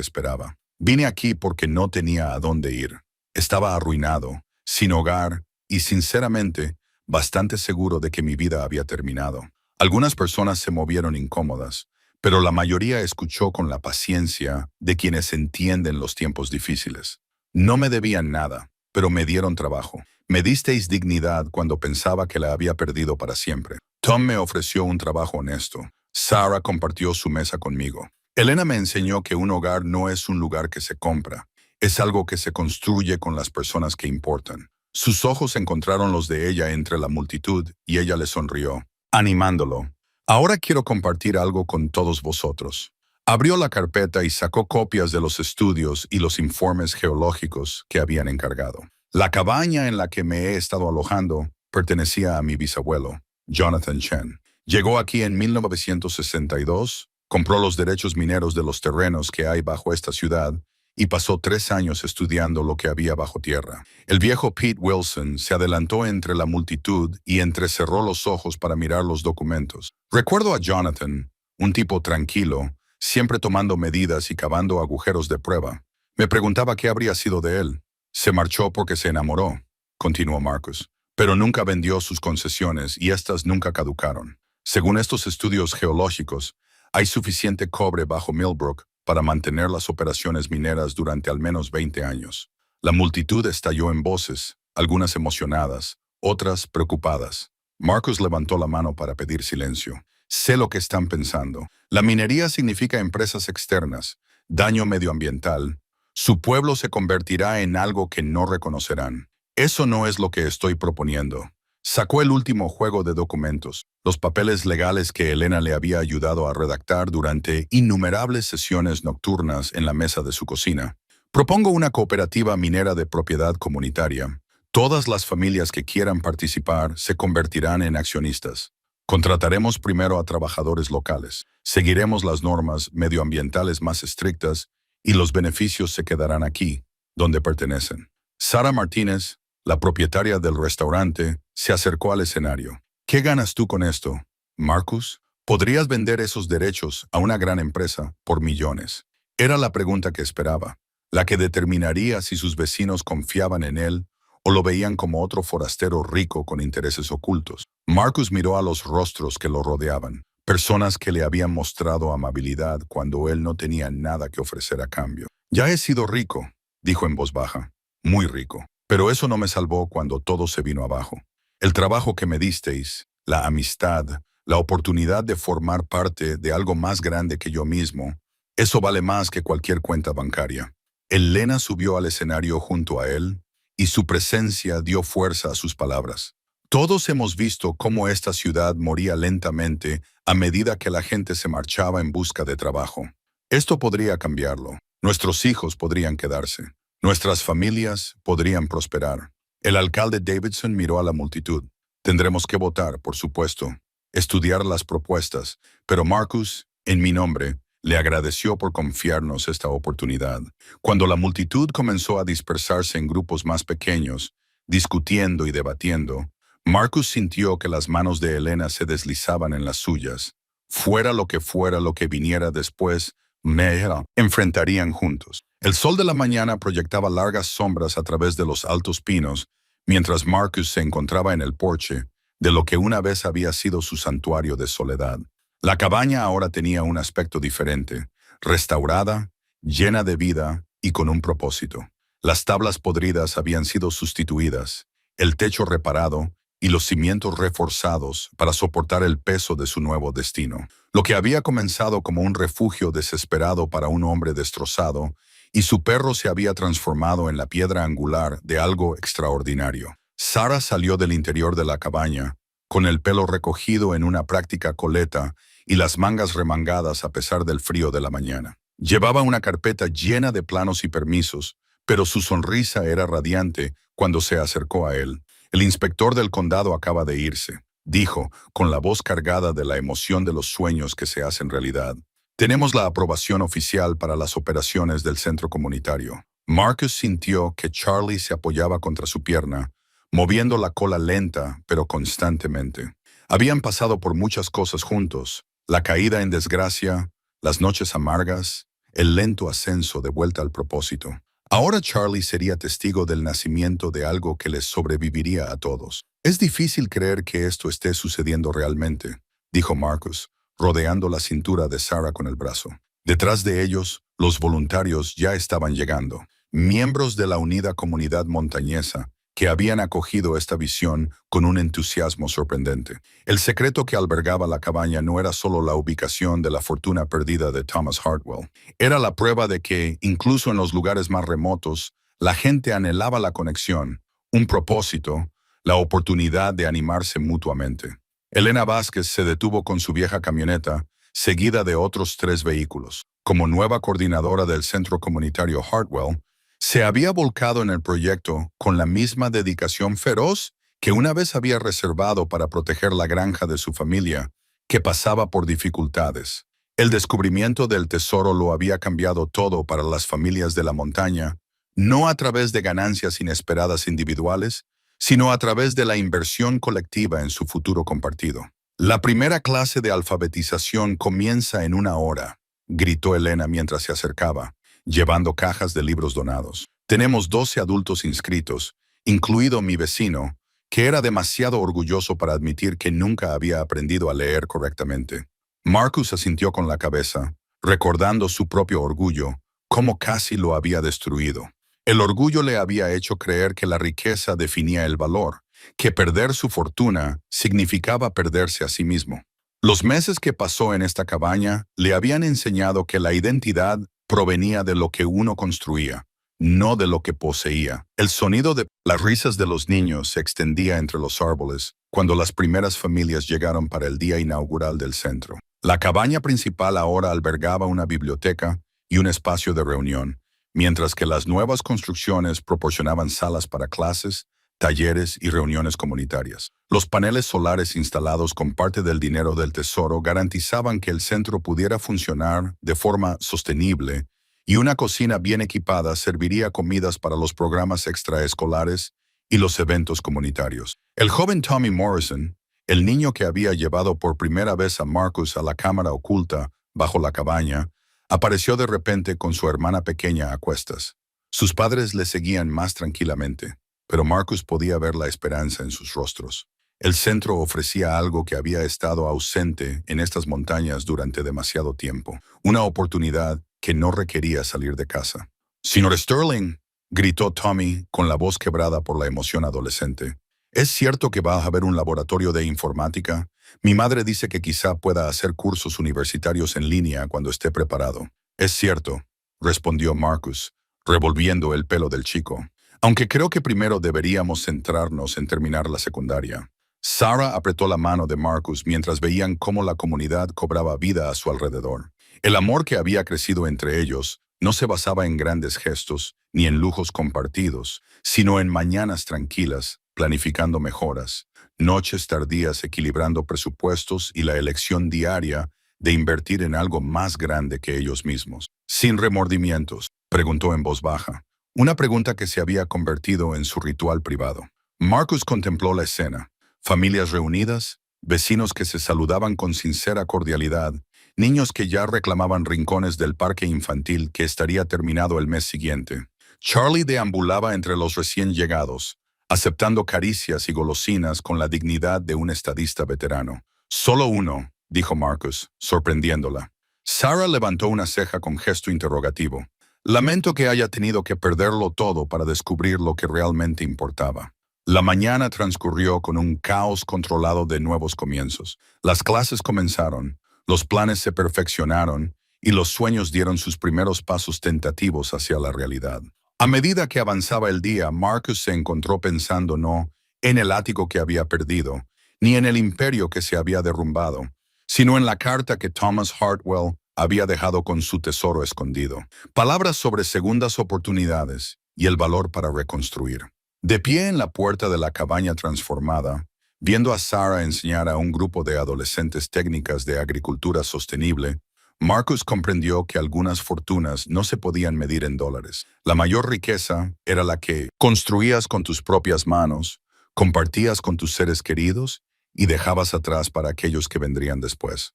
esperaba. Vine aquí porque no tenía a dónde ir. Estaba arruinado, sin hogar y, sinceramente, bastante seguro de que mi vida había terminado. Algunas personas se movieron incómodas, pero la mayoría escuchó con la paciencia de quienes entienden los tiempos difíciles. No me debían nada, pero me dieron trabajo. Me disteis dignidad cuando pensaba que la había perdido para siempre. Tom me ofreció un trabajo honesto. Sarah compartió su mesa conmigo. Elena me enseñó que un hogar no es un lugar que se compra, es algo que se construye con las personas que importan. Sus ojos encontraron los de ella entre la multitud y ella le sonrió, animándolo. Ahora quiero compartir algo con todos vosotros. Abrió la carpeta y sacó copias de los estudios y los informes geológicos que habían encargado. La cabaña en la que me he estado alojando pertenecía a mi bisabuelo, Jonathan Chen. Llegó aquí en 1962, compró los derechos mineros de los terrenos que hay bajo esta ciudad y pasó 3 años estudiando lo que había bajo tierra. El viejo Pete Wilson se adelantó entre la multitud y entrecerró los ojos para mirar los documentos. Recuerdo a Jonathan, un tipo tranquilo, siempre tomando medidas y cavando agujeros de prueba. Me preguntaba qué habría sido de él. Se marchó porque se enamoró, continuó Marcus, pero nunca vendió sus concesiones y éstas nunca caducaron. Según estos estudios geológicos, hay suficiente cobre bajo Millbrook para mantener las operaciones mineras durante al menos 20 años. La multitud estalló en voces, algunas emocionadas, otras preocupadas. Marcus levantó la mano para pedir silencio. Sé lo que están pensando. La minería significa empresas externas, daño medioambiental. Su pueblo se convertirá en algo que no reconocerán. Eso no es lo que estoy proponiendo. Sacó el último juego de documentos, los papeles legales que Elena le había ayudado a redactar durante innumerables sesiones nocturnas en la mesa de su cocina. Propongo una cooperativa minera de propiedad comunitaria. Todas las familias que quieran participar se convertirán en accionistas. Contrataremos primero a trabajadores locales. Seguiremos las normas medioambientales más estrictas y los beneficios se quedarán aquí, donde pertenecen. Sara Martínez, la propietaria del restaurante, se acercó al escenario. ¿Qué ganas tú con esto, Marcus? ¿Podrías vender esos derechos a una gran empresa por millones? Era la pregunta que esperaba, la que determinaría si sus vecinos confiaban en él o lo veían como otro forastero rico con intereses ocultos. Marcus miró a los rostros que lo rodeaban, personas que le habían mostrado amabilidad cuando él no tenía nada que ofrecer a cambio. Ya he sido rico, dijo en voz baja, muy rico. Pero eso no me salvó cuando todo se vino abajo. El trabajo que me disteis, la amistad, la oportunidad de formar parte de algo más grande que yo mismo, eso vale más que cualquier cuenta bancaria. Elena subió al escenario junto a él y su presencia dio fuerza a sus palabras. Todos hemos visto cómo esta ciudad moría lentamente a medida que la gente se marchaba en busca de trabajo. Esto podría cambiarlo. Nuestros hijos podrían quedarse. Nuestras familias podrían prosperar. El alcalde Davidson miró a la multitud. Tendremos que votar, por supuesto, estudiar las propuestas, pero Marcus, en mi nombre, le agradeció por confiarnos esta oportunidad. Cuando la multitud comenzó a dispersarse en grupos más pequeños, discutiendo y debatiendo, Marcus sintió que las manos de Elena se deslizaban en las suyas. Fuera lo que viniera después, me enfrentarían juntos. El sol de la mañana proyectaba largas sombras a través de los altos pinos, mientras Marcus se encontraba en el porche de lo que una vez había sido su santuario de soledad. La cabaña ahora tenía un aspecto diferente, restaurada, llena de vida y con un propósito. Las tablas podridas habían sido sustituidas, el techo reparado y los cimientos reforzados para soportar el peso de su nuevo destino. Lo que había comenzado como un refugio desesperado para un hombre destrozado, y su perro se había transformado en la piedra angular de algo extraordinario. Sarah salió del interior de la cabaña, con el pelo recogido en una práctica coleta y las mangas remangadas a pesar del frío de la mañana. Llevaba una carpeta llena de planos y permisos, pero su sonrisa era radiante cuando se acercó a él. El inspector del condado acaba de irse, dijo, con la voz cargada de la emoción de los sueños que se hacen realidad. Tenemos la aprobación oficial para las operaciones del centro comunitario. Marcus sintió que Charlie se apoyaba contra su pierna, moviendo la cola lenta pero constantemente. Habían pasado por muchas cosas juntos: la caída en desgracia, las noches amargas, el lento ascenso de vuelta al propósito. Ahora Charlie sería testigo del nacimiento de algo que les sobreviviría a todos. Es difícil creer que esto esté sucediendo realmente, dijo Marcus, rodeando la cintura de Sarah con el brazo. Detrás de ellos, los voluntarios ya estaban llegando, miembros de la unida comunidad montañesa, que habían acogido esta visión con un entusiasmo sorprendente. El secreto que albergaba la cabaña no era solo la ubicación de la fortuna perdida de Thomas Hartwell. Era la prueba de que, incluso en los lugares más remotos, la gente anhelaba la conexión, un propósito, la oportunidad de animarse mutuamente. Elena Vázquez se detuvo con su vieja camioneta, seguida de otros 3 vehículos. Como nueva coordinadora del centro comunitario Hartwell, se había volcado en el proyecto con la misma dedicación feroz que una vez había reservado para proteger la granja de su familia, que pasaba por dificultades. El descubrimiento del tesoro lo había cambiado todo para las familias de la montaña, no a través de ganancias inesperadas individuales, sino a través de la inversión colectiva en su futuro compartido. La primera clase de alfabetización comienza en 1 hora, gritó Elena mientras se acercaba, llevando cajas de libros donados. Tenemos 12 adultos inscritos, incluido mi vecino, que era demasiado orgulloso para admitir que nunca había aprendido a leer correctamente. Marcus asintió con la cabeza, recordando su propio orgullo, cómo casi lo había destruido. El orgullo le había hecho creer que la riqueza definía el valor, que perder su fortuna significaba perderse a sí mismo. Los meses que pasó en esta cabaña le habían enseñado que la identidad provenía de lo que uno construía, no de lo que poseía. El sonido de las risas de los niños se extendía entre los árboles cuando las primeras familias llegaron para el día inaugural del centro. La cabaña principal ahora albergaba una biblioteca y un espacio de reunión, mientras que las nuevas construcciones proporcionaban salas para clases, talleres y reuniones comunitarias. Los paneles solares instalados con parte del dinero del tesoro garantizaban que el centro pudiera funcionar de forma sostenible, y una cocina bien equipada serviría comidas para los programas extraescolares y los eventos comunitarios. El joven Tommy Morrison, el niño que había llevado por primera vez a Marcus a la cámara oculta bajo la cabaña, apareció de repente con su hermana pequeña a cuestas. Sus padres le seguían más tranquilamente, pero Marcus podía ver la esperanza en sus rostros. El centro ofrecía algo que había estado ausente en estas montañas durante demasiado tiempo, una oportunidad que no requería salir de casa. «Señor Sterling», gritó Tommy con la voz quebrada por la emoción adolescente, «¿es cierto que va a haber un laboratorio de informática? Mi madre dice que quizá pueda hacer cursos universitarios en línea cuando esté preparado». «Es cierto», respondió Marcus, revolviendo el pelo del chico, «aunque creo que primero deberíamos centrarnos en terminar la secundaria». Sarah apretó la mano de Marcus mientras veían cómo la comunidad cobraba vida a su alrededor. El amor que había crecido entre ellos no se basaba en grandes gestos ni en lujos compartidos, sino en mañanas tranquilas, planificando mejoras, noches tardías equilibrando presupuestos y la elección diaria de invertir en algo más grande que ellos mismos. «Sin remordimientos», preguntó en voz baja, una pregunta que se había convertido en su ritual privado. Marcus contempló la escena. Familias reunidas, vecinos que se saludaban con sincera cordialidad, niños que ya reclamaban rincones del parque infantil que estaría terminado el mes siguiente. Charlie deambulaba entre los recién llegados, aceptando caricias y golosinas con la dignidad de un estadista veterano. «Solo uno», dijo Marcus, sorprendiéndola. Sarah levantó una ceja con gesto interrogativo. «Lamento que haya tenido que perderlo todo para descubrir lo que realmente importaba». La mañana transcurrió con un caos controlado de nuevos comienzos. Las clases comenzaron, los planes se perfeccionaron y los sueños dieron sus primeros pasos tentativos hacia la realidad. A medida que avanzaba el día, Marcus se encontró pensando no en el ático que había perdido, ni en el imperio que se había derrumbado, sino en la carta que Thomas Hartwell había dejado con su tesoro escondido. Palabras sobre segundas oportunidades y el valor para reconstruir. De pie en la puerta de la cabaña transformada, viendo a Sarah enseñar a un grupo de adolescentes técnicas de agricultura sostenible, Marcus comprendió que algunas fortunas no se podían medir en dólares. La mayor riqueza era la que construías con tus propias manos, compartías con tus seres queridos y dejabas atrás para aquellos que vendrían después.